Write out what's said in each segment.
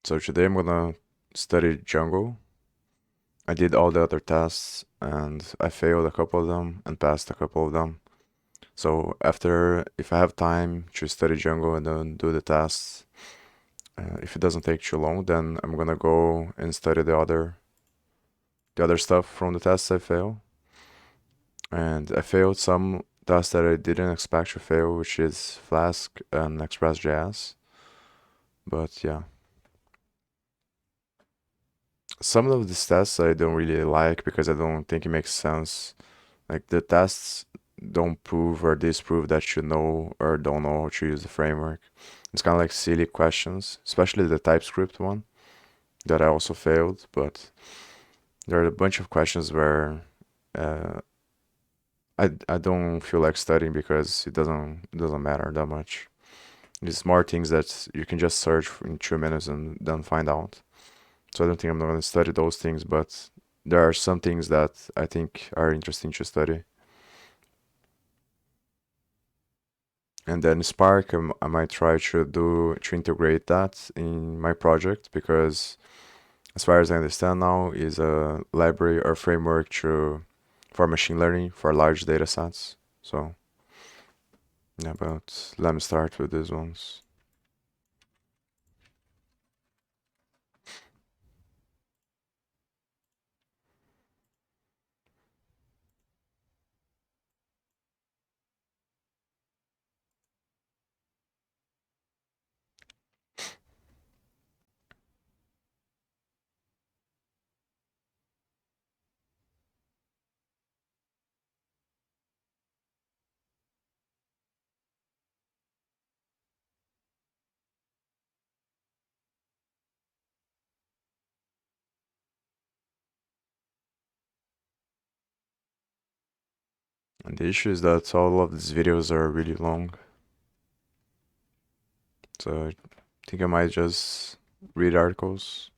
So today I'm gonna study Django. I did all the other tests and I failed a couple of them and passed a couple of them. So after, if I have time to study Django and then do the tests, if it doesn't take too long, then I'm gonna go and study the other stuff from the tests I failed. And I failed some tests that I didn't expect to fail, which is Flask and Express.js. But yeah. Some of these tests I don't really like because I don't think it makes sense. Like the tests don't prove or disprove that you know or don't know how to use the framework. It's kind of like silly questions, especially the TypeScript one that I also failed. But there are a bunch of questions where uh, I don't feel like studying because it doesn't matter that much. It's more things that you can just search in 2 minutes and then find out. So I don't think I'm going to study those things, but there are some things that I think are interesting to study. And then Spark, I might try to integrate that in my project because, as far as I understand now, is a library or framework to for machine learning for large data sets. So yeah, but let me start with these ones. And the issue is that all of these videos are really long, so I think I might just read articles.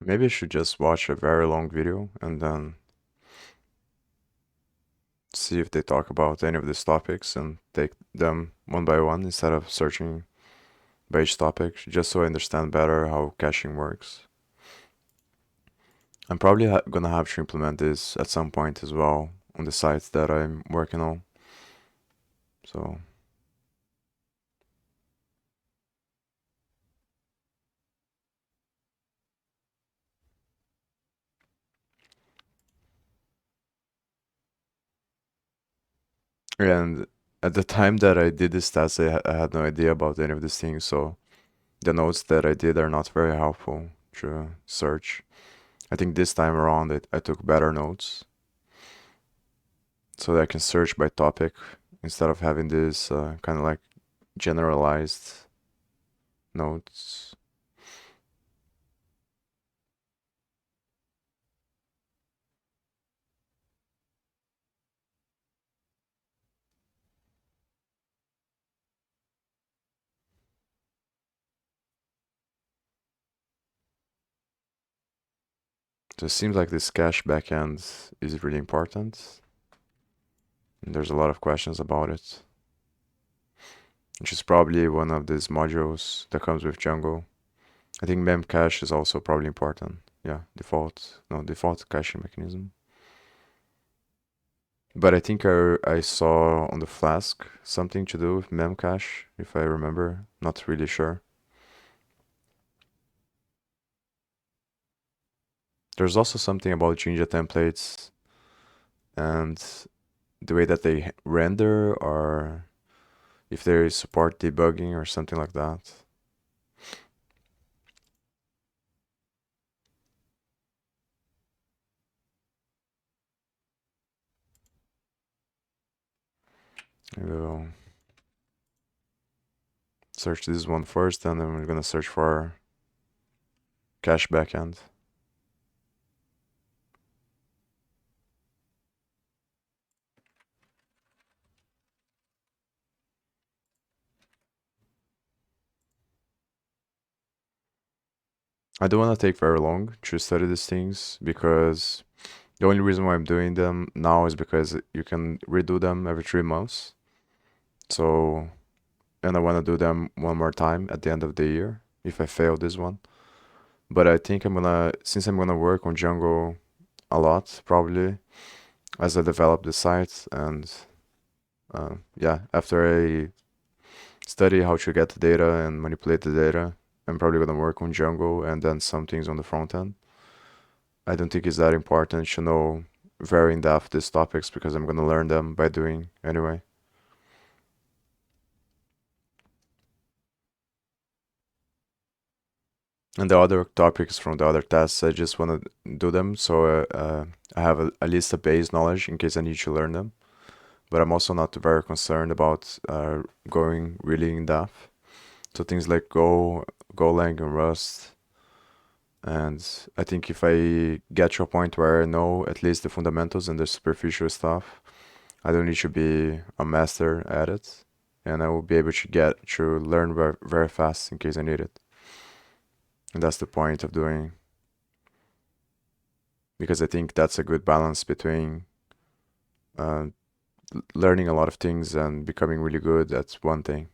Maybe I should just watch a very long video and then see if they talk about any of these topics and take them one by one instead of searching by each topic, just so I understand better how caching works. I'm probably gonna have to implement this at some point as well on the sites that I'm working on. So, and at the time that I did this test, I had no idea about any of these things. So the notes that I did are not very helpful to search. I think this time around I took better notes so that I can search by topic instead of having this kind of like generalized notes. So it seems like this cache backend is really important. And there's a lot of questions about it, which is probably one of these modules that comes with Django. I think memcache is also probably important. Yeah, default caching mechanism. But I think I saw on the Flask something to do with memcache, if I remember. Not really sure. There's also something about Jinja templates and the way that they render, or if they support debugging or something like that. Maybe we'll search this one first, and then we're gonna search for cache backend. I don't want to take very long to study these things because the only reason why I'm doing them now is because you can redo them every 3 months. So, and I want to do them one more time at the end of the year if I fail this one. But I think since I'm gonna work on Django a lot, probably as I develop the site, and yeah, after I study how to get the data and manipulate the data, I'm probably gonna work on Django and then some things on the front end. I don't think it's that important to know very in depth these topics because I'm gonna learn them by doing anyway. And the other topics from the other tests, I just want to do them so I have at least a base knowledge in case I need to learn them. But I'm also not very concerned about going really in depth. So things like Go, Golang, and Rust. And I think if I get to a point where I know at least the fundamentals and the superficial stuff, I don't need to be a master at it. And I will be able to learn very, very fast in case I need it. And that's the point of doing, because I think that's a good balance between uh, learning a lot of things and becoming really good at one thing.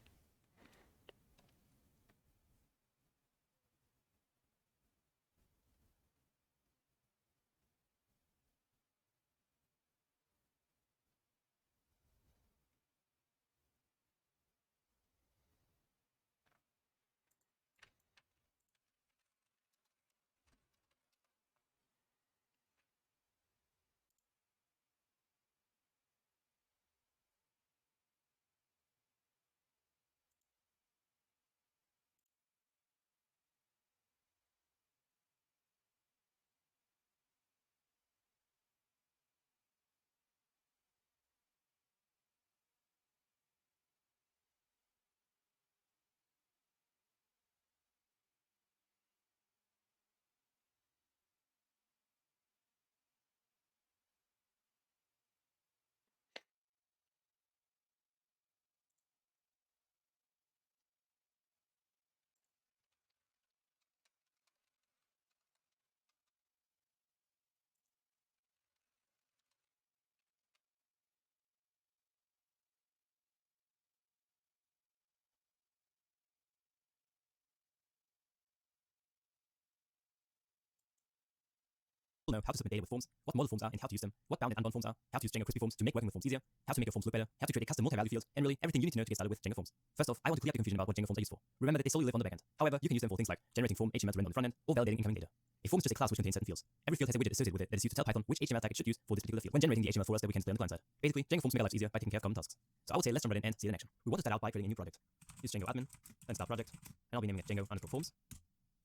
know how to submit data with forms, what model forms are and how to use them, what bound and unbound forms are, how to use Django crispy forms to make working with forms easier, how to make your forms look better, how to create a custom multi-value field, and really everything you need to know to get started with Django forms. First off, I want to clear up the confusion about what Django forms are used for. Remember that they solely live on the backend. However, you can use them for things like generating form HTML to render on the front end or validating incoming data. A form is just a class which contains certain fields. Every field has a widget associated with it that is used to tell Python which HTML tag it should use for this particular field when generating the HTML for us that we can display on the client side. Basically, Django forms make our lives easier by taking care of common tasks. So I would say let's jump right in and see it in action. We want to start out by creating a new project. Use Django admin, then start project, and I'll be naming it Django_forms.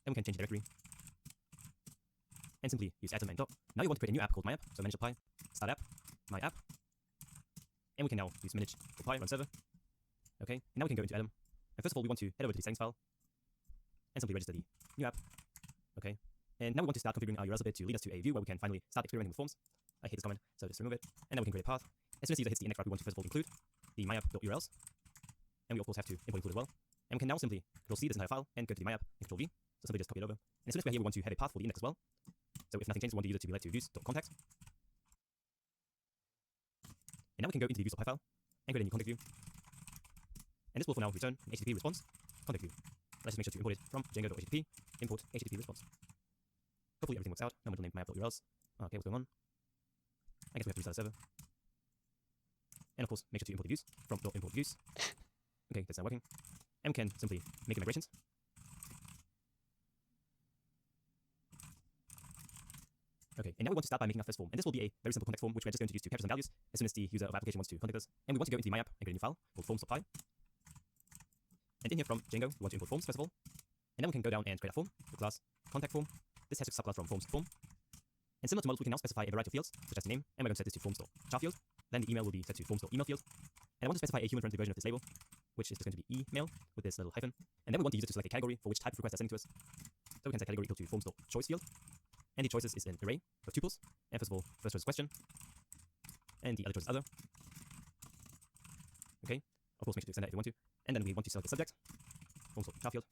Then we can change the directory and simply use atom and dot. Now we want to create a new app called my app. So manage apply, start app, my app, and we can now use manage apply run server. Okay, and now we can go into Atom. And first of all, we want to head over to the settings file and simply register the new app. Okay, and now we want to start configuring our URLs a bit to lead us to a view where we can finally start experimenting with forms. I hate this comment, so just remove it. And now we can create a path. As soon as the user hits the index route, we want to first of all include the myapp.urls, and we of course have to import include as well. And we can now simply Control-C this entire file and go to the myapp and Control-V. So simply just copy it over. And as soon as we're here, we want to have a path for the index as well. So if nothing changes, we want the user to be led to views.contact. And now we can go into the views.py file and create a new contact view. And this will for now return an HTTP response contact view. Let's just make sure to import it from Django.http, import HTTP response. Hopefully everything works out. No model name myapp.urls. Okay, what's going on? I guess we have to restart the server. And of course, make sure to import the views from .import views. Okay, that's now working. And we can simply make migrations. Okay, and now we want to start by making our first form. And this will be a very simple context form, which we're just going to use to capture some values as soon as the user of our application wants to contact us. And we want to go into the myapp and create a new file called forms.py. And in here from Django, we want to import forms first of all. And then we can go down and create a form, the class contact form. This has a subclass from forms to form. And similar to models, we can now specify a variety of fields, such as the name, and we're going to set this to forms.char field. Then the email will be set to forms.email field. And I want to specify a human-friendly version of this label, which is just going to be email with this little hyphen. And then we want the user to select a category for which type of request they're sending to us. So we can set category equal to forms.choice field. And the choices is an array of tuples. And first of all, first choice is question. And the other choice is other. Okay. Of course, make sure to extend that if you want to. And then we want to select the subject, forms.char field.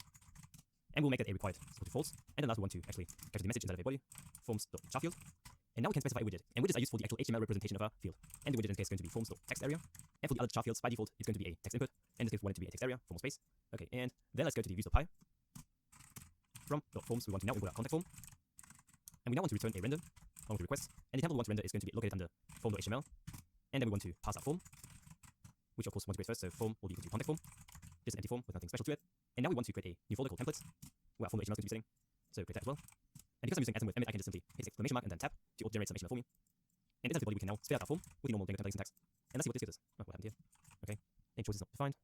And we'll make that a required equal to false. And then last we want to actually capture the message inside of a body, forms.char field. And now we can specify a widget. And widgets are used for the actual HTML representation of our field. And the widget in this case is going to be forms.text area. And for the other char fields, by default, it's going to be a text input. And in this case, we want it to be a text area, formal space. Okay, and then let's go to the views.py. From .forms, we want to now import our contact form. And we now want to return a render along with the request. And the template we want to render is going to be located under form.html. And then we want to pass our form, which of course we want to create first. So form will be equal to contact form, just an empty form with nothing special to it. And now we want to create a new folder called templates, where our form.html is going to be sitting. So create that as well. And because I'm using Atom with Emmet, I can just simply hit exclamation mark and then tab to auto-generate some HTML for me. And inside the body, we can now split out our form with the normal Django template syntax. And let's see what this gives us. Oh, what happened here? Okay. Name choice is not defined.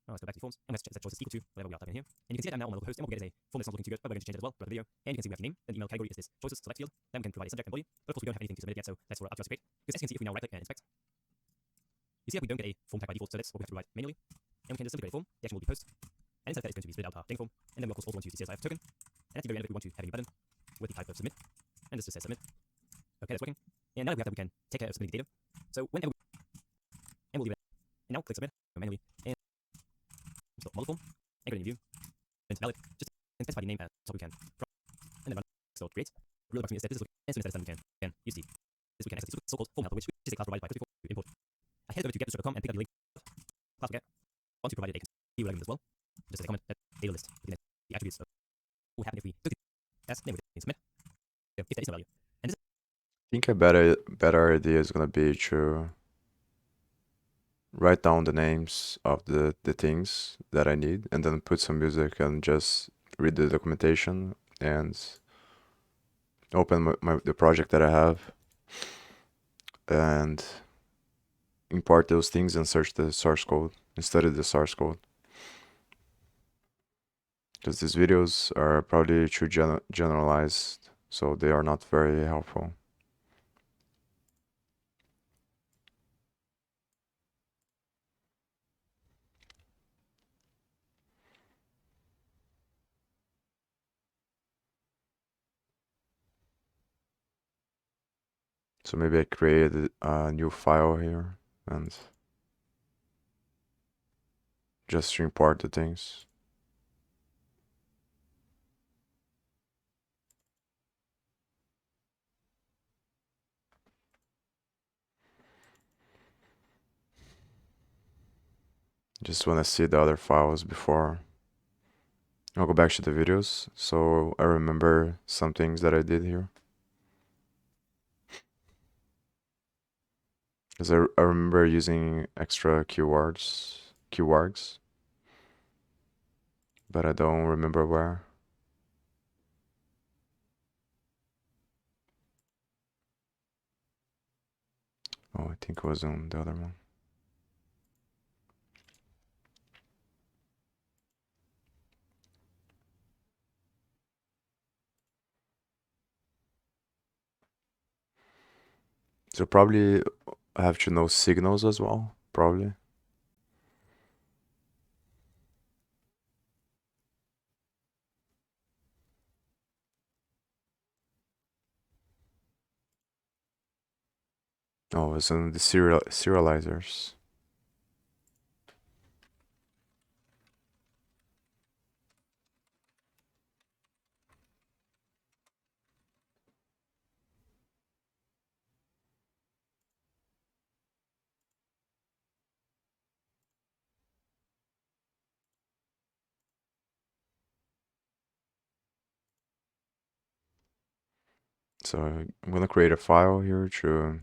Oh, let's go back to the forms. And let's set choice is equal to whatever we are typing in here. And you can see that I'm now on my local host, and what we get is a form that's not looking too good, but we're going to change it as well throughout the video. And you can see we have the name, and the email category is this choices select field. Then we can provide a subject and body. But of course, we don't have anything to submit it yet, so let's roll it up to our page. Because as you can see, if we now right click and inspect, you see that we don't get a form tag by default, so that's what we have to provide manually. And we can just simply create a form. The action will be post. And inside that is going to be split out our Django form. And then we of course also want to use the CSIF token. And at the very end of it, we want to have a new button with the type of submit. And this just says submit. Okay, that's working. And now that we have that, we can take care of submitting the data. So whenever we, and we'll leave it. And now click submit manually. And stop model form. And create a new view. And it's valid. Just specify the name as top we can. And then run so create. Real bugs me is that this is looking, as soon as that is done, we can use the this we can access the so-called form helper, which is a class provided by Click to import. I head over to get.com and pick up the link. Class will get. Once you provided a keyword element as well, just as a comment, data list. You can the attributes of what would happen if we took it as name with it and submit. So if there is no value. And this I think a better idea is gonna be to write down the names of the things that I need and then put some music and just read the documentation and open the project that I have and import those things and search the source code and study the source code. Because these videos are probably too generalized, so they are not very helpful. So maybe I created a new file here and just import the things. Just want to see the other files before I'll go back to the videos so I remember some things that I did here. Because I remember using extra keywords, but I don't remember where. Oh, I think it was on the other one. So probably I have to know signals as well, probably. Oh, it's on the serializers. So I'm gonna create a file here to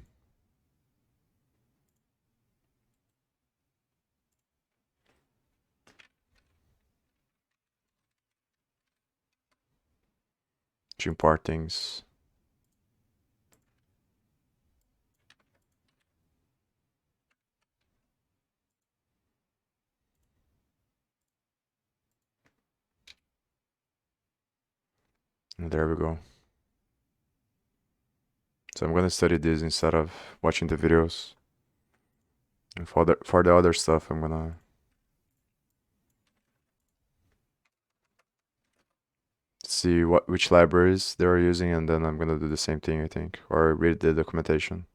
import things. And there we go. So I'm gonna study this instead of watching the videos. And for the other stuff, I'm gonna see which libraries they're using, and then I'm gonna do the same thing, I think, or read the documentation.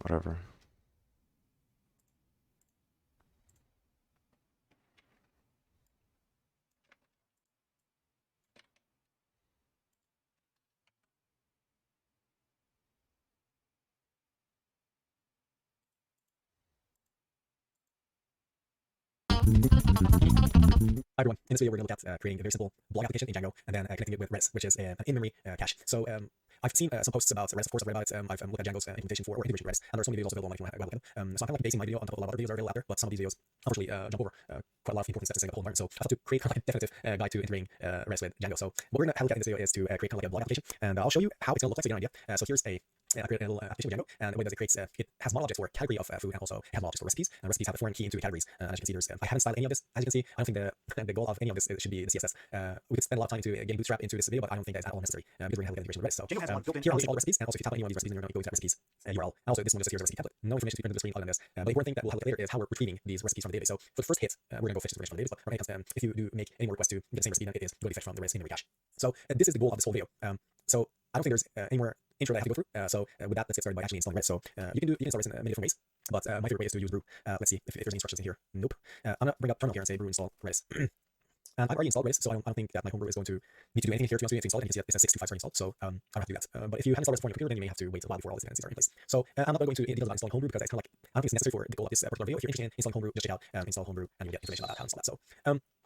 Whatever. Hi everyone. In this video, we're going to look at creating a very simple blog application in Django and then connecting it with Redis, which is an in-memory cache. So I've seen some posts about Redis, of course I've read about it. I've looked at Django's implementation for or integration with Redis, and there are so many videos also available online if you want to look at them. So I'm kind of like basing my video on top of a lot of other videos that are available out there, but some of these videos unfortunately jump over quite a lot of important steps in the whole environment. So I thought to create kind of like a definitive guide to integrating Redis with Django. So what we're going to look at in this video is to create kind of like a blog application, and I'll show you how it's going to look like so you get an idea. So here's I created a little application with Django, and the way that it creates, it has model objects for category of food and also has model objects for recipes. And recipes have a foreign key into categories. As you can see, I haven't styled any of this. As you can see, I don't think the goal of any of this should be the CSS. We could spend a lot of time into getting Bootstrap into this video, but I don't think that's at all necessary because we're going to have integration with Redis. So here I'll list all the recipes, and also if you tap on any of these recipes, then you're going to go to that recipes URL. And also this one just here's a recipe template. No information to be printed to the screen other than this. But the important thing that we'll have later is how we're retrieving these recipes from the database. So for the first hit, we're going to go fetch this information from the database. But when it comes to if you do make any more requests to get the same recipe, then it is going to be fetched from the Redis in-memory cache. So this is the goal of this whole video. So I don't think there's any more intro that I have to go through. With that, let's get started by actually installing Redis. So you can install this in many different ways, but my favorite way is to use brew. Let's see if there's any instructions in here. Nope. I'm gonna bring up terminal here and say brew install Redis. And I've already installed Redis, so I don't think that my homebrew is going to need to do anything here to install it. And you can see that it says 625 start installed, so I don't have to do that. But if you haven't installed Redis for your computer, then you may have to wait a while before all this is in place. So I'm not going to into details about installing homebrew because it's kind of like, I don't think it's necessary for the goal of this particular video. If you're interested in installing homebrew, just check out install homebrew and you'll get information about how to install that.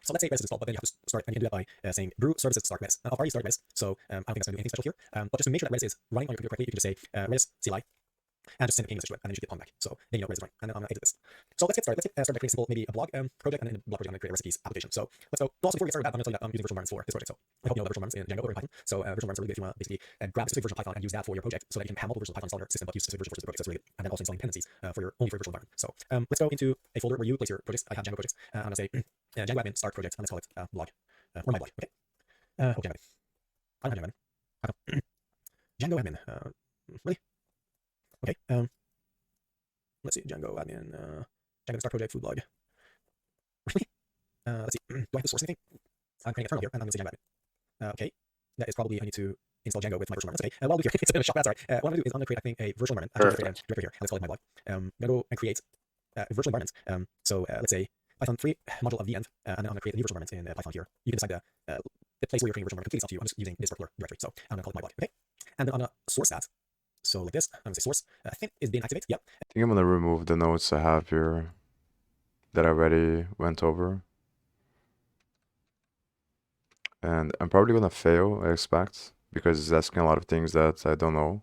So let's say Redis is installed, but then you have to start, and you can do that by saying brew services start Redis. Now, I've already started Redis, so I don't think that's going to do anything special here. But just to make sure that Redis is running on your computer correctly, you can just say Redis CLI and just send a ping message to it, and then you should get pong back. So then you know Redis is running, and then I'm going to exit this. So let's get started. Let's get started by creating simple, maybe a blog project, and then in the blog project, I'm going to create a recipes application. So let's go. Well, also before we get started with that, I'm going to tell you that I'm using virtual environments for this project. So I hope you know the virtual environments in Django or in Python. So virtual environments are really good if you want to basically grab a specific version of Python and use that for your project, so that you can have multiple versions of Python installed on your system, but use specific versions for the project. That's really good. And then also installing dependencies for your virtual environment. So let's go into a folder where you place your projects. I have Django projects. I'm going to say Django admin start project, and let's call it blog or my blog. Okay. Oh, Django admin. I don't have Django admin. How come? Django admin. Really? Okay. Let's see, Django admin, Django start project, food blog. Really? Let's see, do I have to source anything? I'm creating a terminal here, and I'm going to say Django admin. Okay, that is probably I need to install Django with my virtual environment. Okay, what I'll do here, it's a bit of a shock, that's all right. What I'm going to do is I'm going to create, I think, a virtual environment. I'm going to create a directory here, and let's call it my blog. I'm going to go and create a virtual environment. Let's say Python 3 module of the env, and then I'm going to create a new virtual environment in Python here. You can decide the place where you're creating virtual environment completely. It's up to you. I'm just using this particular directory, so I'm going to call it my blog. Okay, and then I'm going to source that. So like this, I'm going to say source. Thin is being activate. Yep. I think I'm gonna remove the notes I have here that I already went over. And I'm probably gonna fail, I expect, because it's asking a lot of things that I don't know.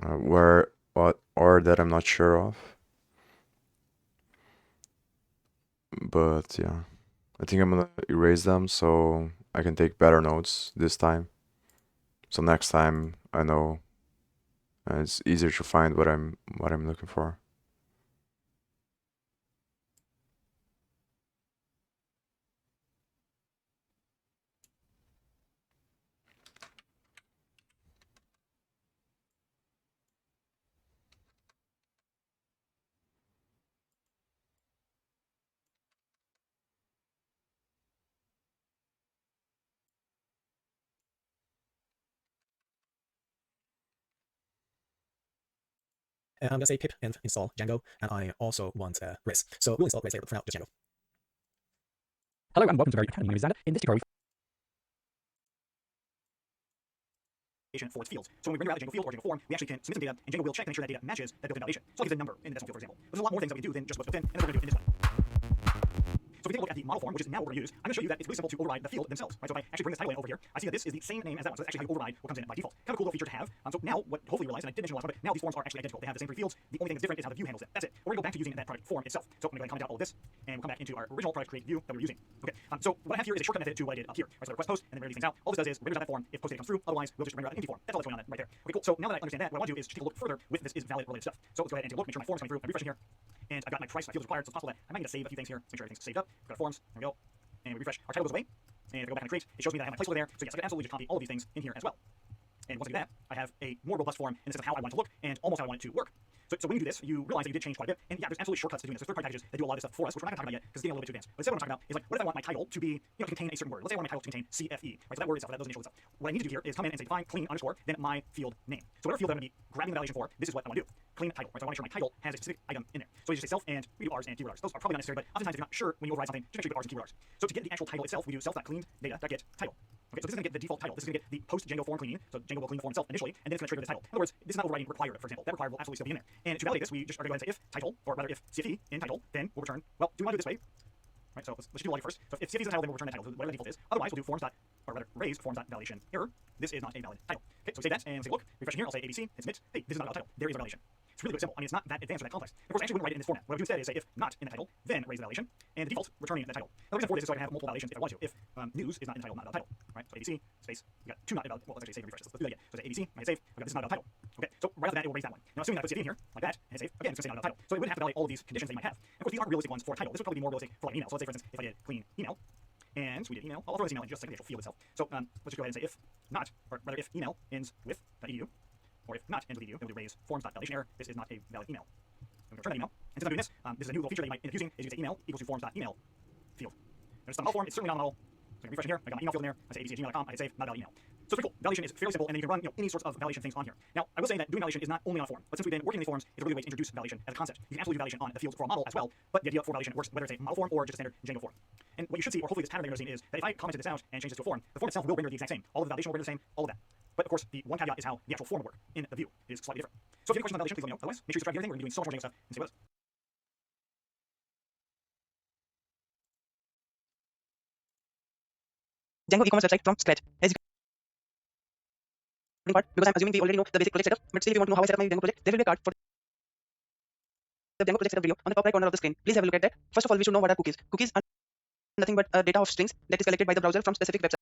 What, or that I'm not sure of. But yeah, I think I'm gonna erase them so I can take better notes this time. So next time I know it's easier to find what I'm looking for. And I'm going to say pip and install Django, and I also want Ris. So we'll install Ris later, but for now, just Django. Hello and welcome to Very Academy. My name is Xander. In this tutorial, for its fields. So when we render out the Django field or Django form, we actually can submit some data, and Django will check and ensure that data matches that built-in validation. So I'll give it a number in the decimal field, for example. There's a lot more things that we can do than just what's built in, and that's what we're going to do in this one. So if we take a look at the model form, which is now what we're going to use, I'm going to show you that it's really simple to override the field themselves. Right? So if I actually bring this title in over here, I see that this is the same name as that one. So that's actually how you override what comes in by default. Kind of a cool little feature to have. So now what hopefully you realize, and I did mention last one, but now these forms are actually identical. They have the same three fields. The only thing that's different is how the view handles it. That's it. We're going to go back to using that product form itself. So I'm going to go ahead and comment out all of this, and we'll come back into our original product create view that we were using. Okay. So what I have here is a shortcut method to what I did up here. Right? So request post, and then render these things out. All this does is renders out that form if post data comes through. Otherwise, we'll just render out an empty form. That's all that's going on right there. Okay, cool. So now that I understand that, what I want to do is take a look further with this is valid related stuff. So let's go ahead and take a look, make sure my form's coming through. I'm refreshing here, and I've got my price, my fields required. So it's possible that I might need to save a few things here. Make sure everything's saved up. We've got forms. There we go. And we refresh. Our title goes away. And if I go back and create, it shows me that I have my placeholder there. So yes, I can absolutely just copy all of these things in here as well. And once I do that, I have a more robust form in the sense of how I want it to look and almost how I want it to work. So when you do this, you realize that you did change quite a bit. And yeah, there's absolutely shortcuts to doing this. There's third-party packages that do a lot of this stuff for us, which we're not going to talk about yet because it's getting a little bit too advanced. But instead what I'm talking about is like, what if I want my title to be, to contain a certain word? Let's say I want my title to contain CFE, right? So that word itself, those initials itself. What I need to do here is come in and say define clean underscore, then my field name. So whatever field I'm going to be grabbing the validation for, this is what I want to do. Clean title, right? So I want to make sure my title has a specific item in there. So you just say self and we do R's and keyword R's. Those are probably not necessary, but oftentimes if you're not sure when you override something, just make sure you put R's and keyword R's. So to get the actual title itself, we do self.cleanedata.get title. Okay, so this is going to get the default title. This is going to get the post Django form cleaning. So Django will clean the form itself initially, and then it's going to trigger the title. In other words, this is not overriding required, for example. That required will absolutely still be in there. And to validate this, we just are going to go ahead and say if title, or rather if CFE in title, then we'll return, well, do we want to do it this way? Right, so let's do logic first. So if CFE is the title, then we'll return that title, whatever the default is. Otherwise, we'll do forms dot, or rather raise forms dot validation error. This is not a valid title. Okay, so we save that and take a look. Refreshing here, I'll say ABC, hit submit. Hey, this is not a valid title. There is a validation. It's really, really simple. I mean, it's not that advanced or that complex. Of course, I actually wouldn't write it in this format. What I would do instead is say if not in the title, then raise the validation, and the default returning the title. Now, the reason for this is so I can have multiple validations if I want to. If news is not in the title, not a valid title. Right, so ABC space, we got two not valid. Well, let's actually save and refresh this. Let's do that again. So say ABC, I hit save. We got this is not a valid title. Okay, so right after that, it will raise that one. Now, assuming that I put CFE in here like that, and hit save again, it's going to say not a valid title. So it would have to validate all of these conditions that you might have. And of course, these aren't realistic ones for a title. This would probably be more realistic for like an email. So let's say, for instance, if I did clean email. And so we did email. I'll throw this email in just a second, the actual field itself. So let's just go ahead and say if not, or rather if email ends with .edu, or if not ends with .edu, then we'll raise forms.validation error. This is not a valid email. I'm going to return that email. And since I'm doing this, this is a new little feature that you might end up using, is you can say email equals to forms.email field. There's some null form. It's certainly not null. So I can refresh in here. I got my email field in there. I say abc@gmail.com. I hit save. Not a valid email. So it's pretty cool. Validation is fairly simple, and then you can run any sorts of validation things on here. Now, I will say that doing validation is not only on a form, but since we've been working in these forms, it's a really way to introduce validation as a concept. You can absolutely do validation on the fields for a model as well, but the idea for validation works whether it's a model form or just a standard Django form. And what you should see, or hopefully this pattern that you're noticing, is that if I commented this out and changed this to a form, the form itself will render the exact same. All of the validation will render the same, all of that. But of course, the one caveat is how the actual form will work in the view. It is slightly different. So if you have any questions on validation, please let me know. Otherwise, make sure you subscribe to everything. We're going to be doing so much more Django stuff and stay with us. Django e-commerce website from scratch. As you can part, because I'm assuming we already know the basic project setup, but still if you want to know how I set up my Django project, there will be a card for the Django project setup video on the top right corner of the screen. Please have a look at that. First of all, we should know what are cookies. Cookies are nothing but data of strings that is collected by the browser from specific websites.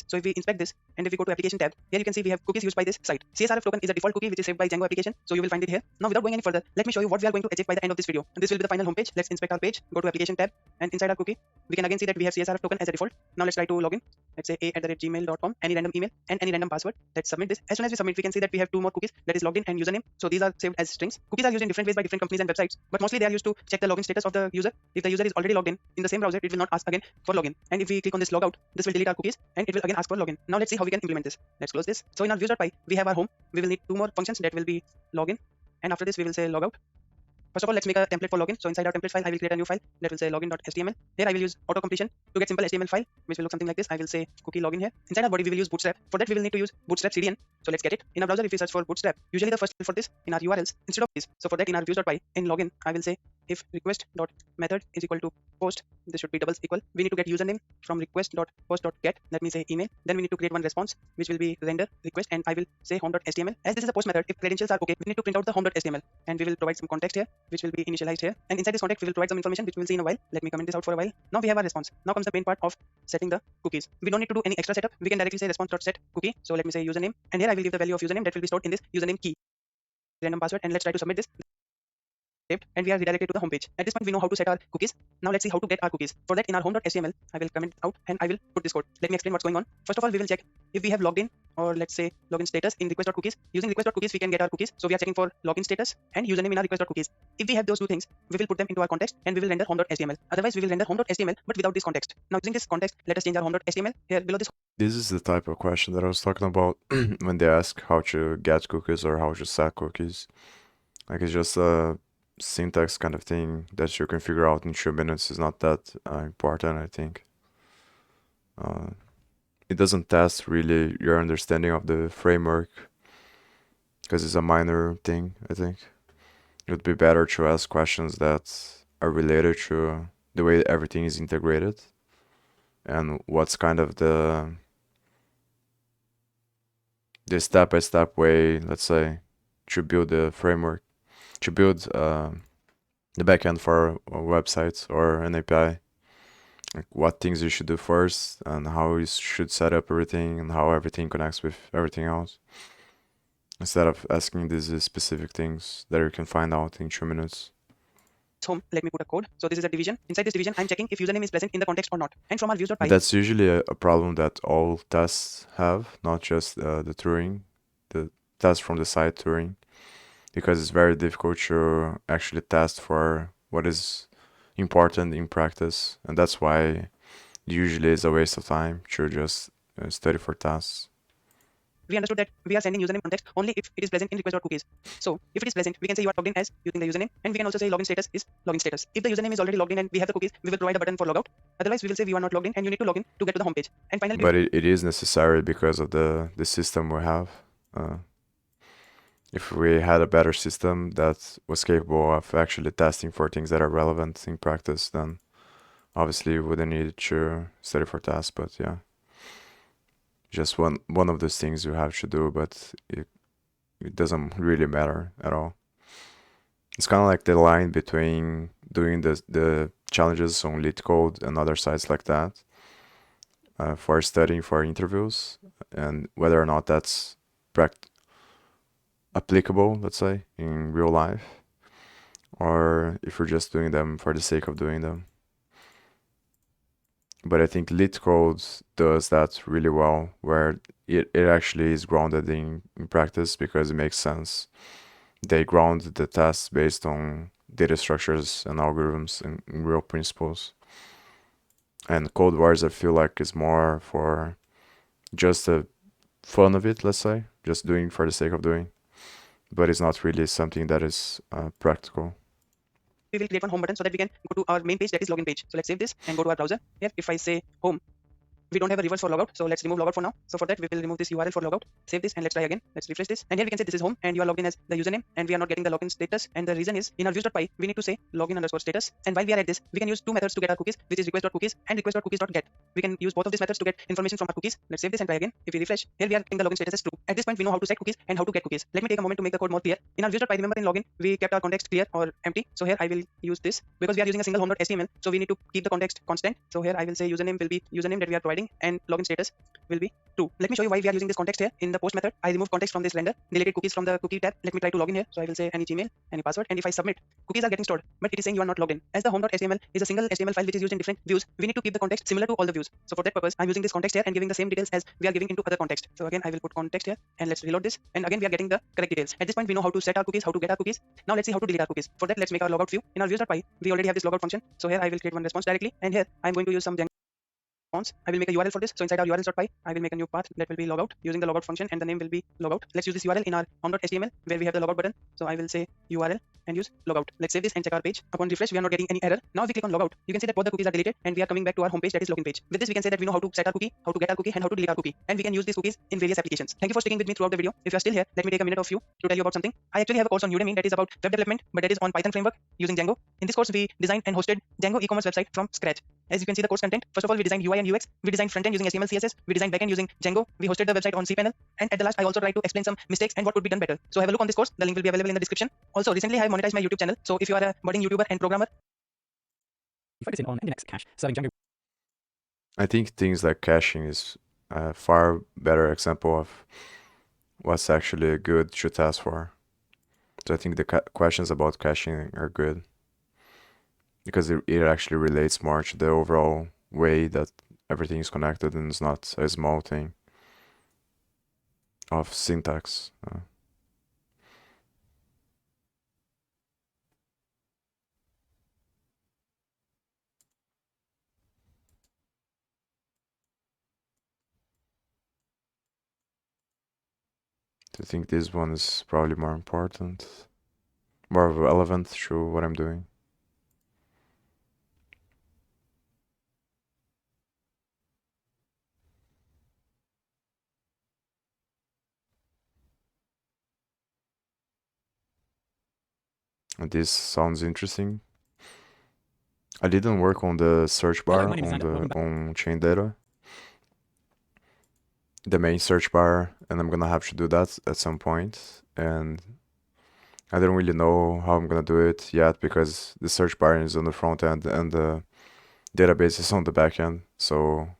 So if we inspect this, and if we go to application tab, here you can see we have cookies used by this site. CSRF token is a default cookie which is saved by Django application, so you will find it here. Now without going any further, let me show you what we are going to achieve by the end of this video. And this will be the final homepage. Let's inspect our page, go to application tab, and inside our cookie, we can again see that we have CSRF token as a default. Now let's try to log in. Let's say a@gmail.com, any random email and any random password. Let's submit this. As soon as we submit, we can see that we have two more cookies, that is logged in and username. So these are saved as strings. Cookies are used in different ways by different companies and websites, but mostly they are used to check the login status of the user. If the user is already logged in the same browser, it will not ask again for login. And if we click on this logout, this will delete our cookies and it will again ask for login. Now let's see how we can implement this. Let's close this. So in our views.py, we have our home. We will need two more functions that will be login, and after this we will say logout. First of all, let's make a template for login. So inside our template file, I will create a new file that will say login.html. Here I will use auto completion to get simple HTML file, which will look something like this. I will say cookie login here. Inside our body, we will use Bootstrap. For that, we will need to use Bootstrap CDN. So let's get it. In our browser, if we search for Bootstrap, usually the first for this in our URLs instead of this. So for that, in our views.py in login, I will say if request.method is equal to post, this should be doubles equal. We need to get username from request.post.get. Let me say email. Then we need to create one response, which will be render request, and I will say home.html. As this is a post method, if credentials are okay, we need to print out the home.html, and we will provide some context here, which will be initialized here. And inside this context, we will provide some information, which we will see in a while. Let me comment this out for a while. Now we have our response. Now comes the main part of setting the cookies. We don't need to do any extra setup. We can directly say response.set cookie. So let me say username, and here I will give the value of username that will be stored in this username key, random password, and let's try to submit this. And we are redirected to the home page. At this point, we know how to set our cookies. Now let's see how to get our cookies. For that, in our home.html, I will comment out and I will put this code. Let me explain what's going on. First of all, we will check if we have logged in, or let's say login status in request.cookies. Using request.cookies, we can get our cookies. So we are checking for login status and username in our request.cookies. If we have those two things, we will put them into our context and we will render home.html. Otherwise, we will render home.html but without this context. Now using this context, let us change our home.html here below this. This is the type of question that I was talking about when they ask how to get cookies or how to set cookies. Like, it's just a syntax kind of thing that you can figure out in 2 minutes. Is not that important, I think. It doesn't test really your understanding of the framework because it's a minor thing, I think. It would be better to ask questions that are related to the way everything is integrated and what's kind of the step-by-step way, let's say, to build the framework, to build the backend for a website or an API. Like what things you should do first and how you should set up everything and how everything connects with everything else. Instead of asking these specific things that you can find out in 2 minutes. Home, let me put a code. So this is a division. Inside this division, I'm checking if username is present in the context or not. And from our views.py, That's usually a problem that all tests have, not just the Turing, the test from the site Turing, because it's very difficult to actually test for what is important in practice, and that's why usually it's a waste of time to just study for tests. We understood that we are sending username context only if it is present in request.cookies. So if it is present, we can say you are logged in as using the username, and we can also say login status is login status. If the username is already logged in and we have the cookies, we will provide a button for logout. Otherwise, we will say you are not logged in and you need to log in to get to the home page. And finally, but it is necessary because of the system we have. If we had a better system that was capable of actually testing for things that are relevant in practice, then obviously we wouldn't need to study for tests. But yeah, just one of those things you have to do, but it doesn't really matter at all. It's kind of like the line between doing the challenges on LeetCode and other sites like that for studying for interviews, and whether or not that's applicable, let's say, in real life, or if you're just doing them for the sake of doing them. But I think LeetCode does that really well, where it actually is grounded in practice because it makes sense. They ground the tests based on data structures and algorithms and real principles. And Code Wars, I feel like, is more for just the fun of it, let's say, just doing for the sake of doing. But it's not really something that is practical. we will create one home button so that we can go to our main page, that is login page. So let's save this and go to our browser. Here, if I say home, we don't have a reverse for logout, so let's remove logout for now. So for that, we will remove this URL for logout. Save this and let's try again. Let's refresh this, and here we can say this is home and you are logged in as the username, and we are not getting the login status. And the reason is in our views.py we need to say login underscore status. And while we are at this, we can use two methods to get our cookies, which is request.cookies and request.cookies.get. We can use both of these methods to get information from our cookies. Let's save this and try again. If we refresh, here we are getting the login status as true. At this point, we know how to set cookies and how to get cookies. Let me take a moment to make the code more clear. In our views.py, remember in login we kept our context clear or empty. So here I will use this because we are using a single home.html, so we need to keep the context constant. So here I will say username will be username that we are providing and login status will be true. Let me show you why we are using this context here. In the post method, I remove context from this render, deleted cookies from the cookie tab. Let me try to log in here. So I will say any Gmail, any password, and if I submit, cookies are getting stored, but it is saying you are not logged in. As the home.html is a single HTML file which is used in different views, we need to keep the context similar to all the views. So for that purpose, I'm using this context here and giving the same details as we are giving into other context. So again, I will put context here and let's reload this. And again, we are getting the correct details. At this point, we know how to set our cookies, how to get our cookies. Now let's see how to delete our cookies. For that, let's make our logout view. In our views.py, we already have this logout function. So here I will create one response directly, and here I'm going to use some Django response. I will make a URL for this. So inside our urls.py, I will make a new path that will be logout using the logout function, and the name will be logout. Let's use this URL in our home.html where we have the logout button. So I will say URL and use logout. Let's save this and check our page. Upon refresh, we are not getting any error. Now if we click on logout, you can see that both the cookies are deleted and we are coming back to our homepage, that is login page. With this, we can say that we know how to set our cookie, how to get our cookie, and how to delete our cookie. And we can use these cookies in various applications. Thank you for sticking with me throughout the video. If you are still here, let me take a minute of you to tell you about something. I actually have a course on Udemy that is about web development, but that is on Python framework using Django. In this course, we designed and hosted Django e-commerce website from scratch. As you can see the course content, first of all, we designed UI and UX, we designed front end using HTML, CSS, we designed backend using Django, we hosted the website on cPanel, and at the last, I also tried to explain some mistakes and what could be done better. So have a look on this course. The link will be available in the description. Also, recently I have monetized my YouTube channel. So if you are a budding YouTuber and programmer, you focus in on Nginx cache, serving Django. I think things like caching is a far better example of what's actually good to test for. So I think the questions about caching are good because it actually relates more to the overall way that everything is connected and it's not a small thing of syntax. I think this one is probably more important, more relevant to what I'm doing. And this sounds interesting. I didn't work on the search bar on chain data, the main search bar, and I'm gonna have to do that at some point. And I don't really know how I'm gonna do it yet because the search bar is on the front end and the database is on the back end. So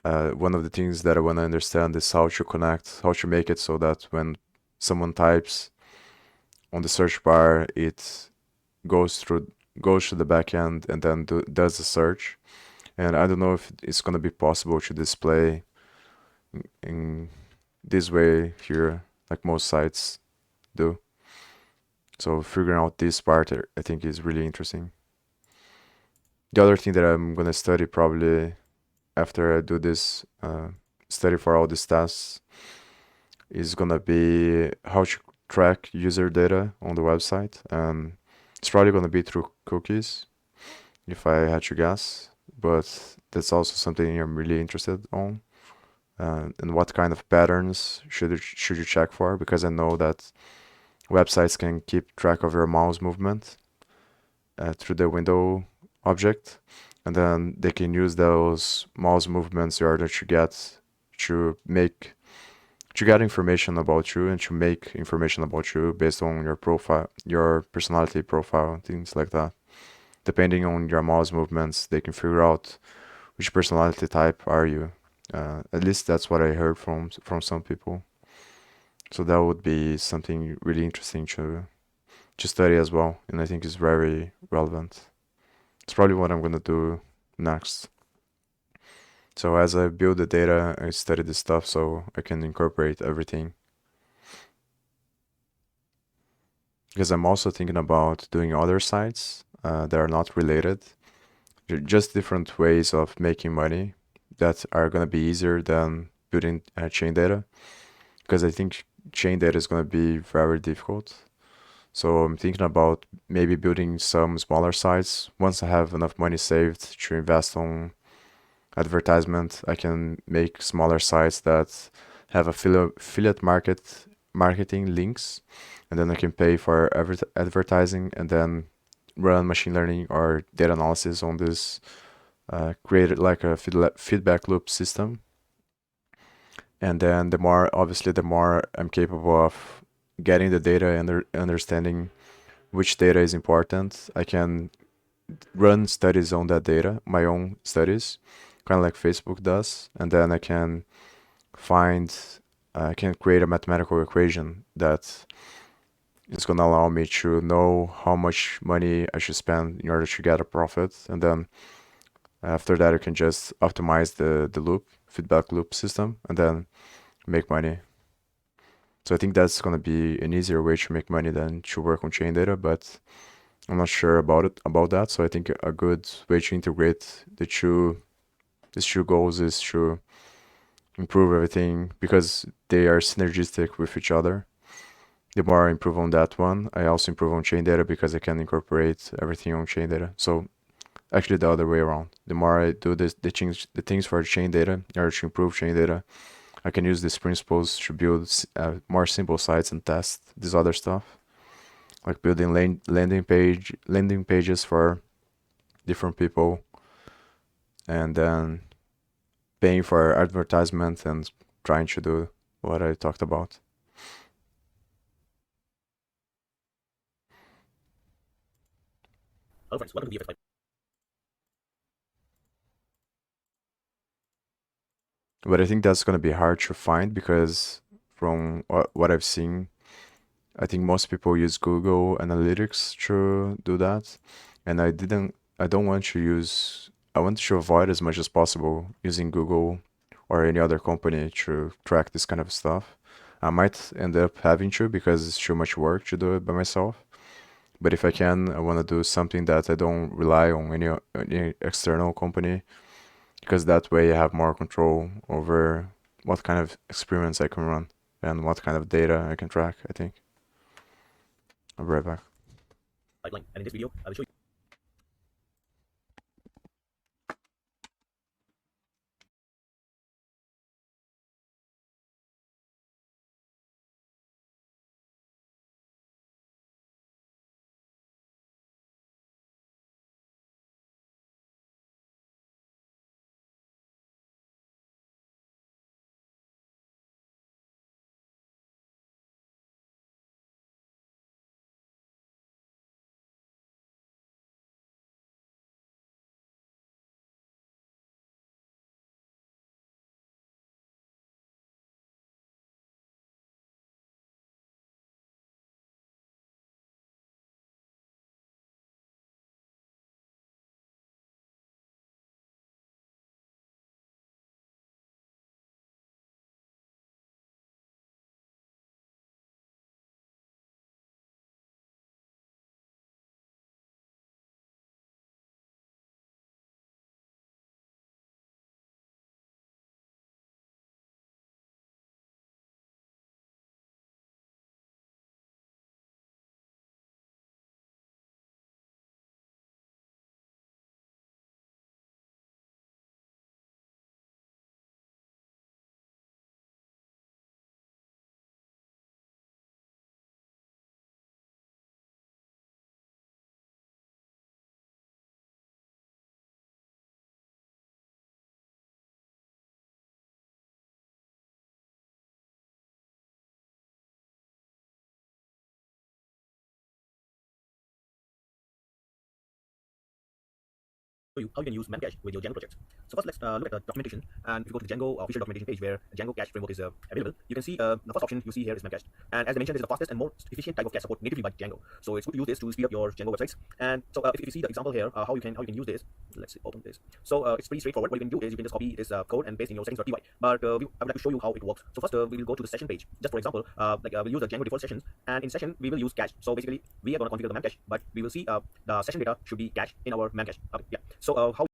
one of the things that I wanna understand is how to connect, how to make it so that when someone types on the search bar, it goes to the back end and then does the search. And I don't know if it's gonna be possible to display in this way here, like most sites do. So figuring out this part, I think is really interesting. The other thing that I'm gonna study probably after I do this study for all these tests is gonna be how to track user data on the website. It's probably gonna be through cookies, if I had to guess, but that's also something I'm really interested on. And what kind of patterns should you check for? Because I know that websites can keep track of your mouse movement through the window object, and then they can use those mouse movements in order to get information about you and to make information about you based on your profile, your personality profile, things like that. Depending on your mouse movements, they can figure out which personality type are you. At least that's what I heard from some people. So that would be something really interesting to study as well, and I think it's very relevant. It's probably what I'm gonna do next. So as I build the data, I study this stuff so I can incorporate everything. Because I'm also thinking about doing other sites that are not related, just different ways of making money that are gonna be easier than building chain data. Because I think chain data is gonna be very difficult. So I'm thinking about maybe building some smaller sites. Once I have enough money saved to invest on advertisement, I can make smaller sites that have affiliate marketing links, and then I can pay for advertising and then run machine learning or data analysis on this, create it like a feedback loop system. And then the more I'm capable of getting the data and understanding which data is important, I can run studies on that data, my own studies, kind of like Facebook does, and then I can create a mathematical equation that is going to allow me to know how much money I should spend in order to get a profit, and then after that I can just optimize the loop, feedback loop system, and then make money. So I think that's going to be an easier way to make money than to work on chain data, but I'm not sure about that. So I think a good way to integrate these two goals is to improve everything because they are synergistic with each other. the more I improve on that one, I also improve on chain data because I can incorporate everything on chain data. So actually the other way around. The more I do the things for chain data or to improve chain data, I can use these principles to build more simple sites and test this other stuff, like building landing pages for different people, and then paying for advertisement and trying to do what I talked about. Hello friends, welcome to VFX. But I think that's gonna be hard to find because from what I've seen, I think most people use Google Analytics to do that, and I don't want to use. I want to avoid as much as possible using Google or any other company to track this kind of stuff. I might end up having to because it's too much work to do it by myself. But if I can, I want to do something that I don't rely on any external company because that way I have more control over what kind of experiments I can run and what kind of data I can track, I think. I'll be right back. Pipeline. And in this video, I will show you how you can use Memcache with your Django projects. So first, let's look at the documentation. And if you go to the Django official documentation page where Django cache framework is available, you can see the first option you see here is Memcache. And as I mentioned, this is the fastest and most efficient type of cache support natively by Django. So it's good to use this to speed up your Django websites. And so if you see the example here, how you can use this. Let's see, open this. So it's pretty straightforward. What you can do is you can just copy this code and paste in your settings.py. But I would like to show you how it works. So first, we will go to the session page. Just for example, we'll use the Django default sessions, and in session we will use cache. So basically, we are going to configure the Memcache, but we will see the session data should be cached in our Memcache. Okay, yeah. So how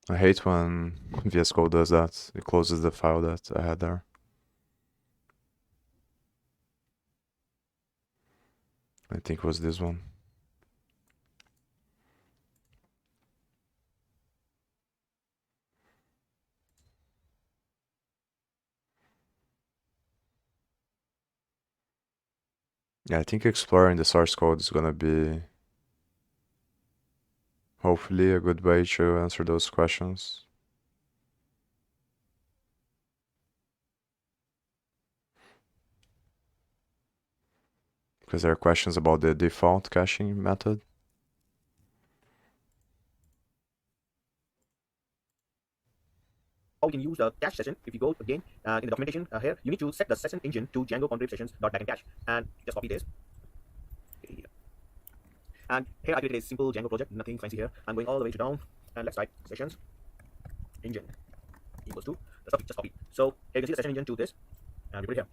I hate when VS Code does that. It closes the file that I had there. I think it was this one. Yeah, I think exploring the source code is gonna be hopefully a good way to answer those questions. Because there are questions about the default caching method. How we can use the cache session. If you go again in the documentation here, you need to set the session engine to Django contrib sessions.backend cache, and just copy this. And here I created a simple Django project, nothing fancy here. I'm going all the way to down, and let's type sessions engine equals to just copy. So here you can see the session engine to this, and we put it here.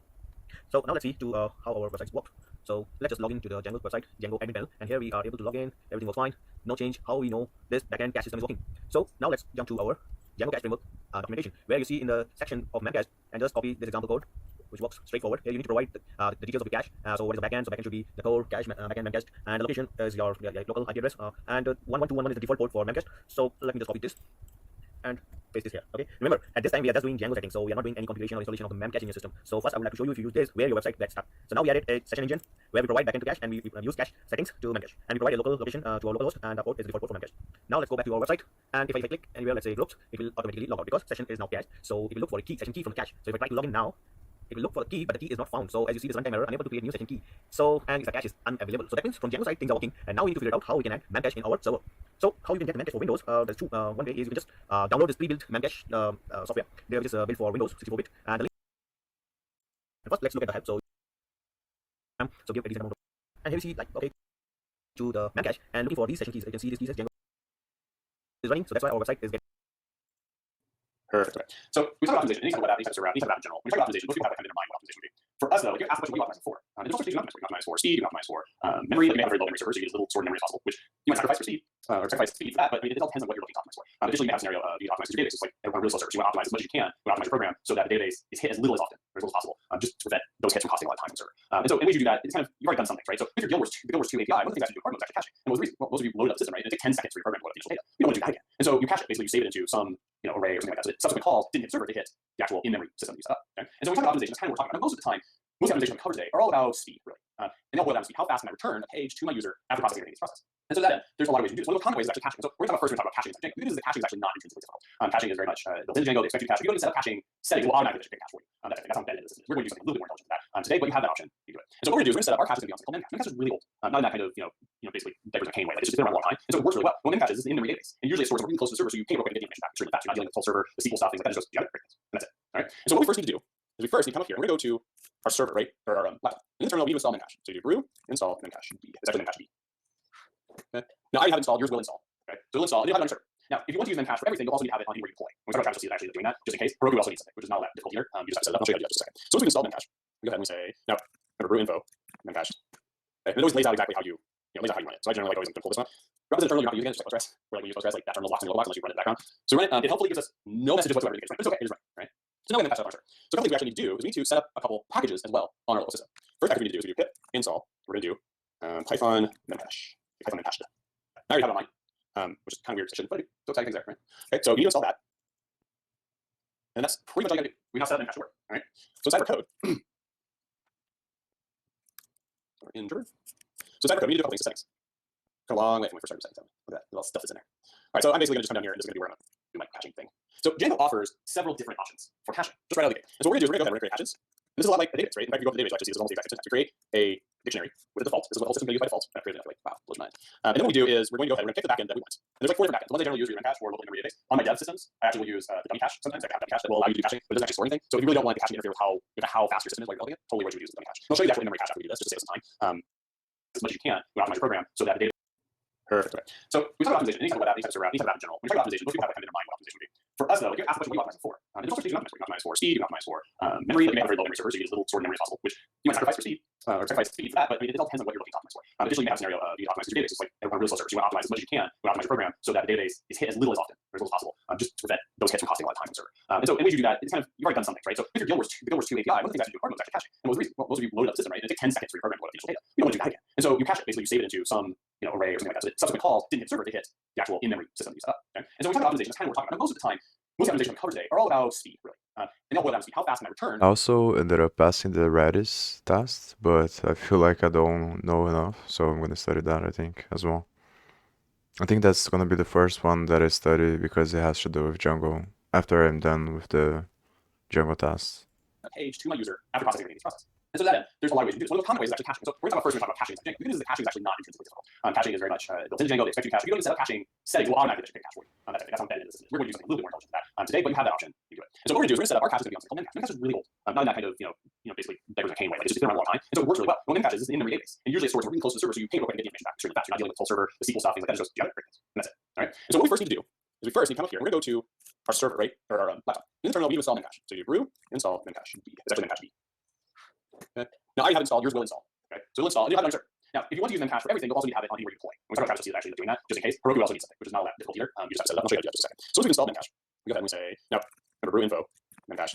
So now let's see to how our websites work. So let's just log into the Django website, Django admin panel, and here we are able to log in. Everything was fine, no change. How we know this backend cache system is working? So now let's jump to our Django cache framework documentation, where you see in the section of memcache, and just copy this example code, which works straightforward. Here you need to provide the details of the cache. So what is the backend? So backend should be the core cache, backend memcache, and the location is your local IP address. And 11211 is the default port for memcache. So let me just copy this and paste this here. Okay. Remember, at this time we are just doing Django settings, so we are not doing any configuration or installation of the memcache in your system. So first, I would like to show you if you use this where your website gets stuck. So now we added a session engine where we provide backend to cache, and we use cache settings to memcache, and we provide a local location to our local host, and the port is the default port for memcache. Now let's go back to our website, and if I click anywhere, let's say groups, it will automatically log out because session is now cached. So it will look for a key, session key from the cache. So if I try to log in now, it will look for the key, but the key is not found. So as you see, this runtime error, unable to create new session key. So and the cache is unavailable. So that means from Django side things are working, and now we need to figure out how we can add memcache in our server. So how you can get memcache for Windows? There's two. One way is you can just download this pre-built memcache software. There which is built for Windows 64-bit. And the link. First, let's look at the help. So give a decent amount of, and here we see like okay to the memcache and looking for these session keys. You can see these keys Django is running. So that's why our website is getting. Perfect. Okay. So we talk about optimization. Anytime about that, anytime around, anytime about in general. When we talk about optimization, most people have kind of in their mind what optimization would be. For us, though, like you ask the question, what are you optimizing for? There's all sorts of things you can optimize for. You can optimize for speed, you can optimize for memory. Like you may have a very low memory server, so you get as little stored memory as possible, which you might sacrifice for speed or sacrifice speed for that. But I mean, it all depends on what you're looking to optimize for. Additionally, you may have a scenario you can optimize your database. It's like a really slow server. So you want to optimize as much as you can. You want to optimize your program so that the database is hit as little as often or as little as possible, just to prevent those hits from costing a lot of time on the server. And so in ways you do that, it's kind of you've already done something, right? So if your Guildwars 2 API, one of the things you actually do hard mode is actually caching. And what was the reason? Well, most of you loaded up the system, right? And it takes 10 seconds for your program to load up the initial data. You don't want to do that again. And so you cache it. Basically, you save it into some array or something like that. So that subsequent calls didn't hit the server, they hit the actual in-memory system you set up. Okay? And so when we talk about optimization, that's kind of what we're talking about. Now, most of the time, most of the optimization we cover today are all about speed, really. And they'll boil down to speed. How fast can I return a page to my user after processing everything in this process? And so that there's a lot of ways you do this. One of the common ways is actually caching. So we're going to talk about first, we're going to talk about caching. Django. Because the caching is actually not intrinsically difficult. Caching is very much built into Django. They expect you to cache. If you don't set up caching settings, it will automatically pick a cache for you. That's how embedded in the system. We're going to do something a little bit more intelligent than that today, but you have that option. You do it. And so what we're going to do is we're going to set up our caches going to be on something called memcache. Memcache is really old. Not in that kind of basically diapers and cane way. Like it's just been around a long time. And so it works really well. Well, memcache is in memory database, and usually it stores really close to the server, so you can't go quick and get the information back extremely fast. You're not dealing with the full server, the SQL stuff, things like that. It just goes, you got it, and that's it. All right. And so what we first need to do is we first need to come up here. We're going to go to our server, right, or our laptop. In the terminal, we need to install memcache. So you do brew install memcache b. It's actually memcache b. Okay. Now I already have it installed. Yours will install. Okay. So it'll install. And you'll have it on your server. Now, if you want to use memcache for everything, you'll also need to have it on anywhere you deploy. When we start our see it actually doing that, just in case. Heroku also needs something, which is not all that difficult here. You just have to set it up. I'll show you how to do that in just a second. So once we install memcache, we go ahead and we say now remember brew info memcache. Okay. And it always lays out exactly how you lays out how you run it. So I generally like always pull this one. Represent terminal, you're not using it, just like Postgres. Or like we use Postgres, like that terminal locked in the box unless you run it in the background. So we run it. It hopefully gives us no messages whatsoever. But it's okay. It is running, right? So now we memcache set up our server. So a couple things we actually need to do is we need to set up a couple packages as well on our local system. First package we need to do is we do pip install. We're going to do Python memcache. Python memcache. I already have it on mine, which is kind of weird. I shouldn't, but I do. So exciting things there, right? Okay, so you need to install that. And that's pretty much all you gotta do. We now set up memcache to work, all right? So inside our code, or in Jupyter. So inside our code, we need to do a couple things to settings. Go a long way from when we first started settings. Look at that, little stuff that's in there. All right, so I'm basically gonna just come down here and this is gonna be where I'm gonna do my caching thing. So Django offers several different options for caching, just right out of the gate. And so what we're gonna do is we're gonna go ahead and create caches. And this is a lot like a database, right? In fact, if you go to the database, you'll actually see this is almost the exact same syntax. We create a dictionary with a default. This is what the whole system can use by default. I've created it for like, wow, blows my mind. And then what we do is we're going to go ahead and we're going to pick the backend that we want. And there's like 4 different backends. The ones I generally use are memcache or local memory database. On my dev systems, I actually will use the dummy cache sometimes. I have dummy cache that will allow you to do caching, but it doesn't actually store anything. So if you really don't want the caching to interfere with how fast your system is while you're building it, totally what you would use with dummy cache. And I'll show you the actual in-memory cache after we do this, just to save us some time. As much as you can, you optimize your program so that the data. Perfect. Okay. So we talk about optimization. Anytime about that, anytime around, anytime about in general. When we talk about optimization, most people have kind of in their mind what optimization would be. For us, though, like you ask the question, what are you optimizing for? There's all sorts of things you can optimize for. You can optimize for speed, you can optimize for memory. Like you may have a very low memory server, so you get as little stored memory as possible, which you might sacrifice for speed or sacrifice speed for that, but I mean, it all depends on what you're looking to optimize for. Additionally, you may have a scenario you optimize your database. It's like a really slow server, so you want to optimize as much as you can. You want to optimize your program so that the database is hit as little as often or as little as possible, just to prevent those hits from costing a lot of time on the server. And so in ways you do that, it's kind of you've already done something, right? So if your Guildwars 2 API, one of the things you actually do hard mode is actually caching. And what was the reason? Well, most of you loaded up the system, right? And it takes 10 seconds for your program to load up the initial data. You don't want to do that again. And so you cache it. Basically, you save it into some array or something like that. So that subsequent calls didn't hit the server, they hit the actual in-memory system you set up. Okay? And so when we talk about optimization, that's kind of what we're talking about. Now, most of the time, most of the optimizations we cover today are all about speed, really. And they'll boil down to speed. How fast can I return? I also ended up passing the Redis test, but I feel like I don't know enough, so I'm gonna study that, I think, as well. I think that's gonna be the first one that I study because it has to do with Django after I'm done with the Django test. Page to my user after processing the process. And so to that end, there's a lot of ways to do this. One of the common ways is actually caching. So we're going to talk about first, we're going to talk about caching. The good news is that caching is actually not intrinsically difficult. Caching is very much built into Django. They expect you to cache. If you don't even set up caching settings, it will automatically pick a cache for you. That's how embedded in the system. We're going to do something a little bit more intelligent than that today, but you have that option. You do it. And so what we're going to do is we're going to set up our cache is going to be on something called memcache. Memcache is really old. Not in that kind of basically diapers and cane way. Like it's been around a long time, and so it works really well. Well, memcache is in memory database, and usually it stores really close to the server, so you pay real quick and get the information back. It's really fast. You're not dealing with the full server, the SQL stuff, things like that. It's just you have it, great. And that's it. All right. And so what we first need to do is we first need to come up here. We're going to go to our server, right, or our laptop. In the terminal, we need to install memcache. So you do brew install memcache b. It's actually memcache b. Okay. Now I have it installed. Yours will install. Okay. So it'll install, and you have it on your server. Now, if you want to use memcache for everything, you'll also need to have it on anywhere you deploy. When we talk about cache, you'll see it actually doing that, just in case. Heroku also needs something, which is not all that difficult either. You just have to set it up. I'll show you how to do that in just a second. So once we install memcache, we go ahead and we say, now, remember brew info, memcache.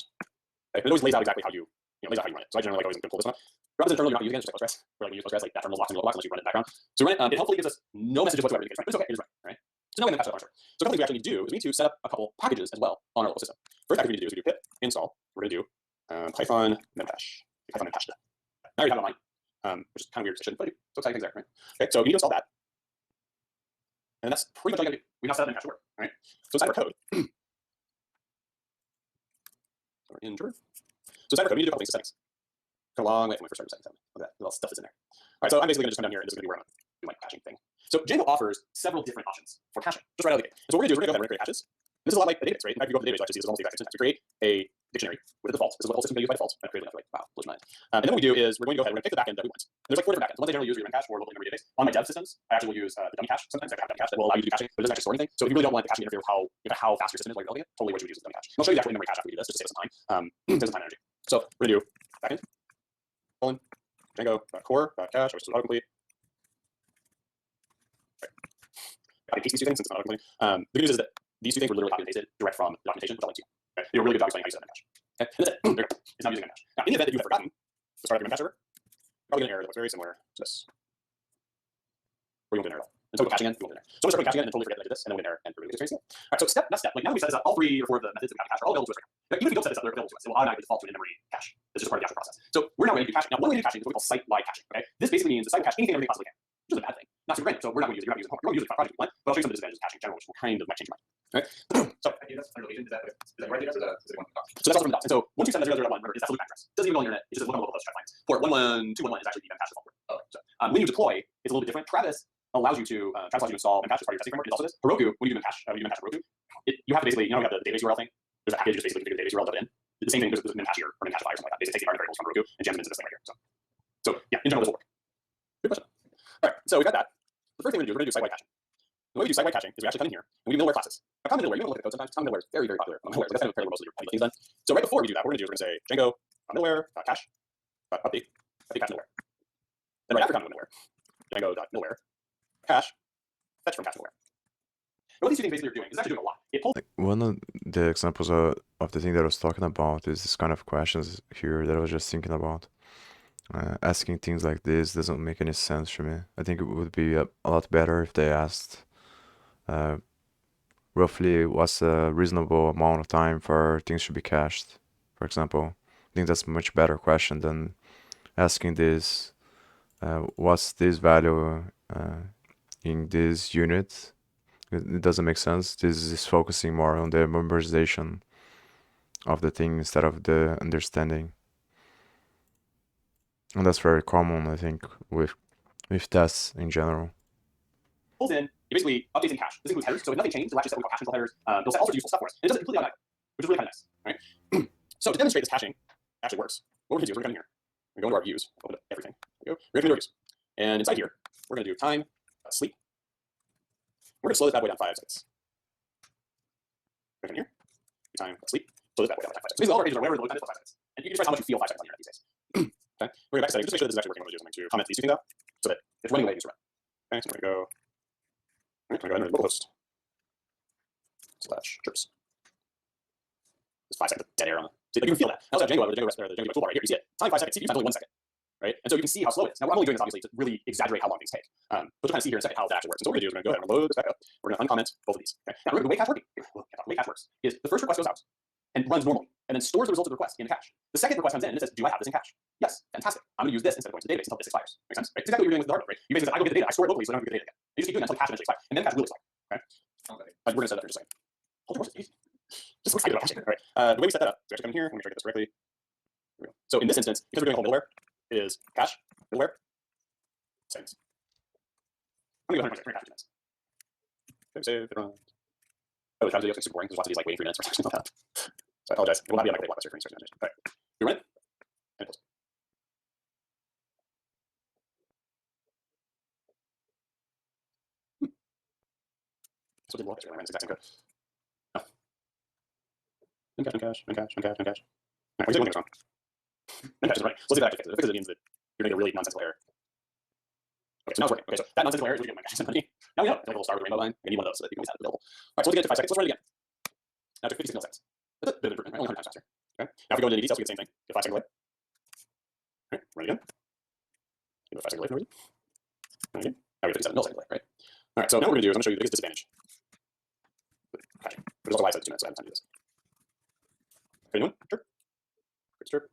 Okay. It always lays out exactly how you lays out how you run it. So I generally like always pull this one up. Rather than terminal you're not using it, just like Postgres. Or like when you use Postgres, like that terminal locks into local box unless you run it in the background. So run it, it hopefully gives us no messages whatsoever. But it's okay, it is running. Right? So now we have memcache set up. So a couple things we actually need to do is we need to set up a couple packages as well on our local system. First package we need to do is we do pip install. We're going to do Python memcache. Python memcache. I already have it online, which is kind of weird. I shouldn't, but I do. So exciting things there, right? Okay, so you need to install that. And that's pretty much all you gotta do. We now set up memcache to work, right? So inside our code, so we're in Turing. So inside our code, we need to do a couple things to settings. Come a long way from when we first started settings. Look at that, little stuff that's in there. All right, so I'm basically gonna just come down here and this is gonna be where I'm gonna do my caching thing. So Django offers several different options for caching, just right out of the gate. And so what we're gonna do is we're gonna go ahead and we're gonna create hashes. And this is a lot like a database, right? In fact, if you go to the database, you'll actually see this is almost the exact same syntax. We create a dictionary with a default. This is what the whole system can use by default. I created enough, like, wow, blows my mind. And then what we do is we're going to go ahead and we're going to pick the backend that we want. And there's like 4 different backends. The ones I generally use are memcache or local memory database. On my dev systems, I actually will use the dummy cache. Sometimes I have dummy cache that will allow you to do caching, but it doesn't actually store anything. So if you really don't want the caching to interfere with how fast your system is while you're building it, totally what you would use is dummy cache. And I'll show you the actual in-memory cache after we do this, just to save some time. Save some time and energy. So we're going to do backend, colon, Django, core, cache, which is autocomplete. Right. I can paste these 2 things since it's not autocomplete. The good news is that these 2 things were literally copied and pasted direct from the documentation, which I'll link to you. Okay. They were really good job explaining how you set memcache. Okay. And that's it. There you go. It's now using memcache. Now, in the event that you have forgotten to start up your memcache server, you're probably get an error that looks very similar to this. Or you won't get an error at all. And so we'll caching in, you won't get an error. So I'm going to start caching in and then totally forget that I did this, and then we'll get an error and really experience it. All right, so step, not step. Like now that we set this up, all 3 or 4 of the methods that we have to cache are all available to us right now. Even if we don't set this up, they're available to us. It will automatically default to an in-memory cache. This is just part of the caching process. So we're now going to do caching. Now, one way to do caching is what we call site-wide caching. Okay, this basically means the site will cache anything and everything possibly can, which is a bad thing. Not super random. So we're not going to use it. You're not going to use it. You're going to use it for project if you want. But I'll show you some of the disadvantages of caching in general, which will kind of might change your mind. All right. So that's under location. Is that right? Is it one? So that's also from the docs. And so once you set that 001, remember, it's absolute MAC address. It doesn't even go on the internet. It's just one local host track lines. Port 11211 is actually the memcache default port. Oh. So when you deploy, it's a little bit different. Travis allows you to install memcache as part of your testing framework. It also does. Heroku, when you do memcache Heroku, you have to basically, you have the database URL thing. There's a package just basically configure the database URL dubbed in. The same thing, there's memcache here or memcache or something like that. Basically takes the environment variables from Heroku and jams them into this thing right here. So yeah, in general, this will work. Good question. All right, so we've got that. The first thing we're going to do is we're going to do site-wide caching. The way we do site-wide caching is we actually come in here and we do middleware classes. A common middleware, you don't look at the code sometimes. Common middleware is very, very popular among middleware. So that's kind of fairly most of your heavy things done. So right before we do that, what we're going to do is we're going to say Django middleware cache update cache middleware. Then right after common middleware, Django.middleware cache fetch from cache middleware. And what these 2 things basically are doing is actually doing a lot. It pulls Like one of the examples of the thing that I was talking about is this kind of questions here that I was just thinking about. Asking things like this doesn't make any sense to me. I think it would be a lot better if they asked roughly what's a reasonable amount of time for things to be cached, for example. I think that's a much better question than asking this, what's this value in this unit? It doesn't make sense. This is focusing more on the memorization of the thing instead of the understanding. And that's very common, I think, with tests in general. pulls in, it basically updates in cache. This includes headers. So if nothing changed, it'll actually set what we call cache control headers. It'll set all sorts of useful stuff for us. And it does it completely automatically, which is really kind of nice. Right? So to demonstrate this caching actually works, what we're going to do is we're going to come in here. We're going to go into our views, open up everything. There we go. We're going to go to our views. And inside here, we're going to do time, sleep. We're going to slow this bad boy down 5 seconds. Right in here. Time, sleep. Slow this bad boy down 5 seconds. So these are all our pages are whatever the load time is for 5 seconds. And you can express how much you feel 5 seconds on the internet these days. Okay. We're going back to settings. Just make sure that this is actually working. I'm going to do something to comment these 2 things out so that it's running the way it needs to run. Okay, so I'm going to go. All right, I'm going to go ahead and localhost / chirps. There's 5 seconds of dead air on it. See, like you can feel that. I also have Django over the Django toolbar right here. You see it. Time 5 seconds. CPU time only 1 second. right? And so you can see how slow it is. Now, what I'm only doing this obviously to really exaggerate how long things take. But you'll kind of see here in a second how that actually works. And so what we're going to do is we're going to go ahead and load this back up. We're going to uncomment both of these. Okay? Now, remember, the way cache working, the way cache works is the first request goes out and runs normally, and then stores the result of the request in the cache. The second request comes in and it says, do I have this in cache? Yes, fantastic. I'm going to use this instead of going to the database until this expires. Make sense? Right? It's exactly what you're doing with the hard mode, right? You basically say, I go get the data, I store it locally, so I don't have to get the data again. You just keep doing that until the cache eventually expires, and then the cache will expire. Okay? But we're going to set that up here just a second. Hold your horses, easy. Just excited about caching. All right. The way we set that up, so we actually come in here, let me make sure I get this correctly. Here we go. So in this instance, because we're doing a whole middleware, it is cache, middleware, settings. I'm going to go ahead and cache 2 minutes. Okay, save, it runs. Oh, the video is super boring. There's lots of these like waiting 3 minutes for something like that. So I apologize. It will not be like a big blockbuster for any search. All right. We run it. And close. So it didn't work. I ran this exact same code. Oh. Uncache. All right, we're doing this wrong. Uncache is running. So let's see if that actually fixes it. It fixes it means that you're going to get a really nonsensical error. Okay, so now it's working. Okay, so that nonsensical error is what we get when my cache is empty. Now we know. It's like a little star with a rainbow line. I need one of those so that you can always have it available. All right, so once we get to 5 seconds, let's run it again. Now it took 56 milliseconds. That's a bit of improvement, right? Only 100 times faster. Okay. Now if we go into the details, we get the same thing. Get 5 seconds away. All right, run it again. Give it 5 seconds away for no reason. Run it again. Now we get 57 milliseconds away, right? All right, so now what we're going to do is I'm going to show you the biggest disadvantage. Caching. There's also why I said 2 minutes, so I have time to do this. Okay, anyone? Sure. Quick stir.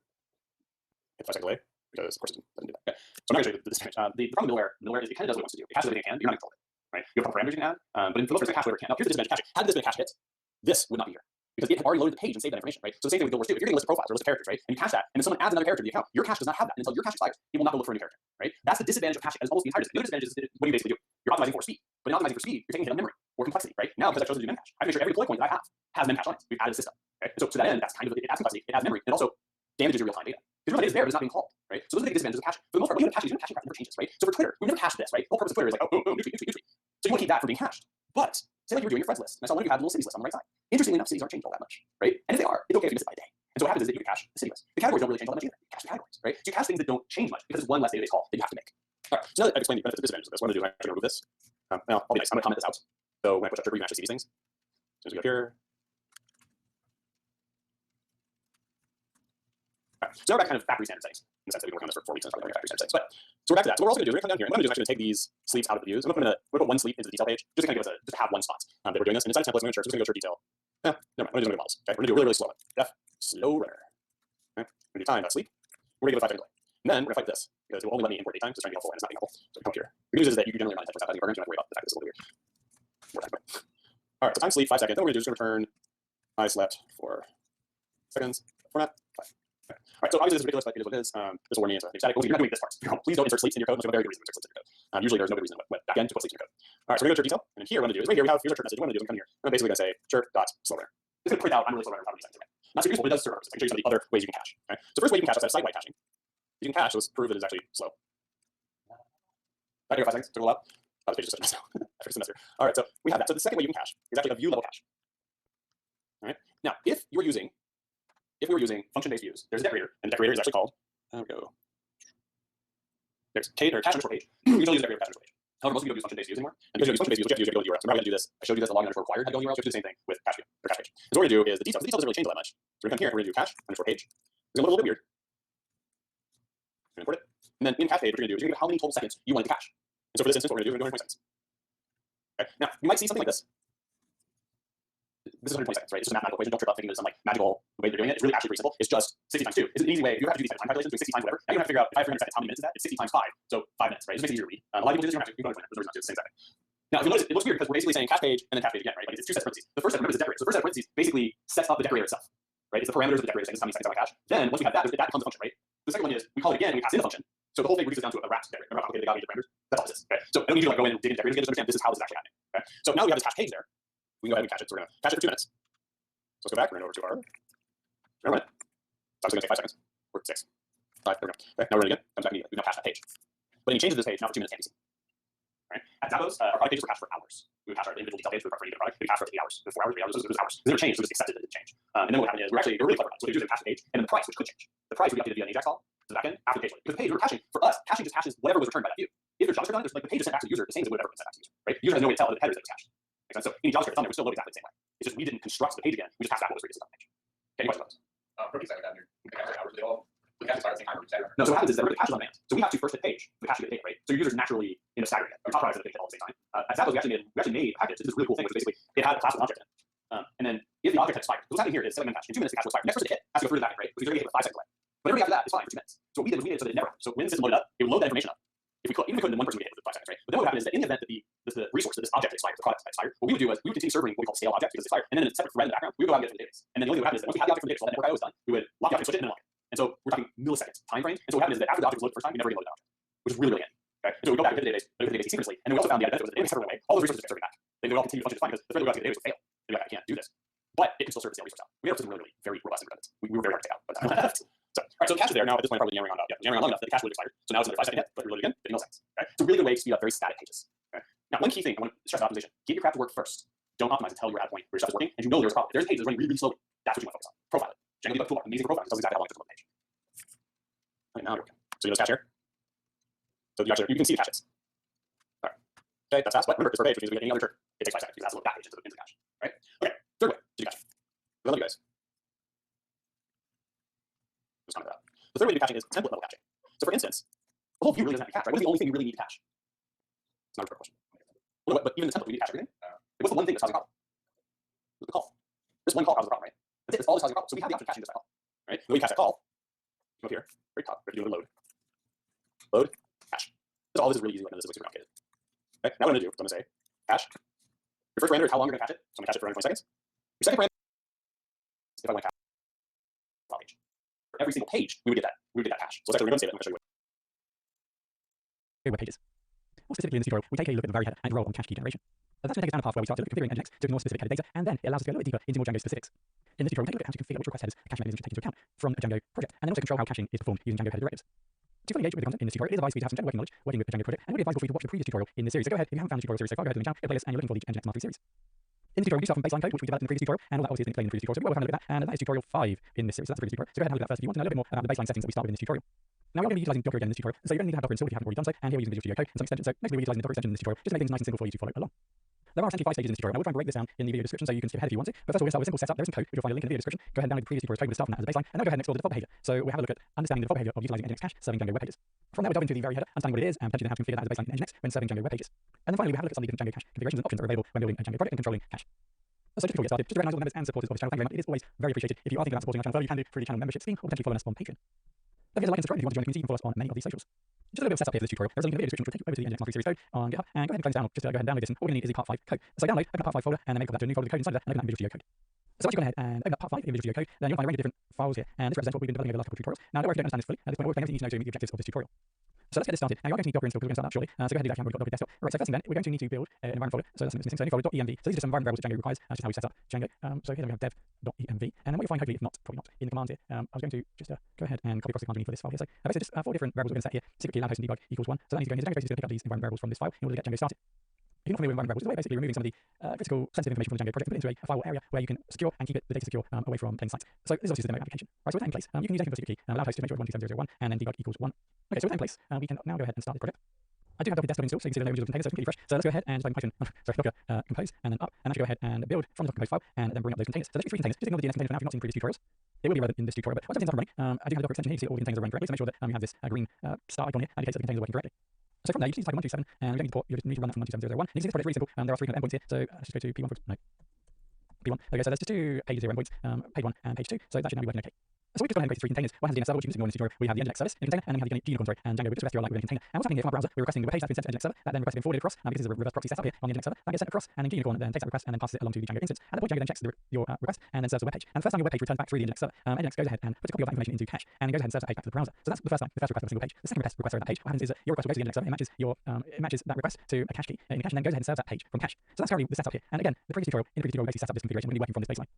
Hit 5 seconds away, because of course it doesn't do that. Okay. So I'm not going to show you the disadvantage. The problem with middleware is it kind of does what it wants to do. It caches everything it can, you're not control it. Right? You have parameters you can add, but in the most part, cache whatever it can. Now here's the disadvantage of caching. Had this been a cache hit, this would not be here. Because it had already loaded the page and saved that information, right? So the same thing with Guild Wars 2. If you're getting a list of profiles or a list of characters, right, and you cache that, and then someone adds another character to the account, your cache does not have that. And until your cache expires, it will not go look for a new character, right? That's the disadvantage of caching. It's almost the entire disadvantage. The other disadvantage is what do you basically do? You're optimizing for speed. But in optimizing for speed, you're taking a hit on memory or complexity, right? Now, because I've chosen to do memcache, I have to make sure every deploy point that I have has memcache on it. We've added a system, okay? So to that end, that's kind of, it adds complexity, it adds memory, and it also damages your real-time data. Because real-time data is there, but it's not being called, right? So those are the big disadvantages of caching. For the most part, when you have caching crap never changes, right? So for Twitter, we never cached this, right? The whole purpose of Twitter is like, new tweet. So you want to keep that from being cached. But say like you were doing your friends list, and I saw one of you had a little cities list on the right side. Interestingly enough, cities aren't changed all that much, right? And if they are, it's okay if you miss it by a day. And so what happens is that you can cache the city list. The categories don't really change all that much either. You cache the categories, right? So you cache things that don't change much because it's one less database call that you have to make. All right. So now that I've explained the benefits and disadvantages of this, what I'm going to do is I'm actually going to remove this. Now, I'll be nice. I'm going to comment this out. So when I push up trigger, you can actually see these things. So as we go here. All right. So now we're back to kind of factory standard settings. In the sense that we've been working on this for 4 weeks and it's probably factory standard settings. But so we're back to that. So what we're also going to do is we're going to come down here. And what I'm going to do is actually take these sleeps out of the views. I'm going to put one sleep into the detail page just to kind of give us just to have one spot that we're doing this. And inside of templates, I'm going to chart. So I'm just going to go chart detail. Never mind. I'm going to do models. Okay. We're going to do a really, really slow one. Slow runner. Okay. We're going to do time.sleep. We're going to give it 5 seconds delay. And then we're going to fight this because it will only let me import daytime. So it's trying to be helpful and it's not being helpful. So come here. The good news is that you generally run 10% advertising programs. You don't have to worry about the fact that this is a little bit weird. More time. All right. So time sleep 5 seconds. Then what we're going to do is return I slept for seconds. Format 5. Okay. All right, so obviously this is ridiculous, but it is what it is. This warning is static. You're not doing this part. Please don't insert sleeps in your code. There's a very good reason to insert sleeps in your code. Usually there's no good reason what backend to put sleeps in your code. All right, so we're going to go to detail. And then here, what I'm going to do is right here, here's our chirp message. What I'm going to do is I'm going to come here. I'm basically going to say chirp dot slow runner. It's going to print out, I'm really slow runner. Not super useful, but it does serve purposes. I can show you some of the other ways you can cache. Okay? So first way you can cache outside of site-wide caching. You can cache, so let's prove that it's actually slow. Back here 5 seconds, took a little while. Oh, this page is such a mess now. After semester. All right, so we have that. So the second way you can cache is actually a view level cache. All right. Now, if we were using function-based views, there's a decorator, and the decorator is actually called, there we go. There's cache underscore page. We usually use a decorator cache underscore page. However, most of you don't use function-based views anymore. And because you use function-based views, what you have to do is you have to go to URL. So remember how to do this. I showed you that the login underscore required had to go to URL. So you have to do the same thing with cache view, or cache page. And so what we're going to do is the details. The details doesn't really change all that much. So we're going to come here and we're going to do cache underscore page. It's going to look a little bit weird. We're going to import it. And then in cache page, what you're going to do is you're going to give how many total seconds you want it to cache. And so for this instance, what we're going to do is we're going to do 120 seconds. Okay. Now, you might see something like this. This is 120 seconds, right? It's just a mathematical equation. Don't trip up thinking there's some like magical way they're doing it. It's really actually pretty simple. It's just 60 times 2. It's an easy way. If you have to do these time calculations, doing 60 times whatever. Now you have to figure out if I have 300 seconds, how many minutes is that? It's 60 times 5. So 5 minutes, right? It just makes it easier to read. A lot of people do this. You don't have to. You don't have to. There's no reason not to. It's the same second. Now, if you notice, it looks weird because we're basically saying cache page and then cache page again, right? Like it's 2 sets of parentheses. The first set, remember, is the decorator. So the first set of parentheses basically sets up the decorator itself, right? It's the parameters of the decorator saying this is how many seconds I want to cache. Then once we have that, that becomes a function, right? The second one is we call it again and we pass in a function. So the whole thing reduces down to a wrapped decorator. Remember how complicated they got to get the parameters? That's all this is. Okay. So I don't need you to like go in and dig into decorators again. Just understand this is how this is actually happening. Okay. So now we have this cache page there. We can go ahead and cache it. So we're gonna cache it for 2 minutes. So let's go back. We're going over to our. Remember it. So it's going to take 5 seconds. Or 6. 5. There we go. Okay. Now we're running again. Comes back immediately. We've now cached that page. But any changes to this page now for 2 minutes can't be seen. Right. At Zappos, our product pages were cached for hours. We would cache our individual detail page for any given product. We cached for 8 hours. 4 hours, 3 hours. It was hours. It never changed. So we just accepted that it didn't change. And then what happened is we're really clever about it. So we do is cache the page and then the price, which could change. The price would be updated via an AJAX call to the backend after the page loaded. Because the page we were caching for us, caching just caches whatever was returned by that view. If there's JavaScript on it, there's like the page is sent back to the user the same as it would have ever been sent back to the user. Right? The user has no way to tell that the header is cached. Makes sense? So any JavaScript on there would still load exactly the same way. It's just we didn't construct the page again. We just passed back what was previously on the page. Okay, any questions on this? Cookies I got here. You can cache hours they all. the cache expires at the same time, or etc. No, so what happens is that the cache is on demand. So we have to first hit page for the cache to get taken, right? So your users naturally, staggering it. Your top products are all at the same time. At Zappos, we actually made a package. This is a really cool thing, which is basically it had a class with an object in it. And then if the object had expired, so what's happening here is 7 minute cache. In 2 minutes, the cache will expire. The next person to hit has to go through the backend, right? Because you're going to hit with 5 seconds away. But everybody after that is fine for 2 minutes. So what we did was we made it so that it never happened. So when the system loaded up, it would load that information up. If we could, even if we couldn't, then one person would hit with 5 seconds, right? But then what would happen is that in the event that the resource that this object expired, the product expired, what we would do is we would continue serving what we call stale objects because it's expired, and then in a separate thread in the background, we would go out and get it from the database. And then the only thing that would happen is that once we had the object from the database, all that network I O was done, we would lock the object, switch it, and then lock it. And so we're talking milliseconds time frame. And so what happened is that after the object was loaded the first time, we never again loaded that object, which is really, really handy. Okay? And so we go back and hit the database, load the database asynchronously, and then we also found the benefit was that the database server went away, all those resources get serving back. They would all continue to function just fine because the thread that we got to the database would fail. They'd be like, I can't do this. But it can still serve the same resource out. We made our system really, really very robust and redundant. We were very hard to take out, but left. So, all right, so the cache is there now. At this point, probably yammering on long enough that the cache would expire. So now it's another 5 second hit, but reload again, 50 milliseconds. Okay? It's a really good way to speed up very static pages. Okay? Now, one key thing I want to stress about optimization: get your crap to work first. Don't optimize until you're at a point where your stuff is working and you know there's a problem. If there's a page that's running really, really slowly, that's what you want to focus on. Profile it. Django debug toolbar, amazing for profiling. It tells exactly how long it took to load the page. Okay, now you're working. So you know this cache here. So you can see the caches. All right. Okay, that's fast. But remember, this per page, which means we get any other churn, it takes 5 seconds because that's to load that page into the cache. Right? Okay. Third way to do cache. I love you guys. Just comment that. The third way to do caching is template level caching. So for instance, the whole view really doesn't have to cache, right? What is the only thing you really need to cache? It's not a fair question. Well, but even in the template, we need to cache everything. What's the one thing that's causing a problem? The call. This one call causes a problem, right? That's it. That's all that's causing a problem. So we have the option of caching just that call, right? The way you cache that call, come up here, very top, we have to do a load. Load, cache. All this is really easy, and this is super complicated. Okay, now what I'm going to do is I'm going to say cache. Your first parameter is how long you're going to cache it. So I'm going to cache it for 120 seconds. Your second parameter is if I want to cache a page. For every single page, we would get that. We would get that cache. So let's actually save it. I'm going to show you web pages. More specifically in this tutorial, we take a look at the very header and role on cache key generation. That's going to take us down a path where we start to look at configuring Nginx to ignore specific header data, and then it allows us to go a little bit deeper into more Django specifics. In this tutorial, we take a look at how to configure which request headers a cache mechanism should take into account from a Django project, and then also control how caching is performed using Django header directives. To fully engage with the content in this tutorial, it is advised for you to have some Django working knowledge working with the Django project, and it would be advisable for you to watch the previous tutorial in this series. So go ahead, if you haven't found the tutorial series so far, go ahead to the channel, go playlist, and you're looking for the Nginx Mastery series. In this tutorial, we do start from baseline code, which we developed in the previous tutorial, and all that obviously is explained in the previous tutorial. So we will have a look at that, and that is tutorial 5 in this series. So that's the previous tutorial. So go ahead and have a look at that first if you want to know a little bit more about the baseline settings that we start with in this tutorial. Now we're going to be utilizing Docker again in this tutorial, so you don't need to have Docker installed if you haven't already done so, and here we're using Visual Studio Code and some extensions. So mostly we're utilizing the Docker extension in this tutorial just to make things nice and simple for you to follow along. There are essentially 5 stages in this tutorial. Now we'll try and break this down in the video description so you can skip ahead if you want to. But first of all, we're going to start with a simple setup. There is some code which you'll find a link in the video description. Go ahead and download the previous tutorial's code with the start from that as a baseline, and then go ahead and explore the default behavior. So we'll have a look at understanding the default behavior of utilizing Nginx cache serving Django web pages. From there, we'll delve into the very header, understanding what it is, and potentially how to configure that as a baseline in Nginx when serving Django web pages. And then finally, we have a look at some of the different Django cache configurations and options that are available when building a Django project and controlling cache. So just before we get started, just to recognize all the members and supporters of this channel, thank you very much. It is always very appreciated. If you are thinking about supporting our channel further, you can do through the channel membership scheme or potentially following us on Patreon. Don't forget to like and subscribe if you want to join the community. You can follow us on many of these socials. Just a little bit of setup here for this tutorial. There's a link in the video description which will take you over to the Nginx Mastery series code on GitHub, and go ahead and close it down. Just go ahead and download this, and all we're going to need is the part 5 code. So download, open up part 5 folder, and then make that to a new folder with the code inside of that, and open that in Visual Studio Code. So once you've gone ahead and open up part 5 in Visual Studio Code, then you'll find a range of different files here, and this represents what we've been developing over the last couple of tutorials. Now, don't worry if you don't understand this fully. At this point, we're playing everything you need to know to meet the objectives of this tutorial. So let's get this started. Now, you're going to need Docker installed because we're going to start that shortly. So go ahead and do that if you haven't already got Docker desktop. Right, so first thing then, we're going to need to build an environment folder. So that's something missing. So folder .env. So these are just some environment variables that Django requires. That's just how we set up Django. So here then we have dev.env. And then what you'll find, hopefully, if not, probably not, in the commands here, I was going to just go ahead and copy across the command we need for this file here. So basically just 4 different variables we're going to set here. Secret key, allowed host, and debug equals 1. So that means you're going to Django basically pick up these environment variables from this file in order to get Django started. If you're not familiar with environment variables, it's a way of basically removing some of the critical sensitive information from the Django project and put it into a file area where you can secure and keep the data secure away from plain sight. So this is obviously the demo application. Right, so with that in place, you can use anything for secret key, allowed host to make sure 127001, and then debug equals 1. Okay, so with that in place, we can now go ahead and start this project. I do have Docker desktop installed, so you can see the no images of the containers, so it's completely fresh. So let's go ahead and just Python, sorry, Docker compose, and then up, and actually go ahead and build from the Docker compose file, and then bring up those containers. So there's 3 containers. Just ignore the DNS containers for now if you've not seen previous tutorials. It will be relevant in this tutorial, but once everything's up and running, I do have a Docker extension here. You see all the containers are running correctly, so make sure that you have this green star icon here, and indicates that the containers are working correctly. So from there, you just need to type 127, and we don't need to port, you just need to run that from 127.0.1. And you can see this project is really simple, there are 3 kind of endpoints here, so let's just go to P1 for, no, P1. Okay, so there's just 2 pages 0 endpoints, page 1 and page 2, so that should now be working okay. So we've just gone ahead and created 3 containers. One has a DNS server, which you can ignore in this tutorial. We have the Nginx service in a container, and then we have the Unicorn, sorry, and Django. We just rest your light within a container. And what's happening here from our browser, we're requesting the web page that's been sent to the Nginx server, that then request has been forwarded across, because this is a reverse proxy setup here on the Nginx server. That gets sent across, and then Unicorn then takes that request and then passes it along to the Django instance. At the point, Django then checks your request and then serves the web page. And the first time your web page returns back through the Nginx server, Nginx goes ahead and puts a copy of that information into cache, and it goes ahead and serves that page back to the browser. So that's the first time, the first request of a single page. The second request of that page, what happens is that your request will go to the Nginx server, it matches that request to a cache key in the cache, and then goes ahead and serves that page from cache. So that's currently the setup here. And again, in the previous tutorial, we basically set up this configuration. We're going to be working from this baseline.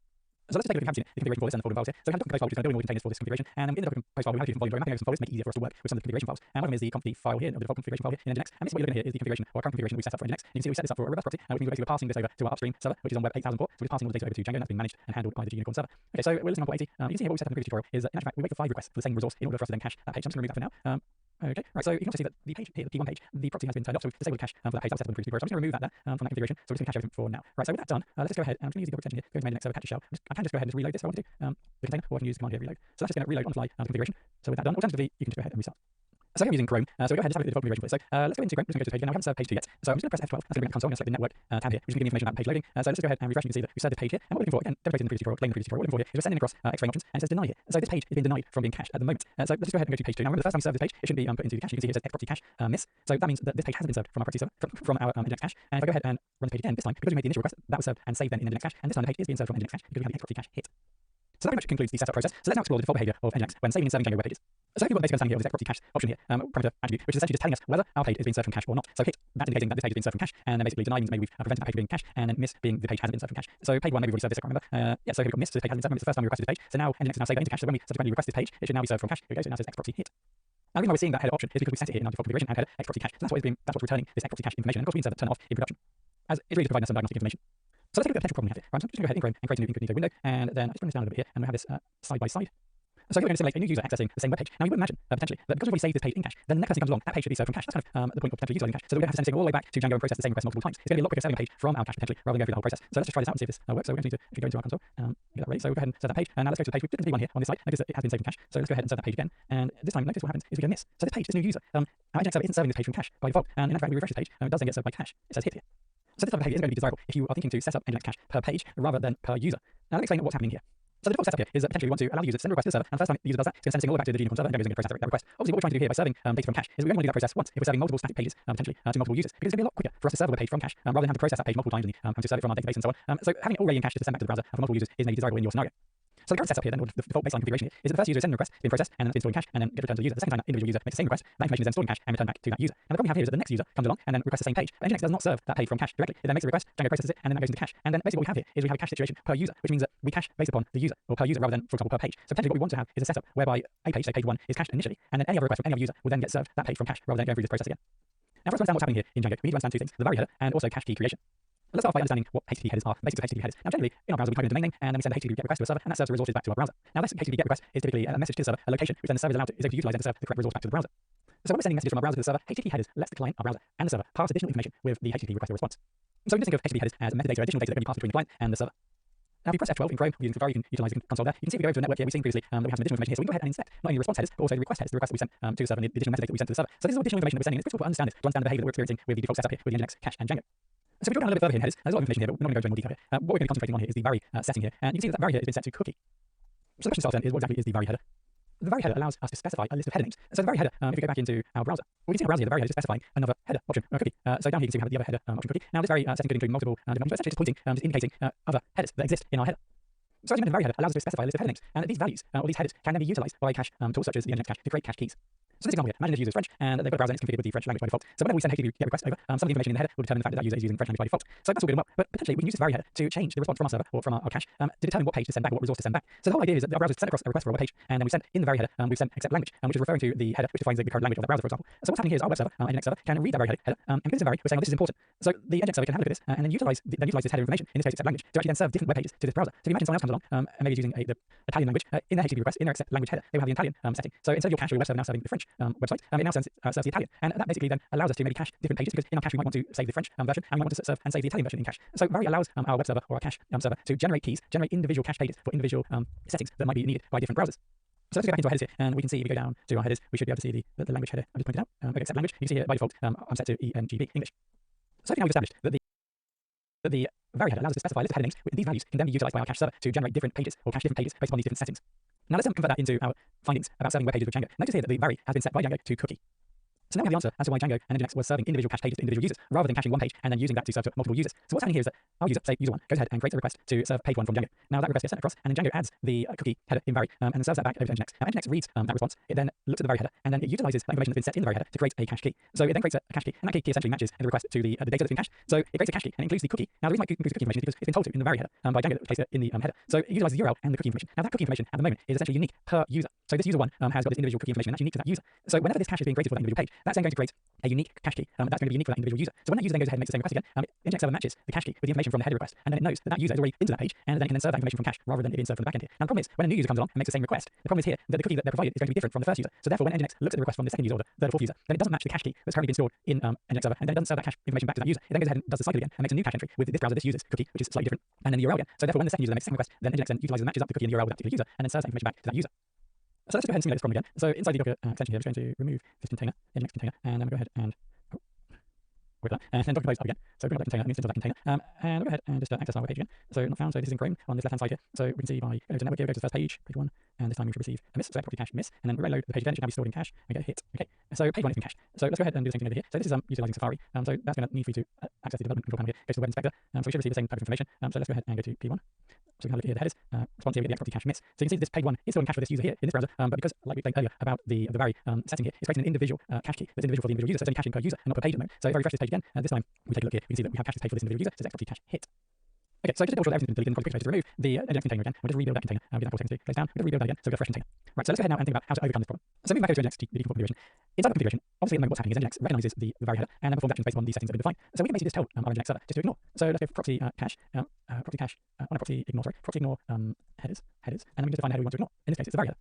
So let's just take a look at the configuration for this and the folder files here. So we have the Docker compose file, which is going to build all the containers for this configuration. And in the Docker compose file, we have different folders. We're mapping over some folders to make it easier for us to work with some of the configuration files. And one of them is the conf file here, or the default configuration file here in Nginx. And this is what you're looking at here is the configuration or current configuration we set up for Nginx. And you can see we set this up for a reverse proxy, which means we're basically passing this over to our upstream server, which is on web 8000 port. So we're passing all the data over to Django, and that's being managed and handled by the Unicorn server. Okay, so we're listening on port 80. You can see here what we set up in the previous tutorial is that in actual fact we wait for 5 requests for the same resource in order for us to then cache that page. So I'm just going to remove that for now. Okay, right, so you can also see that the page here, the P1 page, the proxy has been turned off, so we've disabled the cache for that page that was set up in the previous tutorial. So I'm just going to remove that there from that configuration, so we're just going to cache everything for now. Right, so with that done, let's just go ahead, I'm just going to use the extension here, go to my next server, catch shell. I can just go ahead and just reload this if I want to do, the container, or I can use the command here, reload. So that's just going to reload on the fly the configuration. So with that done, alternatively, you can just go ahead and restart. So I'm using Chrome, so we'll go ahead and just have a look at the default configuration for this. So let's go into Chrome, we're just going to go to this page again. Now we haven't served page 2 yet, so I'm just going to press F12, that's going to bring up the console, I'm going to select the network tab here, which is going to give me information about page loading. So let's just go ahead and refresh, you can see that we served this page here, and what we're looking for, again, demonstrated in the previous tutorial, what we're looking for here is we're sending across X-frame options, and it says deny here. So this page is being denied from being cached at the moment. So let's just go ahead and go to page 2. Now remember, the first time we served this page, it shouldn't be put into the cache. You can see here it says X proxy cache miss. So that means that this page hasn't been served from our proxy server, from our Nginx cache. And if I go ahead and run the page again, this time, because we made the initial request, that was served and saved then in the Nginx cache, and this time the page is being served from Nginx cache because we have the X proxy cache hit. So that pretty much concludes the setup process. So let's now explore the default behavior of Nginx when saving and serving Django web pages. So if you've got the basic understanding here of this X proxy cache option here, parameter attribute, which is essentially just telling us whether our page is being served from cache or not. So hit, that's indicating that this page is being served from cache, and then basically deny means maybe we've prevented that page from being cached, and then miss being the page hasn't been served from cache. So page 1, maybe we've already served this, I can't remember. Yeah, so here we've got miss, so this page hasn't been served, it's the first time we requested this page. So now Nginx is now saved into cache, so when we subsequently request this page, it should now be served from cache. Here we go, so it now says X proxy hit. Now the reason why we're seeing that header option is because we set it here in our default configuration and header X proxy cache. So that's what's returning this X proxy cache information, and of course we can turn it off in production, as it's really just providing us some diagnostic information. So let's take a look at the potential problem we have here. Right, so I'm just going to go ahead in Chrome and create a new incognito window, and then I'll just bring this down a little bit here, and we'll have this side by side. So here we're going to simulate a new user accessing the same web page. Now you would imagine potentially that because we've already saved this page in cache, then the next person comes along, that page should be served from cache. That's kind of the point of potentially utilizing cache. So we're going to have to send a signal all the way back to Django and process the same request multiple times. It's going to be a lot quicker serving a page from our cache potentially rather than going through the whole process. So let's just try this out and see if this works. So we're going to need to go into our console, get that ready. So we'll go ahead and set that page, and now let's go to the page. We've got the one here on this side because it has been saved in cache. So let's go ahead and set that page again, and this time notice what happens is we get a miss. So this page, this new user, our Nginx server isn't serving this page from cache by default, and in fact we refresh this page, it does then get served by cache. It says hit here. So this type of behavior isn't going to be desirable if you are thinking to set up Nginx cache per page rather than per user. Now let me explain what's happening here. So the default setup here is that potentially we want to allow the user to send a request to the server, and the first time the user does that, it's going to send a signal all the way back to the Unicorn server, and Django is going to process that request. Obviously, what we're trying to do here by serving data from cache is we only want to do that process once if we're serving multiple static pages potentially to multiple users, because it's going to be a lot quicker for us to serve a web page from cache rather than have to process that page multiple times and have to serve it from our database and so on. So having it already in cache to send back to the browser for multiple users is maybe desirable in your scenario. So the current setup here then, or the default baseline configuration here, is that the first user is sending a request, it's being processed, and then it's being stored in cache, and then gets returned to the user. The second time that individual user makes the same request, that information is then stored in cache and returned back to that user. Now the problem we have here is that the next user comes along and then requests the same page, but Nginx does not serve that page from cache directly. It then makes a request, Django processes it, and then that goes into cache. And then basically what we have here is we have a cache situation per user, which means that we cache based upon the user, or per user rather than, for example, per page. So potentially what we want to have is a setup whereby a page, say page 1, is cached initially, and then any other request from any other user will then get served that page from cache rather than going through this process again. Now for us to understand what's happening here in Django, we need to understand two things: the vary header and also cache key creation. Let's start off by understanding what HTTP headers are, the basics of HTTP headers. Now generally, in our browser we type in the domain name, and then we send a HTTP GET request to a server, and that serves the resources back to our browser. Now this HTTP GET request is typically a message to the server, a location, which then the server is able to utilize and serve the correct resource back to the browser. So when we're sending messages from our browser to the server, HTTP headers lets the client, our browser, and the server pass additional information with the HTTP request or response. So we just think of HTTP headers as metadata, additional data that can be passed between the client and the server. Now if you press F12 in Chrome, using Safari, you can utilize the console there. You can see if we go over to the network here, we've seen previously that we have some additional information here. So we can go ahead and inspect not only the response headers, but also the request headers, the request that we sent to the server, and the additional metadata that we sent to the server. So this is all additional information that we're sending. It's critical to understand this, to understand the behavior that we're experiencing with the default setup here with the Nginx cache and Django. So if we go down a little bit further here in headers, there's a lot of information here, but we're not going to go into more detail here. What we're going to be concentrating on here is the vary setting here, and you can see that vary here has been set to cookie. So the question starts then is what exactly is the vary header? The vary header allows us to specify a list of header names. So the vary header, if we go back into our browser, we can see our browser here, the vary header is specifying another header option cookie. So down here you can see we have the other header option cookie. Now this vary setting could include multiple different options, but essentially just pointing, just indicating other headers that exist in our header. So as you mentioned, the vary header allows us to specify a list of header names, and these values or these headers can then be utilized by cache tools such as the Nginx cache to create cache keys. So this example here, imagine this user is French, and they've got a browser and it's configured with the French language by default. So whenever we send HTTP GET request over, some of the information in the header will determine the fact that that user is using French language by default. So that's all good and well, but potentially we can use this vary header to change the response from our server or from our cache to determine what page to send back, or what resource to send back. So the whole idea is that our browser sent across a request for a web page, and then we sent in the vary header, we've sent accept language, which is referring to the header which defines the current language of the browser, for example. So what's happening here is our web server, our Nginx server, can read that vary header, and because it's a vary, we're saying, oh, this is important. So the Nginx server can have a look at this and then utilize this header information, in this case accept language, to actually then serve different web pages to this browser. So if you imagine someone else comes along and maybe using the Italian language in their HTTP request, in their accept language header, they will have the Italian setting. So instead of your cache or your web server now serving the French website, it now serves the Italian, and that basically then allows us to maybe cache different pages, because in our cache we might want to save the French version, and we might want to serve and save the Italian version in cache. So vary allows our web server or our cache server to generate keys, generate individual cache pages for individual settings that might be needed by different browsers. So let's go back into our headers here, and we can see if we go down to our headers, we should be able to see the language header I just pointed out. Okay, accept language. You can see here by default I'm set to ENGB, English. So I think now we've established that the vary header allows us to specify a list of header names, and these values can then be utilized by our cache server to generate different pages or cache different pages based on these different settings. Now let's convert that into our findings about serving web pages with Django. Notice here that the vary has been set by Django to cookie. So now we have the answer as to why Django and Nginx was serving individual cache pages to individual users rather than caching one page and then using that to serve to multiple users. So what's happening here is that our user, say user 1, goes ahead and creates a request to serve page 1 from Django. Now that request gets sent across, and then Django adds the cookie header in vary and then serves that back over to Nginx. Now Nginx reads that response, it then looks at the vary header, and then it utilizes that information that's been set in the vary header to create a cache key. So it then creates a cache key, and that key essentially matches the request to the data that's been cached. So it creates a cache key and includes the cookie. Now the reason why it includes the cookie information is because it's been told to in the vary header by Django that placed it in the header. So it utilizes the URL and the cookie information. Now that cookie information at the moment is essentially unique per user. So this user 1 has got this individual cookie information that's unique to that user. So whenever this cache is being created for that individual page, That's then going to create a unique cache key that's going to be unique for that individual user. So when that user then goes ahead and makes the same request again, inject server matches the cache key with the information from the header request, and then it knows that that user is already into that page, and then it can then serve that information from cache rather than it being served from the backend here. Now the problem is when a new user comes along and makes the same request, the problem is here that the cookie that they're provided is going to be different from the first user. So therefore, when Nginx looks at the request from the second user or the third or fourth user, then it doesn't match the cache key that's currently been stored in Nginx server, and then it doesn't serve that cache information back to that user. It then goes ahead and does the cycle again and makes a new cache entry with this browser, this user's cookie, which is slightly different, and then the URL again. So therefore, when the second user then makes the second request, then Nginx then utilizes and matches up the cookie and the URL with that particular user, and then serves that information back to that user. So let's go ahead and simulate this problem again. So inside the Docker extension here, I'm just going to remove this container, Nginx container, and then we'll go ahead and with that, and then Docker compose up again. So bring up that container and install that container, and we'll go ahead and just access our web page again. So not found. So this is in Chrome on this left-hand side here. So we can see by going to network here, go to the first page, page 1, and this time we should receive a miss. So property cache miss, and then we reload the page again. It should now be stored in cache. We get a hit. Okay. So page 1 is in cache. So let's go ahead and do the same thing over here. So this is utilizing Safari. So that's going to need for you to access the development control panel here. Go to the web inspector. So we should receive the same type of information. So let's go ahead and go to P1. So we can have a look here at the headers. Response here with the property cache miss. So you can see that this page 1 is stored in cache for this user here in this browser. But because, like we explained earlier about the very setting here, it's creating an individual cache key that's individual for the individual user. So it's only caching per user and not per page at the moment. So if I refresh this page again, this time we take a look here. We can see that we have caches paid for this individual user. So it's property cache hit. Okay, so just to double sure that everything's been deleted in the config space to remove the Nginx container again. We'll just rebuild that container. Give that 4 seconds to close down. We'll just rebuild that again. So we've got a fresh container. Right, so let's go ahead now and think about how to overcome this problem. So moving back over to Nginx the default configuration. Inside the configuration, obviously at the moment what's happening is Nginx recognizes the very header and then performs actions based on these settings that have been defined. So we can basically just tell our Nginx server just to ignore. So let's go for property cache, property ignore, property ignore headers, and then we can just define the header we want to ignore. In this case, it's the very header.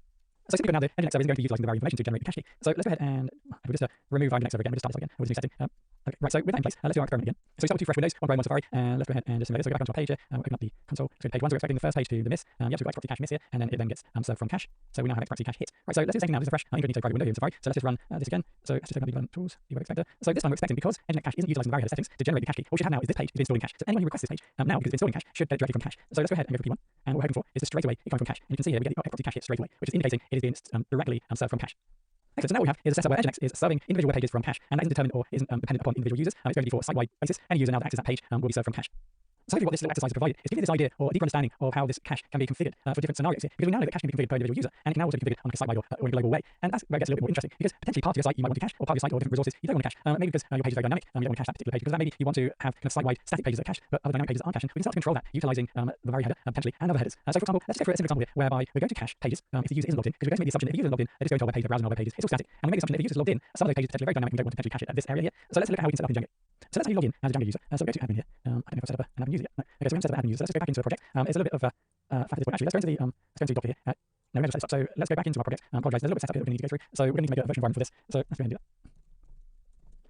So simply put now the Nginx server isn't going to be utilizing the very information to generate the cache key. So let's go ahead and we'll just remove our Nginx server again. We'll just start this again with this new setting. Okay, right, so with that in place, let's do our experiment again. So we start with 2 fresh windows, one Chrome, one Safari, and let's go ahead and just simulate this. So we go back onto our page here, open up the console, let's go to page 1, so we're expecting the first page to the miss. Yep, so we've got property cache miss here, and then it then gets served from cache. So we now have property cache hit. Right, so let's do the same thing now, this is a fresh incognito private window here in Safari. So let's just run this again. So let's just open up the development tools, the web expector. So this time we're expecting, because Nginx cache isn't utilizing the very header settings to generate the cache key, what we should have now is this page is installed in cache. So anyone who requests this page now, because it's installed in cache, should get it directly from cache. So let's go ahead and go for P1, and what we're hoping for is just straight away it coming from cache. And you can see here we get the property cache hit straight away, which is indicating it is being directly served from cache. Excellent. So now what we have is a setup where Nginx is serving individual web pages from cache, and that isn't determined or isn't dependent upon individual users. It's going to be for a site-wide basis. Any user now that accesses that page will be served from cache. So hopefully what this little exercise has provided is giving you this idea or a deeper understanding of how this cache can be configured for different scenarios here. Because we now know that cache can be configured per individual user, and it can now also be configured on like a site-wide or in a global way. And that's where it gets a little bit more interesting, because potentially part of your site you might want to cache, or part of your site or different resources you don't want to cache. Maybe because your page is very dynamic, you don't want to cache that particular page, because that maybe you want to have kind of site-wide static pages that cache, but other dynamic pages that aren't caching. We can start to control that utilizing the very header potentially and other headers. So for example, let's go for a simple example here, whereby we're going to cache pages if the user isn't logged in, because we're going to make the assumption that if the user is logged in, they're just going to our web page, their browser and our web pages. It's all static, and we make the assumption that if the user is logged in, some of those pages are potentially very dynamic, and we don't want to potentially cache it at this area here. So let's look at how we can set up in Django. So let's say you log in as a Django user. So we go to admin here. I don't know if I've set up an admin user yet. No. Okay, so we're going to set up an admin user. So let's just go back into the project. It's a little bit of a fact at this point. Actually, let's go into the Docker here. No, we're going to set this up. So let's go back into our project. I apologize, there's a little bit of setup here that we need to go through. So we're going to need to make a virtual environment for this. So let's go ahead and do that.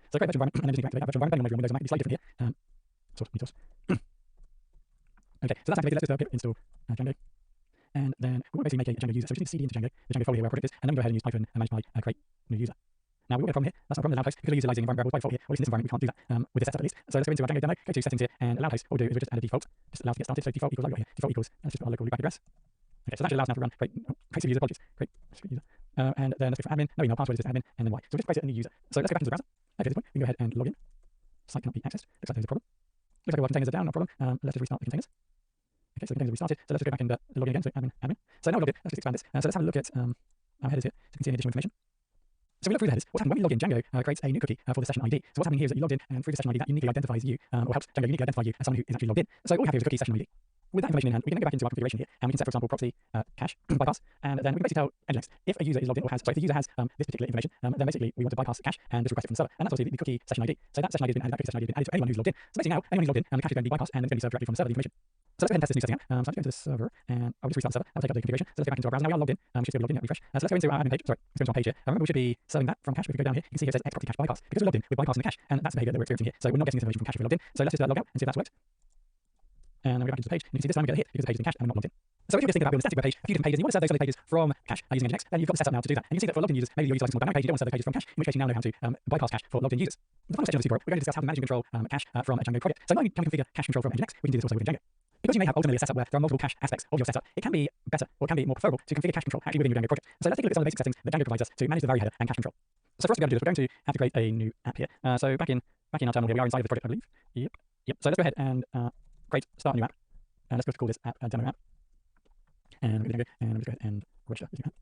So create a virtual environment, and then just need to activate that virtual environment. Depending on your Windows and Mac, it can be slightly different here. Source, new source. Okay, so that's activated. Let's just install Django. And then we will basically make a Django user. So we just need to cd into Django, the Django folder here where our project is, and then we go ahead and use Python and manage by create new user. Now we've got a problem here. That's not a problem with allow host, because we're utilizing environment variables by default here. Or at least in this environment we can't do that with this setup at least. So let's go into our Django demo, go to settings here, and allow host. What we'll do is we'll just add a default, just allow to get started. So default equals like we got here. Default equals, let's just put our local loopback address. Okay, so that actually allows now to run create user, apologies, create user. And then let's go for admin, no email password is just admin, and then y. So we'll just create a new user. So let's go back into the browser. Okay, at this point we can go ahead and log in. Site cannot be accessed. Looks like there's a problem. Looks like our containers are down, no problem. Let's just restart the containers. Okay, so the containers are restarted. So let's just go back and log in again. So admin. So now we're logged in. Let's just expand this. So let's have a look at our headers here, so we can see any additional information. So we look through the headers. What's happening when we log in, Django creates a new cookie for the session ID. So what's happening here is that you logged in, and through the session ID, that uniquely identifies you, or helps Django uniquely identify you as someone who is actually logged in. So all we have here is a cookie session ID. With that information in hand, we can then go back into our configuration here, and we can set, for example, property cache bypass, and then we can basically tell Nginx if a user is logged in or has, sorry, if the user has this particular information, then basically we want to bypass cache and just request it from the server, and that's obviously the cookie session ID. So that session ID has been added, that cookie session ID has been added to anyone who's logged in. So basically now, anyone who's logged in, the cache is going to be bypassed, and it's going to be served directly from the server, the information. So let's go ahead and test this new setting out. So I'm just going to go into the server, and I'll just restart the server. I'll take out the configuration. So let's go back into our browser. Now we are logged in. We should be able to log in and refresh. So let's go into our admin page. Sorry, let's go into our page here. Remember, we should be serving that from cache. If we go down here, you can see here it says property cache bypass. Because we're logged in, we're bypassing the cache, and that's the behavior that we're experiencing here. So we're not getting this information from cache if we're logged in. So let's just log out and see if that's worked. And then we go back into the page, and you can see this time we get a hit because the page is in cache and we're not logged in. So if you're just thinking about building a static web page, a few different pages, and you want to serve those other pages from cache using Nginx, then you've got the setup now to do that. And you can see that for logged in users, maybe you're utilizing some dynamic page, you don't want to serve those pages from cache, in which case you now know how to bypass cache for logged in users. In the final section of this tutorial, we're going to discuss how to manage and control cache from a Django project. So not only can we configure cache control from Nginx, we can do this also within Django. Because you may have ultimately a setup where there are multiple cache aspects of your setup, it can be better or it can be more preferable to configure cache control actually within your Django project. So let's take a look at some of the basic settings that Django provides us to manage the very header and cache control. So for us to be able to do this, we're going to have to create a new app here. So back in our terminal here, we are inside of the project, I believe. Yep. So let's go ahead and start a new app. And let's go to call this app demo app. And we're going to go and let's go ahead and register this new app.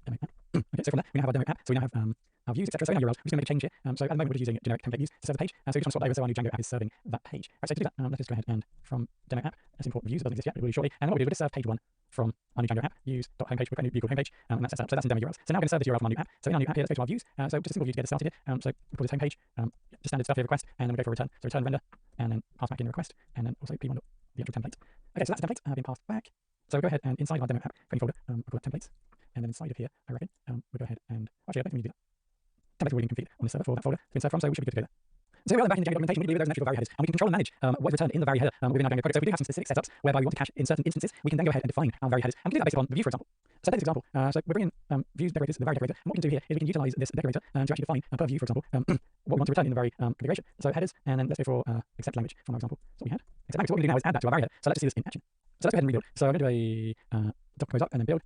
Demo app. Okay, so from there, we now have our demo app. So we now have our views, etc. So in our URLs, we're just going to make a change here. So at the moment, we're just using generic template views to serve the page. So we just want to swap that over so our new Django app is serving that page. Right, so to do that, let's just go ahead and from demo app, let's import views. It doesn't exist yet, but we'll do shortly. And what we do, we'll just serve page one from our new Django app, views.homepage. We'll put a new view called homepage, and that's set up. So that's in demo URLs. So now we're going to serve this URL from our new app. So in our new app here, let's go to our views. So just a simple view to get us started here. So we call this homepage, just standard stuff here, request, and then we go for return. So return render, and then pass back in the request, and then also p1 the actual template. Okay, so that's the template being passed back. So we'll go ahead and inside our demo app, for any folder, we'll call it templates. And then inside of here, I reckon, we'll go ahead and actually, I don't think we need to do that. Templates are already configured on the server for that folder to insert from, so we should be good to go there. So we are then back in the Django documentation. We can believe those natural variable headers, and we can control and manage what is returned in the variable header within our Django project. So if we do have some specific setups whereby we want to cache in certain instances, we can then go ahead and define our variable headers, and we can do that based upon the view, for example. So take this example. So we're bringing views decorators, the variable decorator, and what we can do here is we can utilize this decorator to actually define per view, for example, what we want to return in the very configuration. So headers, and then let's go for accept language from our example. So we had accept language. So what we do now is add that to our variable header. So let's see this in action. So let's go ahead and rebuild. So I'm going to do a doc compose up and then build.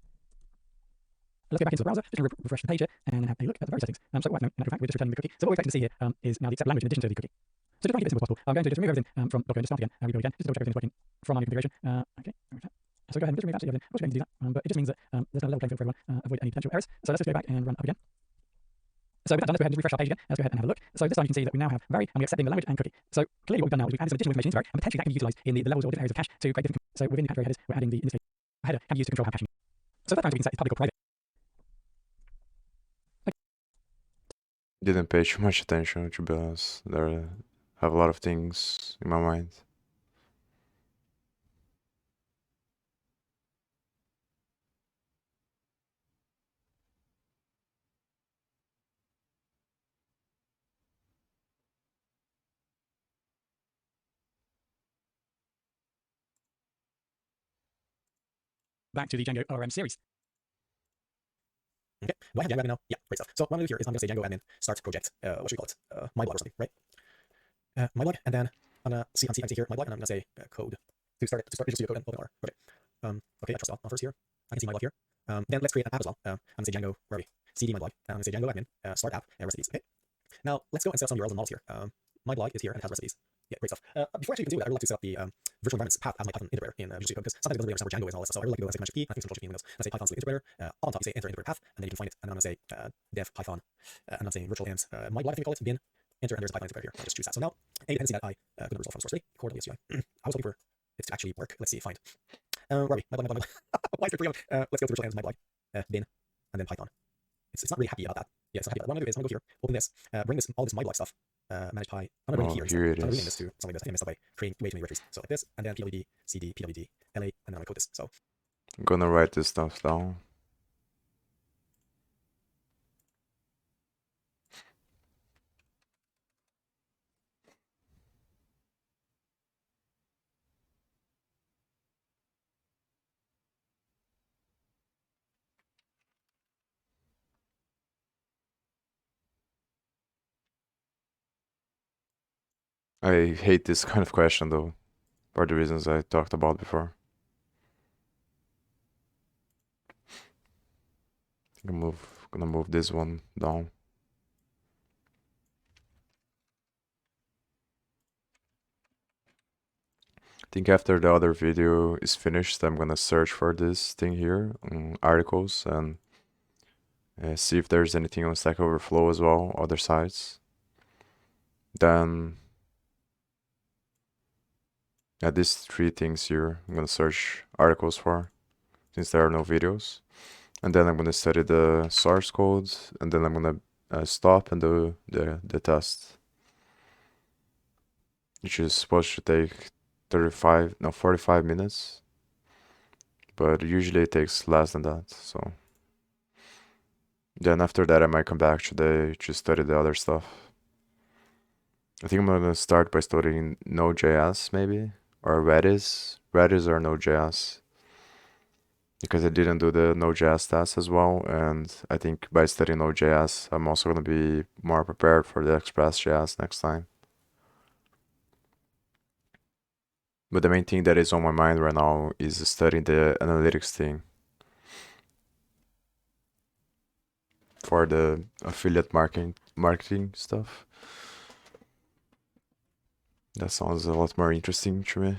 Let's go back into the browser, just going to refresh the page here, and then have a look at the various settings. So what in actual fact, we're just returning the cookie. So what we're expecting to see here is now the accept language in addition to the cookie. So to try and keep it as simple as possible, I'm going to just remove everything from docker and just start again, and rebuild again, just to double check everything's working from our new configuration. Okay, so go ahead and just remove absolutely everything. We're just going to do that, but it just means that there's a level playing field for everyone, avoid any potential errors. So let's just go back and run up again. So with that done, let's go ahead and refresh our page again. Let's go ahead and have a look. So this time you can see that we now have vary, and we're accepting the language and cookie. So clearly what we've done now is we've added some additional information into vary, and potentially that can be utilized in the levels or different areas of cache to create different. So within the category headers, we're adding the, in this case, header can be used to control how caching. So that we can set is public or private. Didn't pay too much attention, to be honest. There have a lot of things in my mind. Back to the Django ORM series. Okay, do I have Django admin now? Yeah, great stuff. So what I'm going to do here is I'm going to say Django admin start project, what should we call it? My blog or something, right? My blog, and then I'm going to see, I can see here, my blog, and I'm going to say code. To start Visual Studio Code and open R. Okay, okay, I trust all first here. I can see my blog here. Then let's create an app as well. I'm going to say Django, where are we? CD my blog. I'm going to say Django admin, start app, and recipes. Okay, now let's go and set up some URLs and models here. My blog is here and it has recipes. Yeah, great stuff. Before I actually continue with that, I would like to set up the virtual environments path as my Python integrator in Visual Studio Code, because sometimes it doesn't really understand where Django is and all this stuff. So I really like to go and say Command Shift P, I think some Control Shift P in Windows. I'm going to say Python integrator. Up on top you say enter integrator path, and then you can find it. And then I'm going to say dev Python, and I'm saying virtual and my blog, I think we call it, bin, enter, and there's Python integrator here. I'll just choose that. So now, a dependency that I could have resolved from source 3, core WSUI. I was looking for it to actually work. Let's see, find. Where are we? My blog. Why is there 3 of them? Let's go to virtual and my blog, bin, and then Python. It's not really happy about that. Yeah, it's not happy about that. What I'm going to do is I'm going to go here, open this, bring this all this my blog stuff, manage Py. I'm going to bring it here. Here it I'm renaming is. this to something that's I messed up by creating way too many directories. So like this, and then pwd, cd, pwd, la, and then I'm going to code this. So I'm gonna write this stuff down. I hate this kind of question though, for the reasons I talked about before. Gonna move this one down. I think after the other video is finished, I'm gonna search for this thing here, articles, and see if there's anything on Stack Overflow as well, other sites. Then, yeah, these 3 things here, I'm gonna search articles for, since there are no videos. And then I'm gonna study the source code, and then I'm gonna stop and do the test, which is supposed to take 45 minutes, but usually it takes less than that. So then after that, I might come back today to study the other stuff. I think I'm gonna start by studying Node.js maybe, or Redis or Node.js, because I didn't do the Node.js test as well, and I think by studying Node.js, I'm also gonna be more prepared for the Express.js next time. But the main thing that is on my mind right now is studying the analytics thing for the affiliate marketing stuff. That sounds a lot more interesting to me.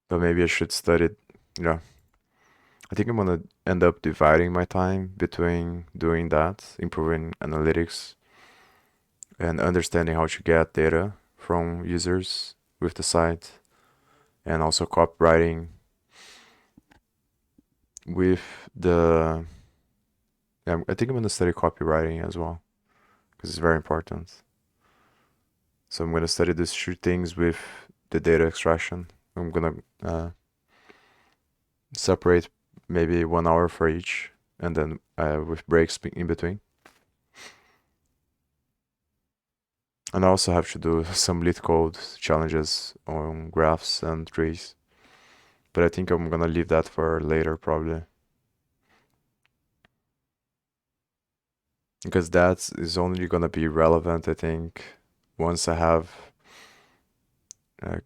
but maybe I should study it. You know, I think I'm gonna end up dividing my time between doing that, improving analytics, and understanding how to get data from users with the site, and also copywriting with the. Yeah, I think I'm gonna study copywriting as well because it's very important. So I'm gonna study these two things with the data extraction. I'm gonna separate maybe 1 hour for each, and then with breaks in between. And I also have to do some lit code challenges on graphs and trees. But I think I'm gonna leave that for later probably. Because that is only gonna be relevant, I think, once I have uh,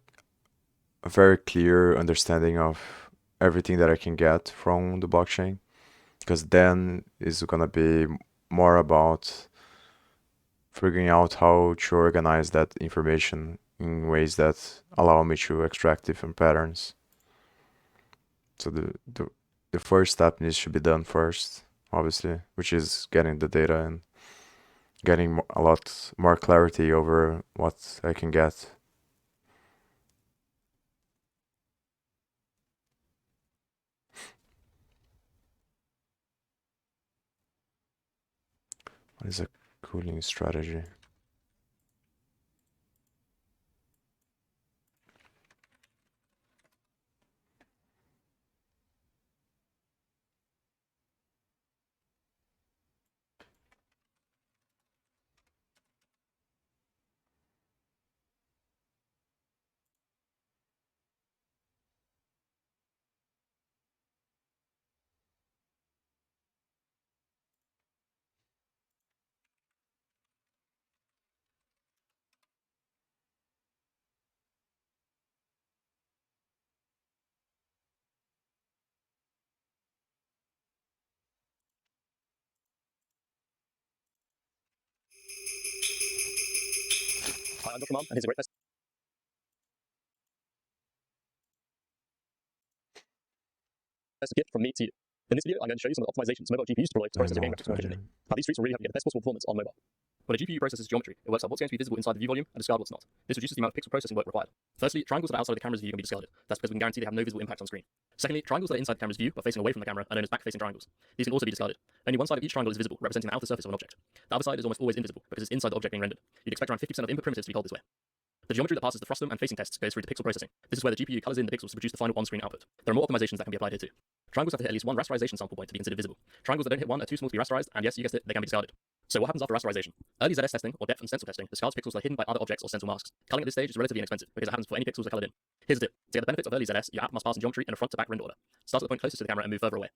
a very clear understanding of everything that I can get from the blockchain. Because then it's gonna be more about figuring out how to organize that information in ways that allow me to extract different patterns. So the first step needs to be done first, obviously, which is getting the data and getting a lot more clarity over what I can get. What is a cooling strategy? Hi, I'm Dr. Mom, and here's a great test kit from me to you. In this video, I'm going to show you some of the optimizations mobile GPUs deploy to process your game graphics more efficiently. Now, these treats will really help you get the best possible performance on mobile. When a GPU processes geometry, it works out what's going to be visible inside the view volume and discard what's not. This reduces the amount of pixel processing work required. Firstly, triangles that are outside of the camera's view can be discarded. That's because we can guarantee they have no visible impact on screen. Secondly, triangles that are inside the camera's view but facing away from the camera are known as back-facing triangles. These can also be discarded. Only one side of each triangle is visible, representing the outer surface of an object. The other side is almost always invisible because it's inside the object being rendered. You'd expect around 50% of input primitives to be held this way. The geometry that passes the frustum and facing tests goes through to pixel processing. This is where the GPU colors in the pixels to produce the final on-screen output. There are more optimizations that can be applied here too. Triangles have to hit at least one rasterization sample point to be considered visible. Triangles that don't hit one are too small to be rasterized, and yes, you guessed it, they can be discarded. So what happens after rasterization? Early ZS testing, or depth and stencil testing, discards pixels that are hidden by other objects or stencil masks. Culling at this stage is relatively inexpensive because it happens before any pixels are colored in. Here's the tip. To get the benefits of early ZS, your app must pass in geometry in a front to back render order. Start at the point closest to the camera and move further away.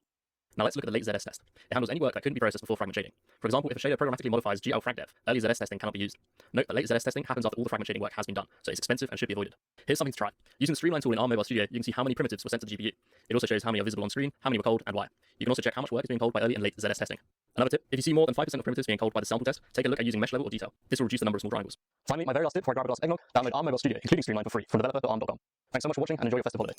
Now let's look at the late ZS test. It handles any work that couldn't be processed before fragment shading. For example, if a shader programmatically modifies GL frag depth, early ZS testing cannot be used. Note that late ZS testing happens after all the fragment shading work has been done, so it's expensive and should be avoided. Here's something to try. Using the Streamline tool in our Mobile Studio, you can see how many primitives were sent to the GPU. It also shows how many are visible on screen, how many were culled, and why. You can also check how much work is being culled by early and late ZS testing. Another tip, if you see more than 5% of primitives being culled by the sample test, take a look at using mesh level or detail. This will reduce the number of small triangles. Finally, my very last tip before I grab a glass of eggnog, download our Mobile Studio, including Streamline for free from developer.arm.com. Thanks so much for watching and enjoy your festive holiday.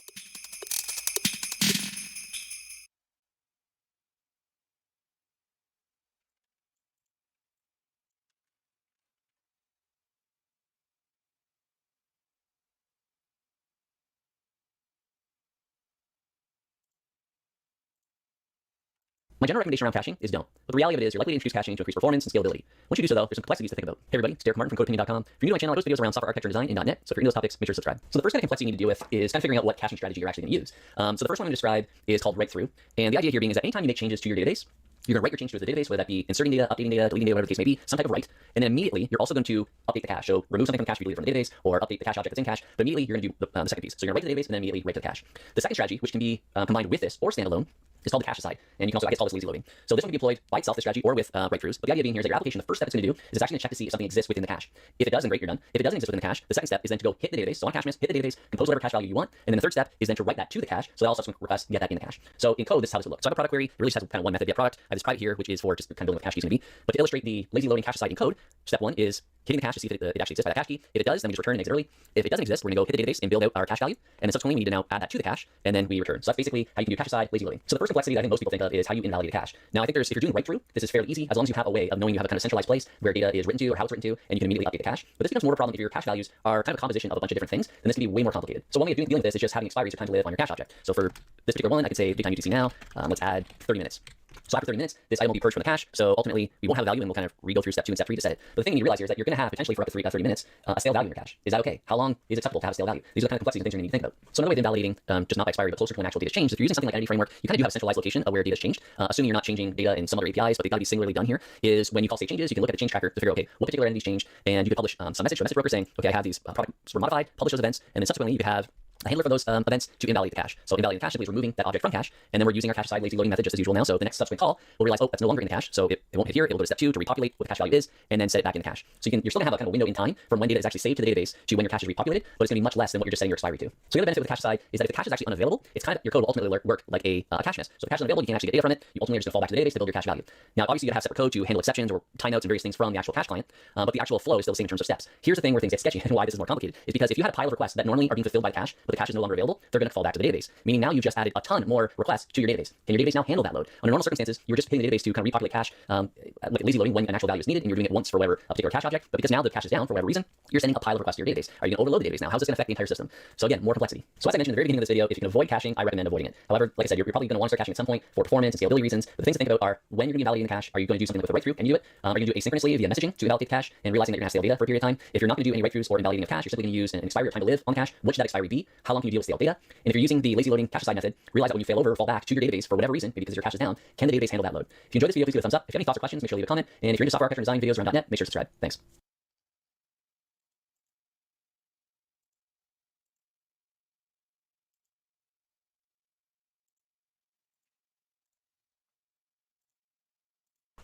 My general recommendation around caching is don't. But the reality of it is you're likely to introduce caching to increase performance and scalability. Once you do so, though, there's some complexities to think about. Hey everybody, it's Derek Martin from CodeOpinion.com. If you're new to my channel, I post videos around software architecture design in .NET, so if you're into those topics, make sure to subscribe. So the first kind of complexity you need to deal with is kind of figuring out what caching strategy you're actually going to use. So the first one I'm going to describe is called write through. And the idea here being is that anytime you make changes to your database, you're going to write your change to the database, whether that be inserting data, updating data, deleting data, whatever the case may be, some type of write. And then immediately, you're also going to update the cache. So remove something from the cache to be deleted from the database, or update the cache object that's in cache. But immediately, you're going to do the second piece. So you're going to write to the database and then immediately write to the cache. The second strategy, which can be combined with this or standalone, is called the cache aside. And you can also, I guess, call this lazy loading. So this one can be deployed by itself, this strategy, or with write-throughs. But the idea being here is that your application, the first step it's going to do is it's actually going to check to see if something exists within the cache. If it does, then great, you're done. If it doesn't exist within the cache, the second step is then to go hit the database. So on cache miss, hit the database, compose whatever cache value you want. And then the third step is then to write that to the cache. So that all subsequent requests get that in the cache. So in code, this is how this would look. So I have a product query. It really just has kind of one method, get product. I have this private here, which is for just kind of building what cache keys going to be. But to illustrate the lazy loading cache aside in code, step one is hitting the cache to see if it actually exists by that cache key. If it does, then we just return and exit early. If it doesn't exist, we're going to go hit the database and build out our cache value. And then subsequently, we need to now add that to the cache, and then we return. So that's basically how you can do cache side lazy loading. So the first complexity that I think most people think of is how you invalidate a cache. Now, I think if you're doing write through, this is fairly easy as long as you have a way of knowing you have a kind of centralized place where data is written to or how it's written to, and you can immediately update the cache. But this becomes more of a problem if your cache values are kind of a composition of a bunch of different things, then this can be way more complicated. So one way of dealing with this is just having expiries or time to live on your cache object. So for this particular one, I could say daytime UTC now. Let's add 30 minutes. So after 30 minutes, this item will be purged from the cache. So ultimately, we won't have a value, and we'll kind of re-go through step 2 and step 3 to set it. But the thing you need to realize here is that you're going to have potentially for up to 30 minutes a stale value in your cache. Is that okay? How long is it acceptable to have a stale value? These are the kind of complexities and things you're going to need to think about. So another way of invalidating, just not by expiry, but closer to when actual data is changed. If you're using something like Identity Framework, you kind of do have a centralized location of where data is changed. Assuming you're not changing data in some other APIs, but they've got to be singularly done here. Is when you call state changes, you can look at the change tracker to figure out, okay, what particular entities changed, and you could publish some message to a message broker saying, okay, I have these products were modified, publish those events, and then subsequently you could have a handler for those events to invalidate the cache. So invalidating the cache simply is removing that object from cache, and then we're using our cache side lazy loading method just as usual now. So the next subsequent call, we'll realize, oh, that's no longer in the cache, so it won't hit here. It'll go to step 2 to repopulate what the cache value is, and then set it back in the cache. So you're still gonna have a kind of window in time from when data is actually saved to the database to when your cache is repopulated, but it's gonna be much less than what you're just setting your expiry to. So the other benefit with the cache side is that if the cache is actually unavailable, it's kind of your code will ultimately work like a cache miss. So if the cache is unavailable, you can't actually get data from it. You ultimately are just gonna fall back to the database to build your cache value. Now, obviously, you have separate code to handle exceptions or timeouts and various things from the actual cache client, but the actual flow is still the same in terms of steps. Here's the thing where things get sketchy and why this is more complicated is because if you had a pile of requests that normally are being fulfilled by the cache, but the cache is no longer available, they're going to fall back to the database. Meaning now you just added a ton more requests to your database. Can your database now handle that load? Under normal circumstances, you're just hitting the database to kind of repopulate cache, like lazy loading when an actual value is needed, and you're doing it once for whatever a particular cache object. But because now the cache is down for whatever reason, you're sending a pile of requests to your database. Are you going to overload the database now? How's this going to affect the entire system? So again, more complexity. So as I mentioned at the very beginning of this video, if you can avoid caching, I recommend avoiding it. However, like I said, you're probably going to want to start caching at some point for performance and scalability reasons. But the things to think about are when you're going to be invalidating the cache, are you going to do something with a write through? Can you do it? Are you going to do it asynchronously via messaging to invalidate the cache and realizing that you're going to have stale data for a period of time? If you're not going to do any write throughs or invalidating of cache, you're simply going to use an expiry or time to live on the cache. What should that expiry be? How long can you deal with stale data? And if you're using the lazy loading cache side method, realize that when you fail over or fall back to your database for whatever reason, maybe because your cache is down, can the database handle that load? If you enjoyed this video, please give it a thumbs up. If you have any thoughts or questions, make sure to leave a comment. And if you're into software architecture and design videos around .NET, make sure to subscribe. Thanks.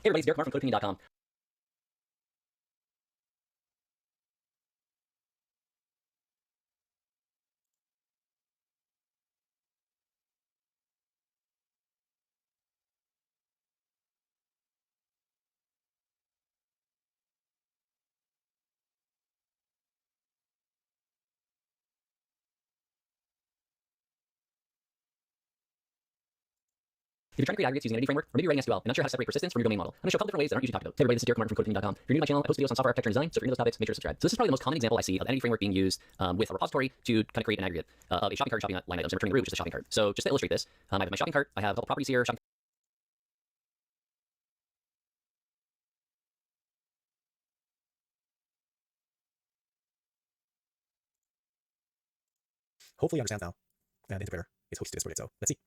Hey everybody, it's Derek Mark from CodeOpinion.com. If you're trying to create aggregates using Identity Framework, or maybe you're writing SQL and not sure how to separate persistence from your domain model, I'm going to show a couple different ways that aren't usually talked about. Hey everybody, this is Derek Martin from CodeOpinion.com. If you're new to my channel, I post videos on software architecture and design, so if you're into those topics, make sure to subscribe. So this is probably the most common example I see of Identity Framework being used with a repository to kind of create an aggregate of a shopping cart, shopping line items, and returning the root, which is the shopping cart. So just to illustrate this, I have my shopping cart, I have a couple properties here, shopping. Hopefully you understand now. The interpreter is hosted to this project, so let's see.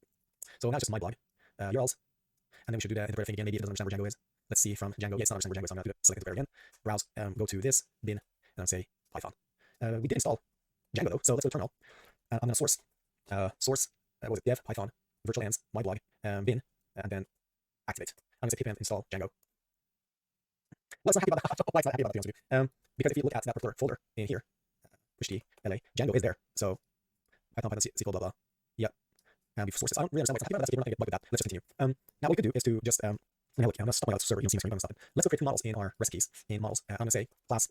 So now it's just my blog, URLs, and then we should do the interpreter thing again. Maybe it doesn't understand where Django is. Let's see from Django. Yeah, it's not understand where Django is, so I'm going to select interpreter again. Browse, go to this, bin, and I'll say Python. We did install Django though, so let's go to terminal. I'm going to source, what was it, dev, Python, virtual env, my blog, bin, and then activate. I'm going to say pip install Django. Well, it's not happy about that. Why it's not happy about that, to be honest with you? Because if you look at that particular folder in here, HTLA, Django is there. So Python, SQL, blah, blah. Yep. And we've sourced this. I don't really understand what's happening, but that's okay. We're not going to get bugged with that. Let's just continue. Now what we could do is to just, look, I'm going to stop my server. You'll see my screen. I'm going to stop it. Let's go create two models in our recipes. In models, I'm going to say class,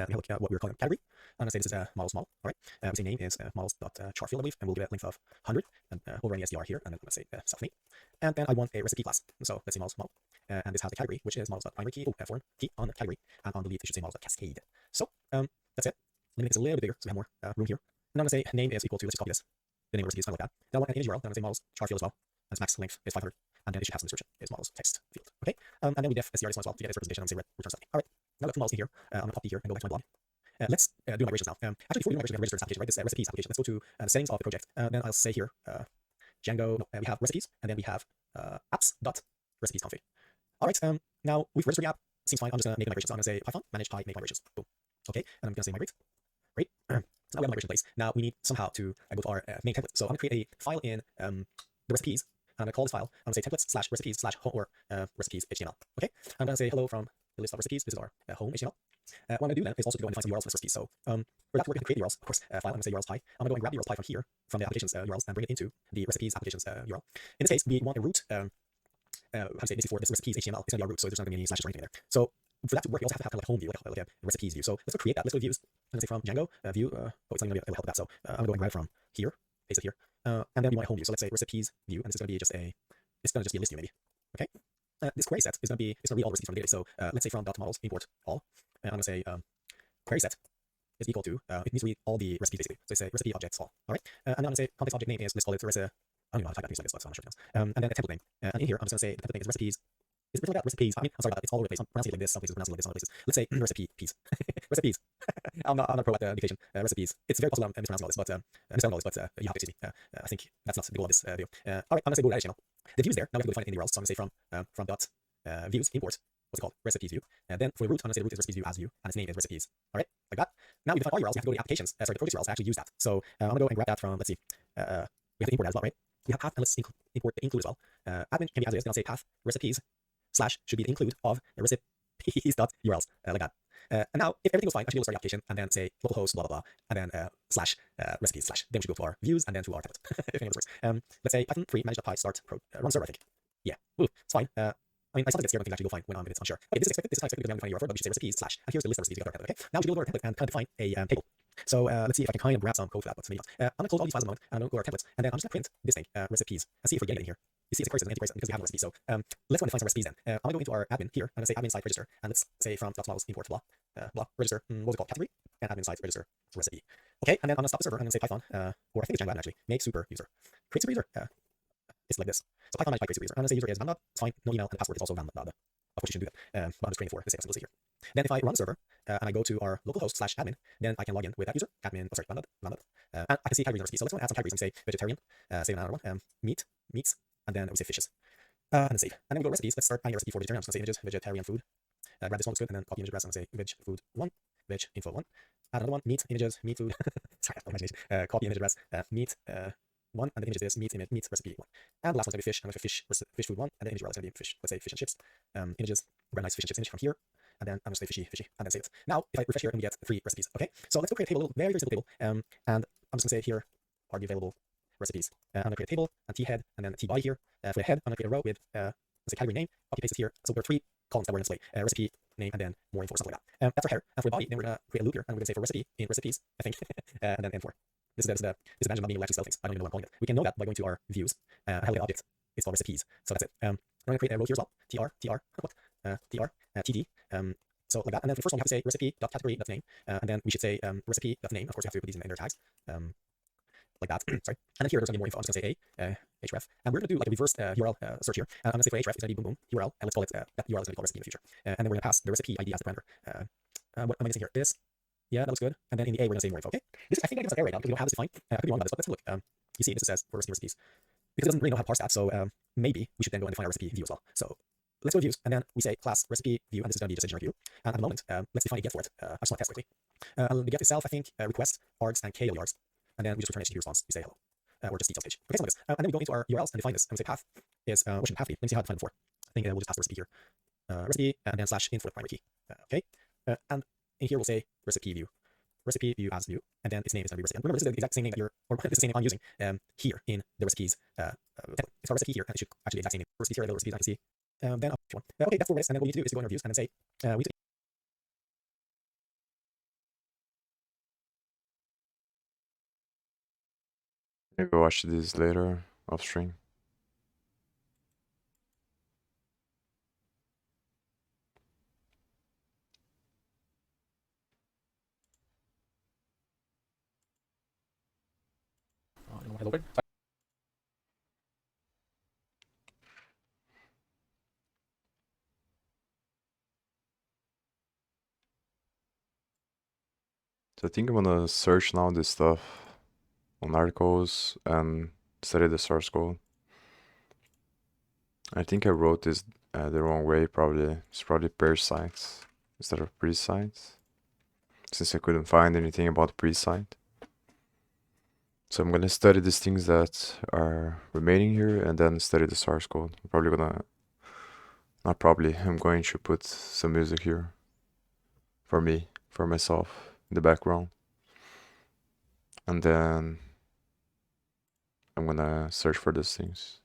look at what we're calling category. I'm going to say this is models model. All right. We say name is models.char field, I believe, and we'll give it a length of 100. And we'll run the SDR here, and then I'm going to say self-name. And then I want a recipe class. So let's say models model. And this has the category, which is models.primary key, foreign key on the category. And on the leaf, it should say models.cascade. So that's it. Let me make this a little bit bigger so we have more room here. And I'm going to say name is equal to, let's just copy this. The name of the recipe is kind of like that. Then I want an image URL. Then I'm going to say models char field as well. And its max length is 500. And then it should have some description. Is models text field. Okay. And then we def SDR this one as well to get this representation. I'm going to say return something. All right. Now I got two models in here. I'm going to copy here and go back to my blog. Let's do migrations now. Actually, before we do migrations, we have register this application, right? This recipes application. Let's go to the settings of the project. Then I'll say here, Django. No, we have recipes, and then we have apps.recipes config. All right. Now we've registered the app. Seems fine. I'm just going to make a migration. So I'm going to say Python manage type make migrations. Boom. Okay. And I'm going to say migrate. Great. So now we have migration in place. Now we need somehow to go to our main template. So I'm going to create a file in the recipes. And I'm going to call this file. I'm going to say templates/recipes/home or recipes HTML. Okay. I'm going to say hello from the list of recipes. This is our home HTML. What I'm going to do then is also to go and define some URLs for this recipe. So for that to work, we can create URLs. Of course, file. I'm going to say URLs pi. I'm going to go and grab the URLs pi from here from the application's URLs and bring it into the recipes application's URL. In this case, we want a root how to say this before, this recipes HTML, it's going to be our root, so there's not going to be any slashes or anything there. So for that to work, you also have to have kind of like a home view, like a recipes view. So let's go create that. Let's go to views. I'm going to say from Django view. Oh, it's not going to be able to help with that. So I'm going to go and grab it from here, paste it here, and then we want a home view. So let's say recipes view, and this is going to be just it's going to just be a list view maybe. Okay. This query set is going to be, it's going to read all recipes from the database. So let's say from dot models import all, and I'm going to say query set is equal to, it needs to read all the recipes basically. So say recipe objects all. All right. And then I'm going to say context object name is, let's call it recipe. I don't even know how to type that things like this, so I'm not sure details. And then a template name. And in here, I'm just going to say the template name is recipes. Is it really that recipes? I mean, I'm sorry about that. It's all over the place. I'm pronouncing it like this. Some places pronounce it like this. Some other places. Let's say recipe piece. Recipes. I'm not pro at the dictation. Recipes. It's very possible I'm mispronouncing all this, but misspelling all this. But you have to excuse me. I think that's not the goal of this video. All right. I'm going to say go to HTML. The view is there. Now we have to go find it in the URLs. So I'm going to say from dot views import what's it called, recipes view. And then for the root, I'm going to say the root is recipes view as view, and its name is recipes. All right, like that. Now we define all URLs. We have to go to the applications. Sorry, the project URLs to actually use that. So I'm going to go and grab that from, let's see, we have to import that as well, right? We have path, and let's import the include as well. Admin can be as it is. Then I'll say path recipes slash should be the include of recipes dot URLs, like that. And now if everything goes fine, I should be able to start the application and then say localhost blah blah blah, and then slash recipes slash. Then we should go to our views and then to our template. If any of this works. Let's say python 3 manage.py start run server. I think. Yeah, ooh, it's fine. I mean, I sometimes get scared when things actually go fine when I'm unsure. Okay, this is expected. This is not expected because I'm defining URL, but we should say recipes slash. And here's the list of recipes we got our template. Okay, now we should go to our template and kind of define a table. So let's see if I can kind of grab some code for that, but maybe not. I'm going to close all these files at the moment, and I'm going to go to our templates, and then I'm just going to print this thing, recipes, and see if we get anything here. You see it's a query set, an empty query set because we have no recipe. So let's go and define some recipes then. I'm going to go into our admin here, and let's say admin site register, and let's say from dot models import blah, register, what was it called, category, and admin site register recipe. Okay, and then I'm going to stop the server, I'm going to say python, or I think it's Django admin actually, make super user. Create super user. It's like this. So python manage create super user. I'm going to say user is Vanda, it's fine, no email, and the password is also Vanda. Of course you shouldn't do that. But I'm just training for the sake of simplicity here. Then if I run the server and I go to our localhost slash admin, then I can log in with that user, admin, Vanda, and I can see categories and recipes. So let's go and add some categories and say vegetarian, save another one, meat, meats, and then we say fishes. And then save. And then we go to recipes. Let's start finding a recipe for vegetarian. I'm just going to say images, vegetarian food. Grab this one, looks good, and then copy image address. I'm going to say veg food 1, veg info 1. Add another one, meat, images, meat food. Sorry, my imagination. Copy image address, meat 1, and the image is this, meat recipe 1. And the last one's going to be fish. I'm going to fish food 1, and the image URL is going to be fish. Let's say fish and chips. Images, grab nice fish and chips image from here. And then I'm going to say fishy, and then save it. Now, if I refresh here, and we get 3 recipes. Okay, so let's go create a table, a little, very, very simple table. And I'm just going to say here are the available recipes. I'm going to create a table, and t head, and then t body here. For the head, I'm going to create a row with, let's say category name, copy paste it here. So there are 3 columns that we're going to display, recipe, name, and then more info or something like that. That's our header. And for the body, then we're going to create a loop here, and we're going to say for recipe in recipes, I think, and then n4. This is the disadvantage of not being able to actually spell things. I don't even know what I'm calling it. We can know that by going to our views and have an object. It's called recipes. So that's it. We're going to create a row here as well. TD. So like that. And then for the first one, we have to say recipe.category.name. And then we should say recipe.name. Of course, we have to put these in their tags. Like that. Sorry. And then here, there's going to be more info. I'm just going to say href. And we're going to do like a reverse URL search here. I'm going to say for href, it's going to be boom boom URL. And let's call it, that URL is going to be called recipe in the future. And then we're going to pass the recipe ID as the parameter. What am I missing here? This. Yeah, that looks good. And then in the A, we're going to say more info. Okay. I think that gives us an error right now because we don't have this defined. I could be wrong about this, but let's look. You see, this says for recipes. Because it doesn't really know how to parse that, so maybe we should then go and define our recipe view as well. So let's go to views, and then we say class recipe view, and this is going to be just a generic view. And at the moment, let's define a get for it. I just want to test quickly. The get itself, I think, request, args, and KO yards. And then we just return HTTP response. We say hello. Or just details page. Okay, something like this. And then we go into our URLs and define this. And we say path is, what should path be? Let me see how I define it before. I think we'll just pass the recipe here. Recipe, and then slash in for the primary key. Okay. And in here we'll say recipe view as view, and then its name is going to be recipe. And remember, this is the exact same name that or this is the same name I'm using here in the recipes template. It's our recipe here, and it should actually be the exact same name. Recipes here, available recipes, I can see. Then up one. Okay, that's 4 minutes, and then what we need to do is to go in our views and then say, we need to Maybe watch this later off stream. So I think I'm gonna search now this stuff on articles and study the source code. I think I wrote this the wrong way, probably. It's probably per site instead of pre-site, since I couldn't find anything about pre-site. So I'm gonna study these things that are remaining here and then study the source code. I'm probably gonna, not probably, I'm going to put some music here for me, for myself, in the background. And then I'm gonna search for these things.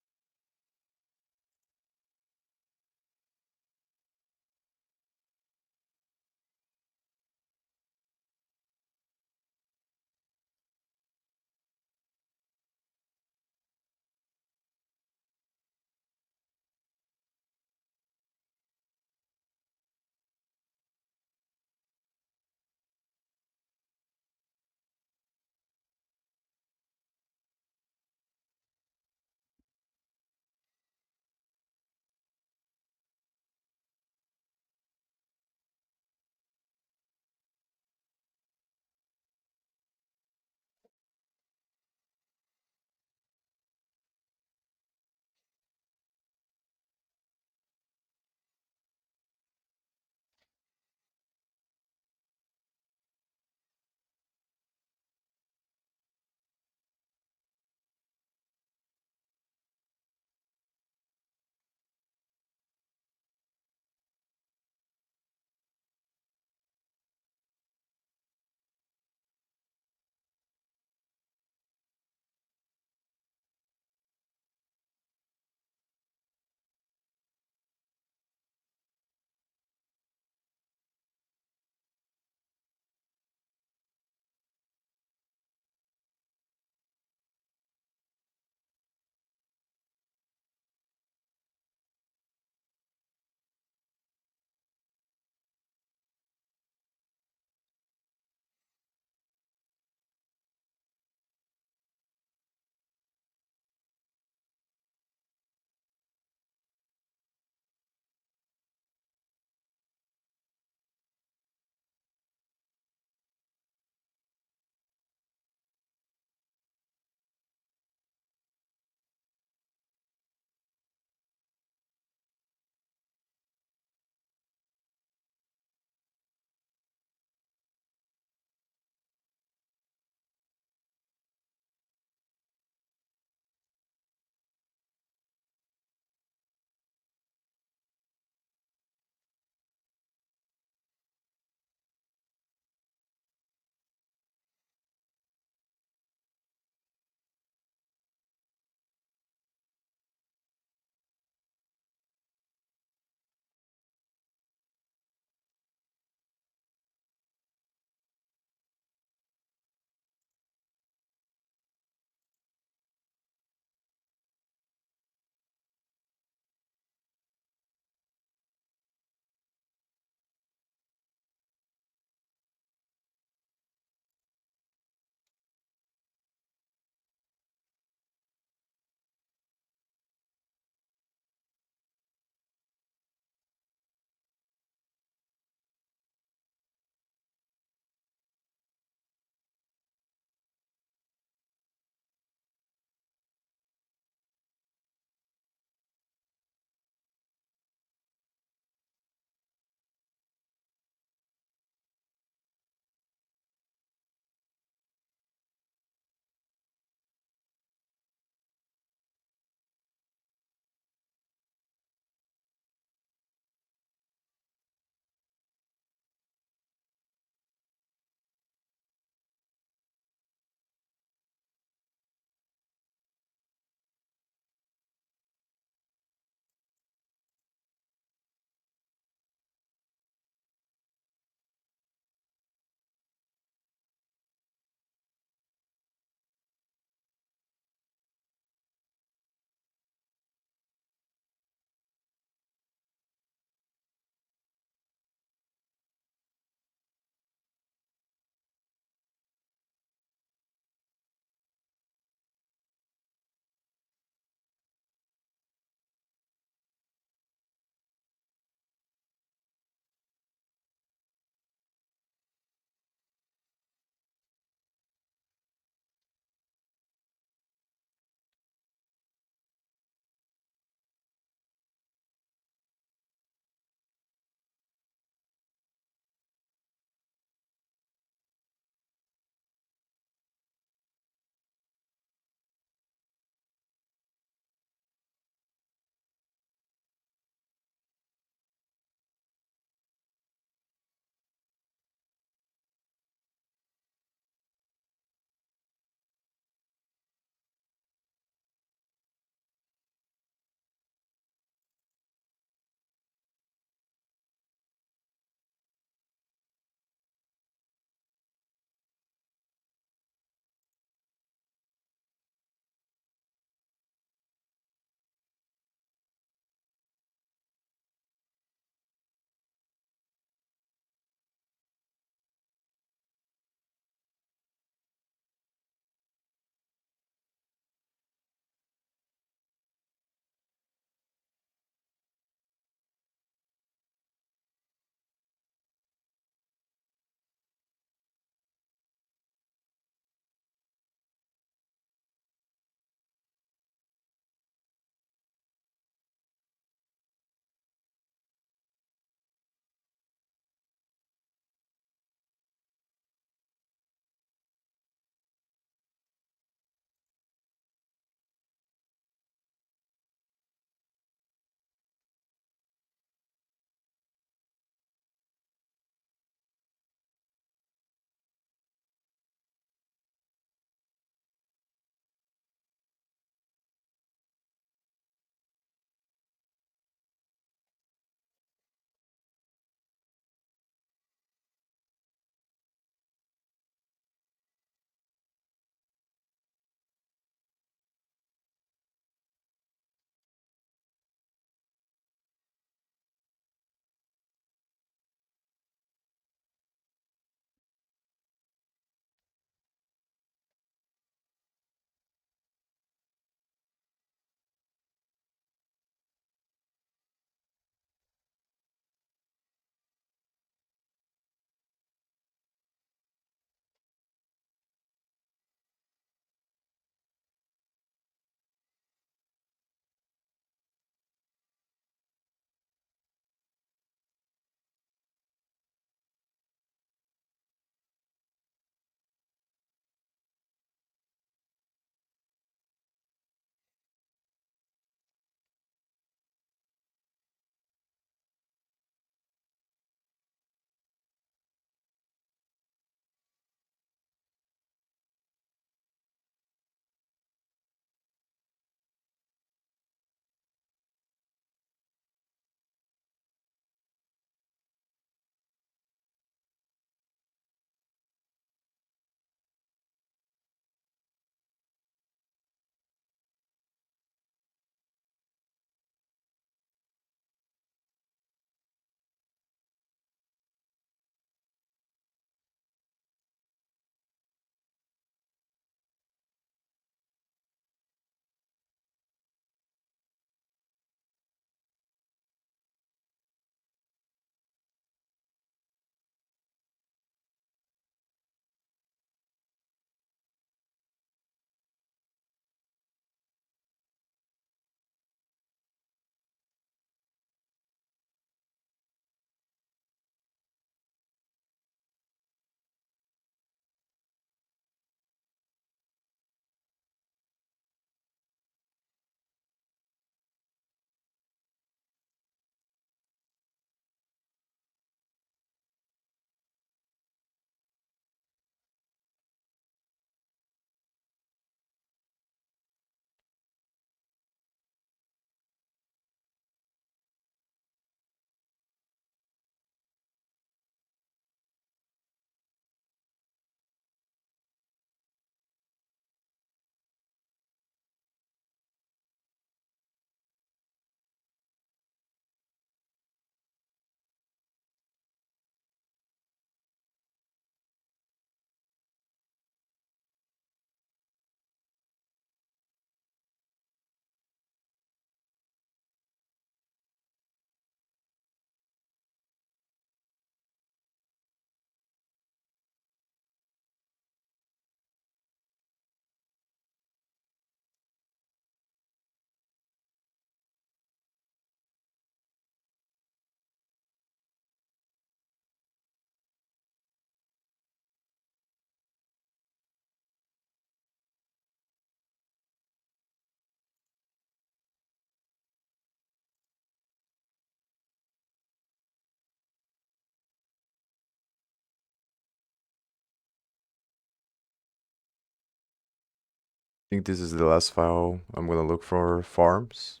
think this is the last file I'm gonna look for farms.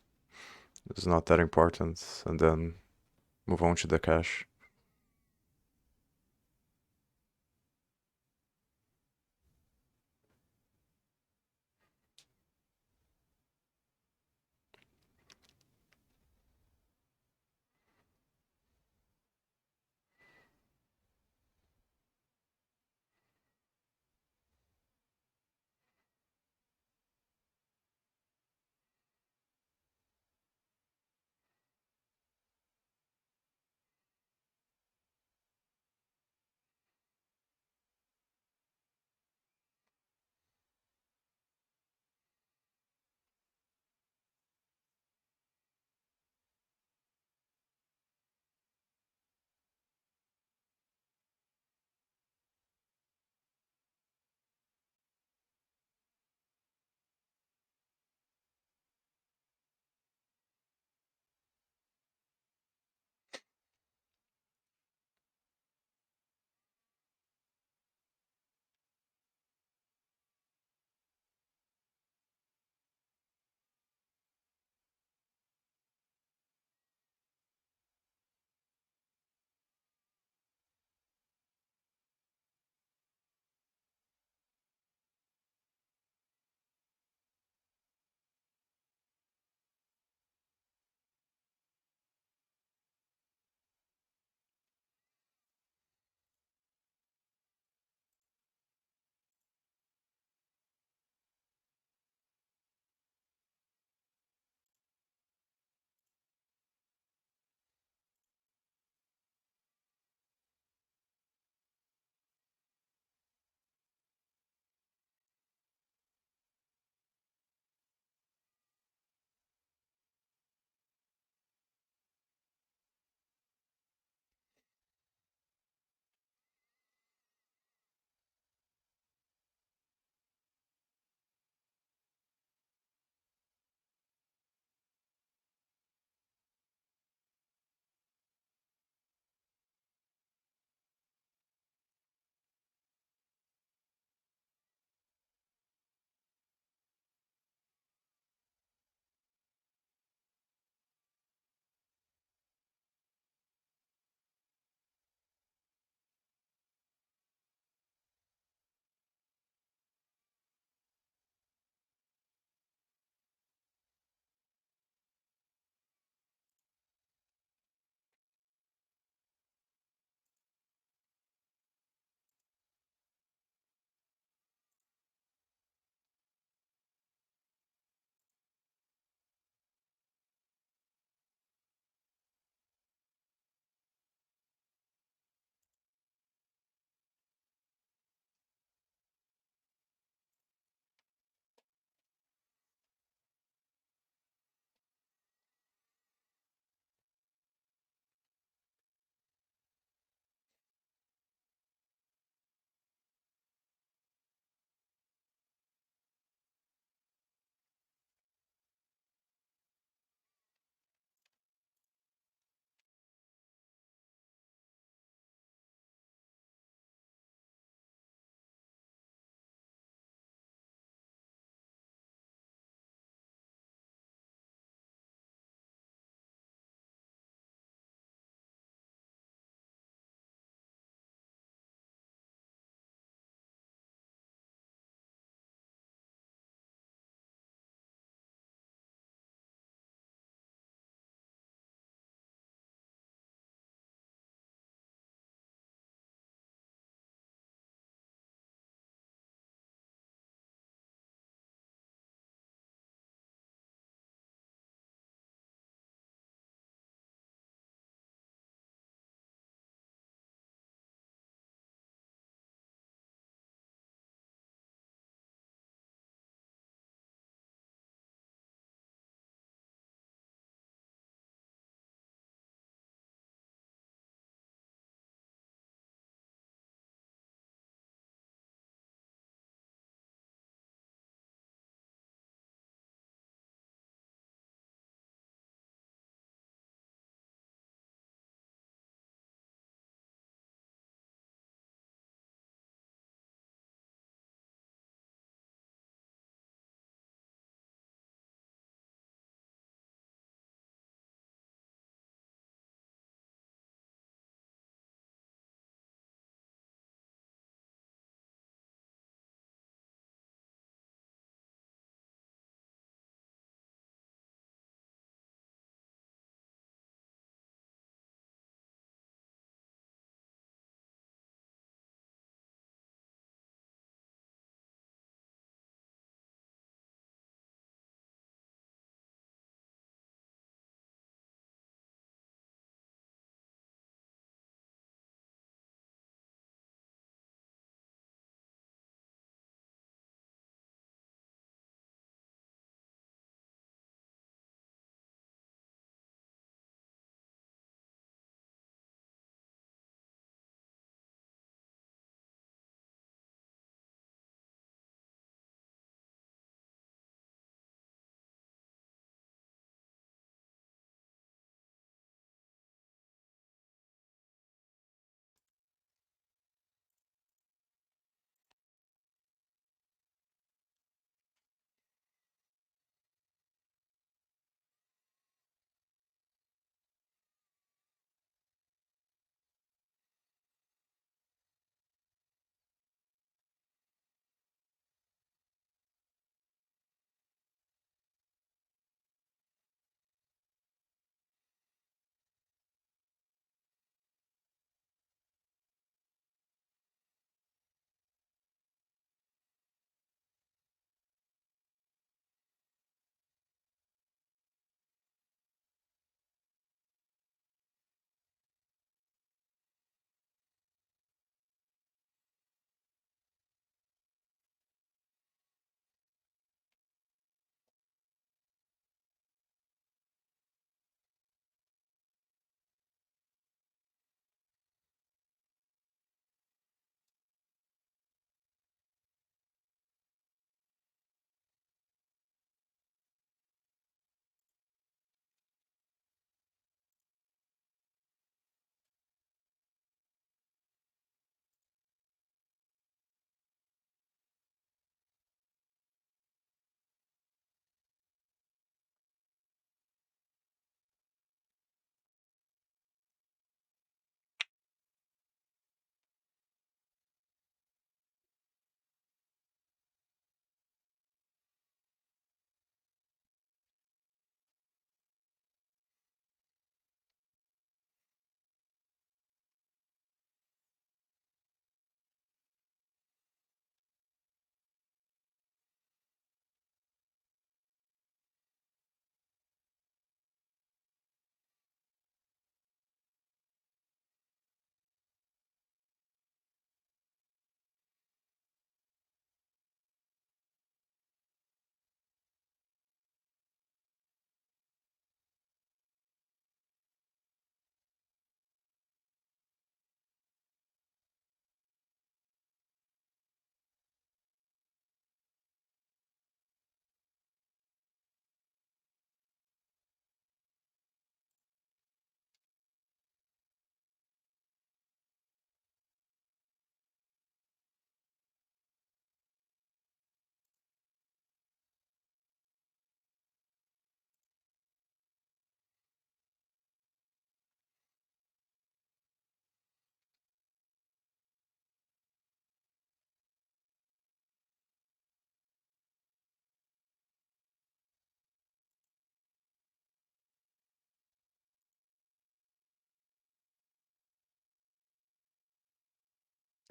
It's not that important, and then move on to the cache.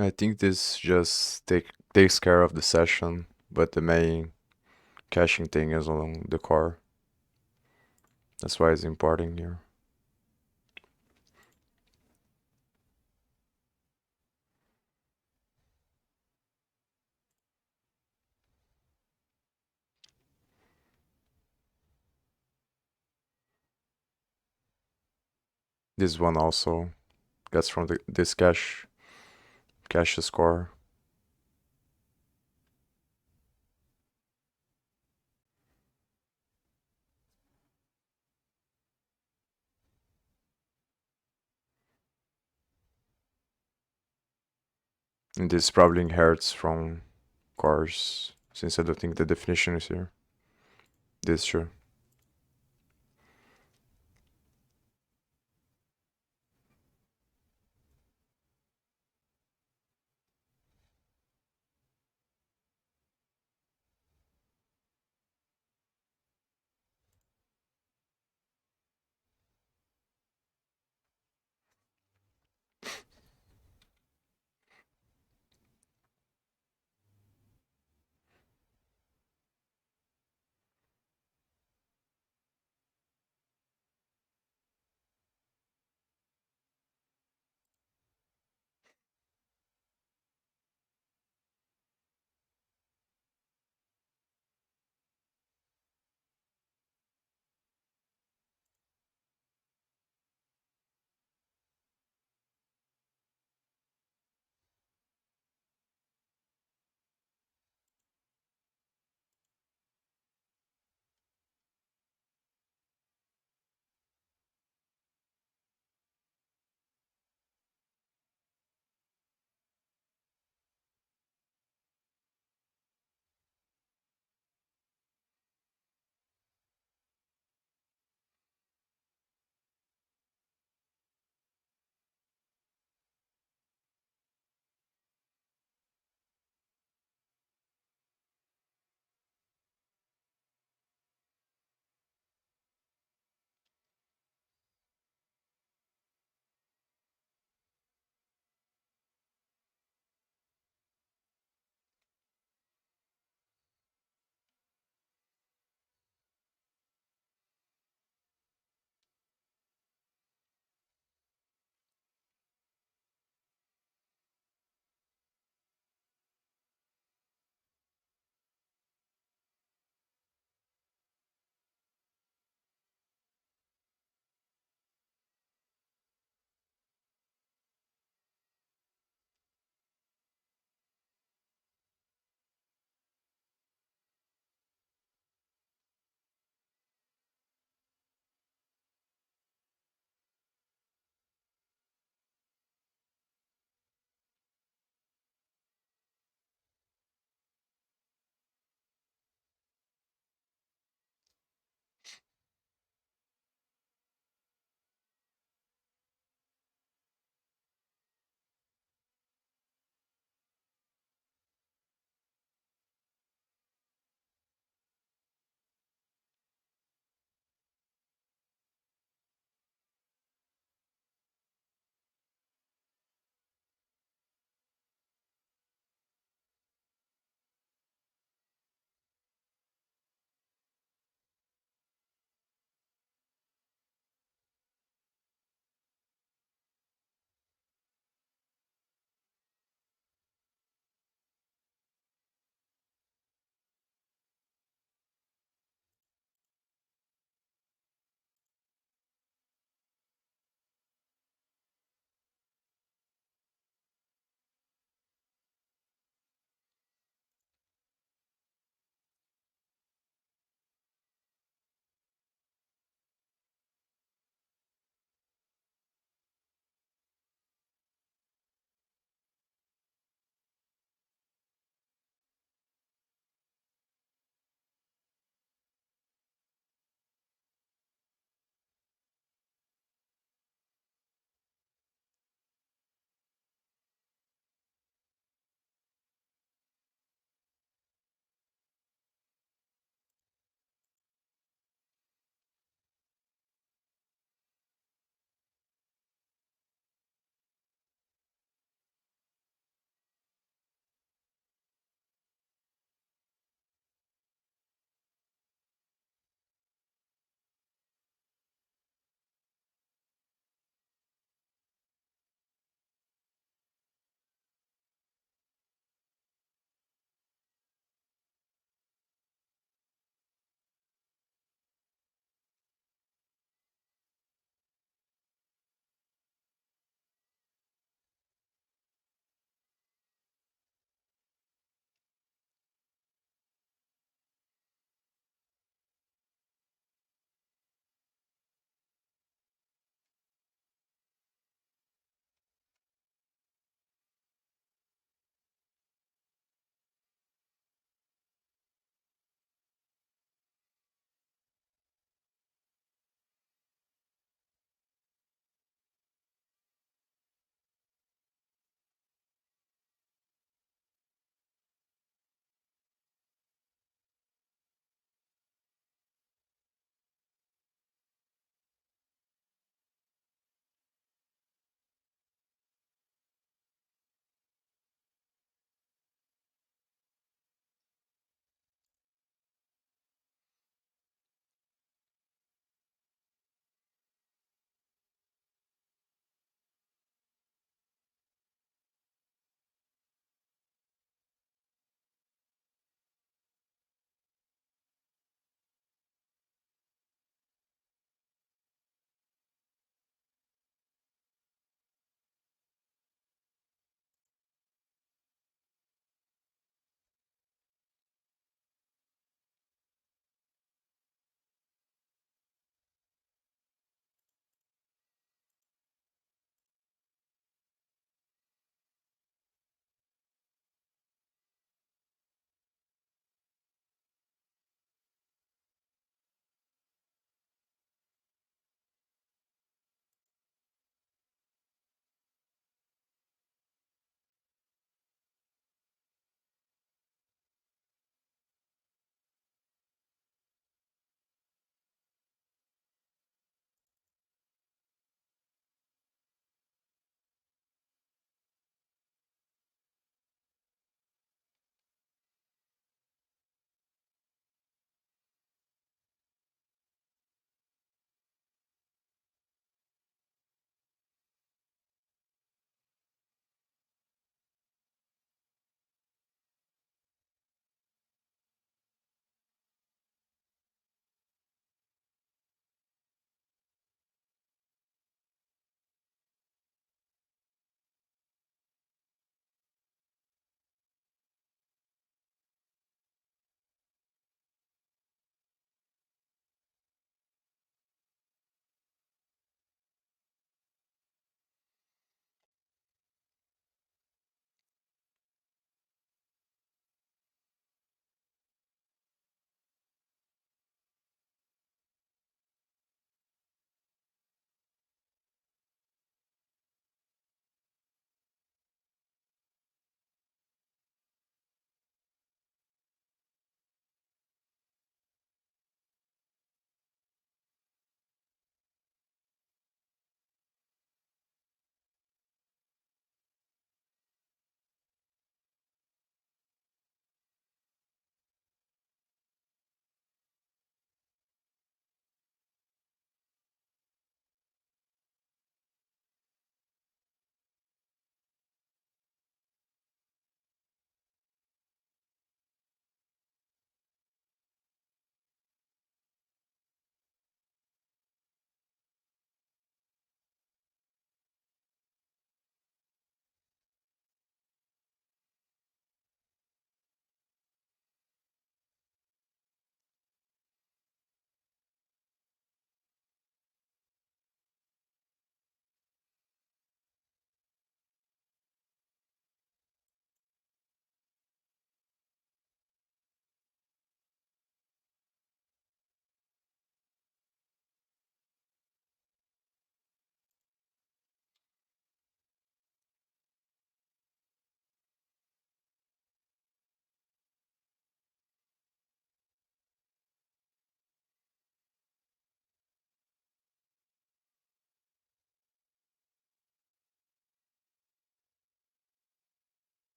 I think this just takes care of the session, but the main caching thing is along the core. That's why it's important here. This one also gets from this cache score. And this probably inherits from cores, since I don't think the definition is here. This true.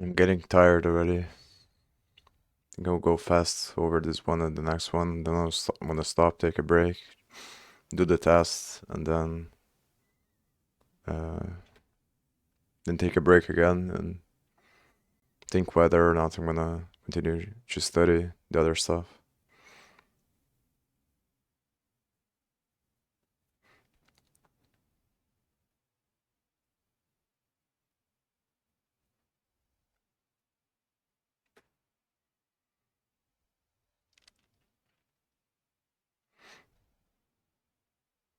I'm getting tired already. I think I'll go fast over this one and the next one. Then I'm gonna stop, take a break, do the test, and uh, then take a break again and think whether or not I'm gonna continue to study the other stuff.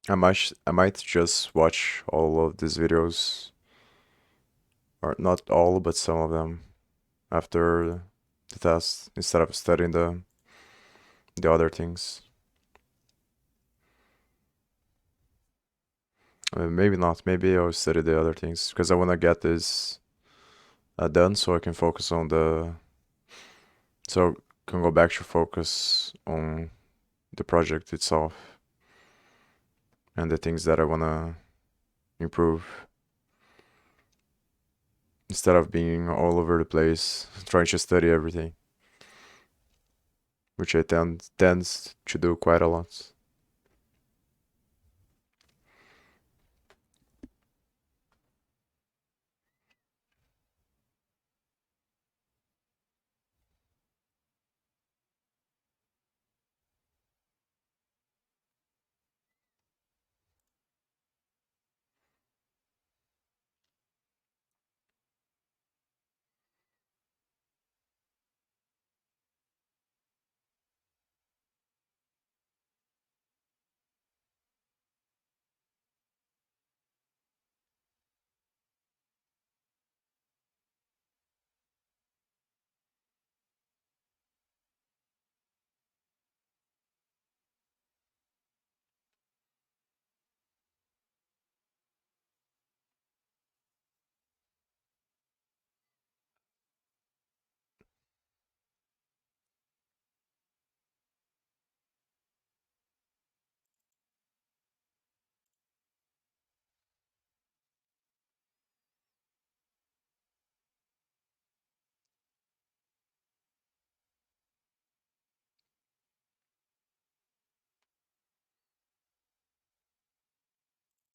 I might just watch all of these videos, or not all, but some of them after the test instead of studying the other things. Maybe not. Maybe I'll study the other things because I wanna get this done so I can focus on so I can go back to focus on the project itself and the things that I wanna improve instead of being all over the place trying to study everything, which I tends to do quite a lot.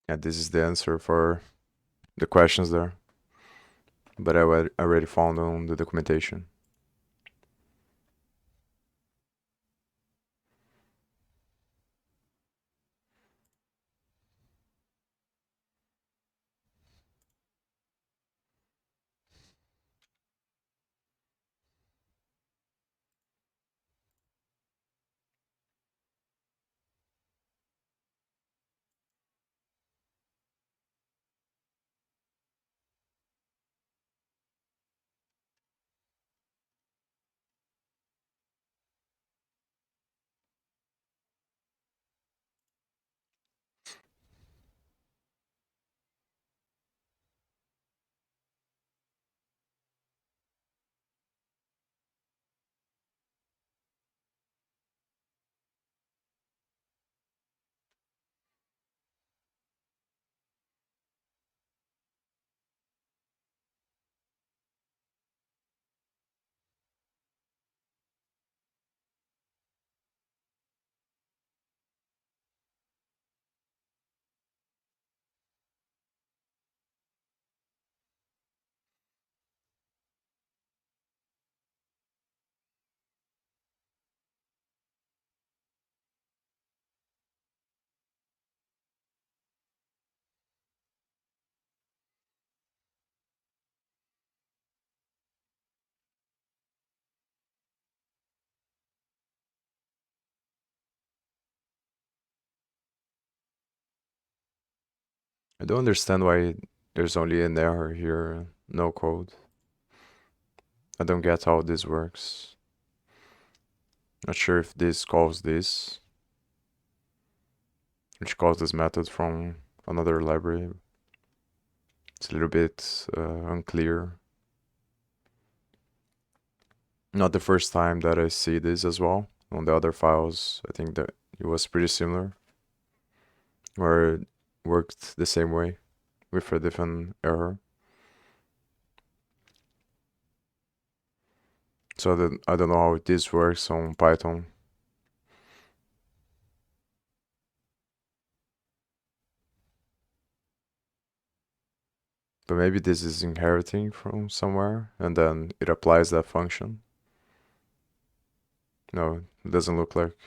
Yeah, this is the answer for the questions there, but already found on the documentation. I don't understand why there's only an error here, no code. I don't get how this works. Not sure if this calls this, which calls this method from another library. It's a little bit unclear. Not the first time that I see this as well. On the other files, I think that it was pretty similar, where it worked the same way with a different error. So I don't know how this works on Python. But maybe this is inheriting from somewhere and then it applies that function. No, it doesn't look like.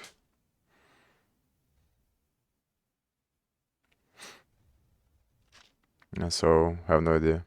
Yeah, so I have no idea.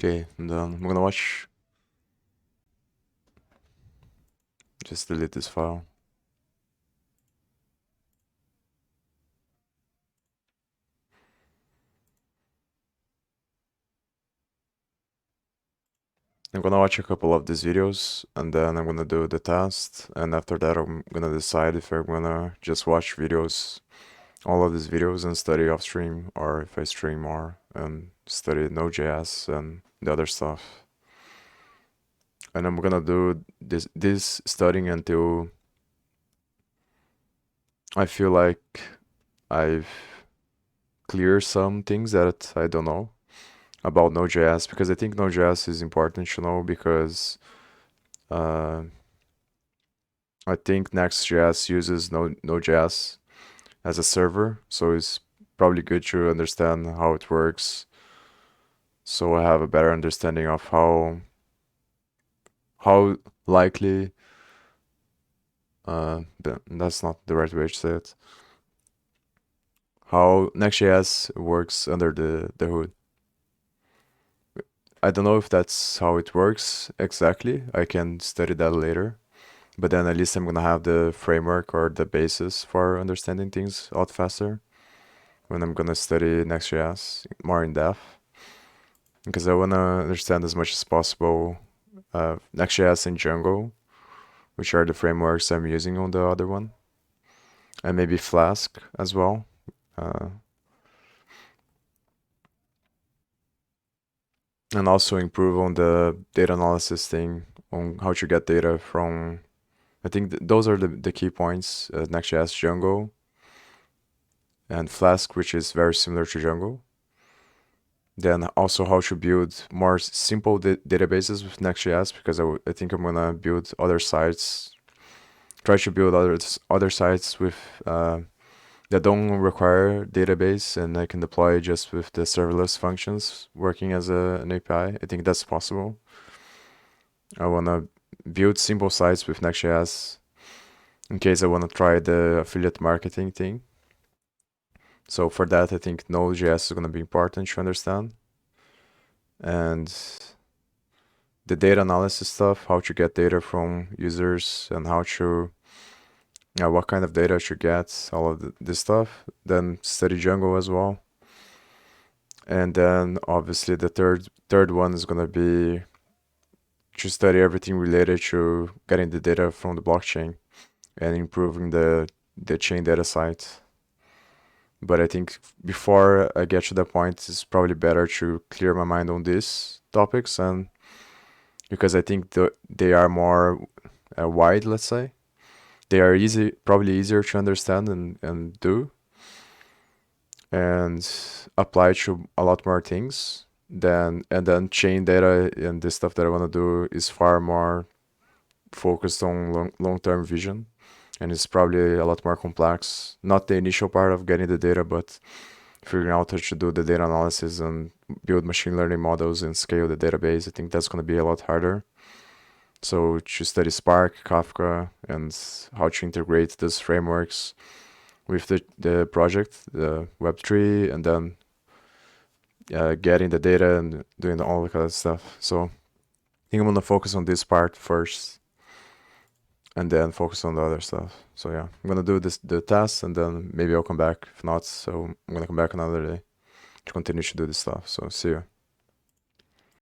Okay, and then I'm gonna watch. Just delete this file. I'm gonna watch a couple of these videos and then I'm gonna do the test. And after that, I'm gonna decide if I'm gonna just watch videos, all of these videos, and study off stream, or if I stream more and study Node.js and the other stuff. And I'm gonna do this studying until I feel like I've cleared some things that I don't know about Node.js, because I think Node.js is important to know because uh, I think Next.js uses Node.js as a server, so it's probably good to understand how it works, so I have a better understanding of how likely that's not the right way to say it. How Next.js works under the hood. I don't know if that's how it works exactly. I can study that later. But then at least I'm gonna have the framework or the basis for understanding things a lot faster when I'm gonna study Next.js more in depth. Because I wanna understand as much as possible Next.js and Django, which are the frameworks I'm using on the other one, and maybe Flask as well. Uh, and also improve on the data analysis thing, on how to get data from. I think those are the key points: Next.js, Django, and Flask, which is very similar to Django. Then also how to build more simple databases with Next.js, because I think I'm gonna build other sites, try to build other sites with that don't require database, and I can deploy just with the serverless functions working as an API. I think that's possible. I wanna build simple sites with Next.js in case I wanna try the affiliate marketing thing. So for that, I think Node.js is gonna be important to understand. And the data analysis stuff, how to get data from users and how to, what kind of data to get, all of this stuff. Then study Django as well. And then obviously the third one is gonna be to study everything related to getting the data from the blockchain and improving the chain data site. But I think before I get to that point, it's probably better to clear my mind on these topics, and because I think they are more wide, let's say. They are probably easier to understand and do, and apply to a lot more things. Then chain data and this stuff that I want to do is far more focused on long-term vision, and it's probably a lot more complex. Not the initial part of getting the data, but figuring out how to do the data analysis and build machine learning models and scale the database. I think that's going to be a lot harder. So to study Spark, Kafka, and how to integrate these frameworks with the project, the Web3, and then getting the data and doing all the kind of stuff. So I think I'm going to focus on this part first and then focus on the other stuff. So yeah, I'm going to do the test, and then maybe I'll come back. If not, so I'm going to come back another day to continue to do this stuff. So see you.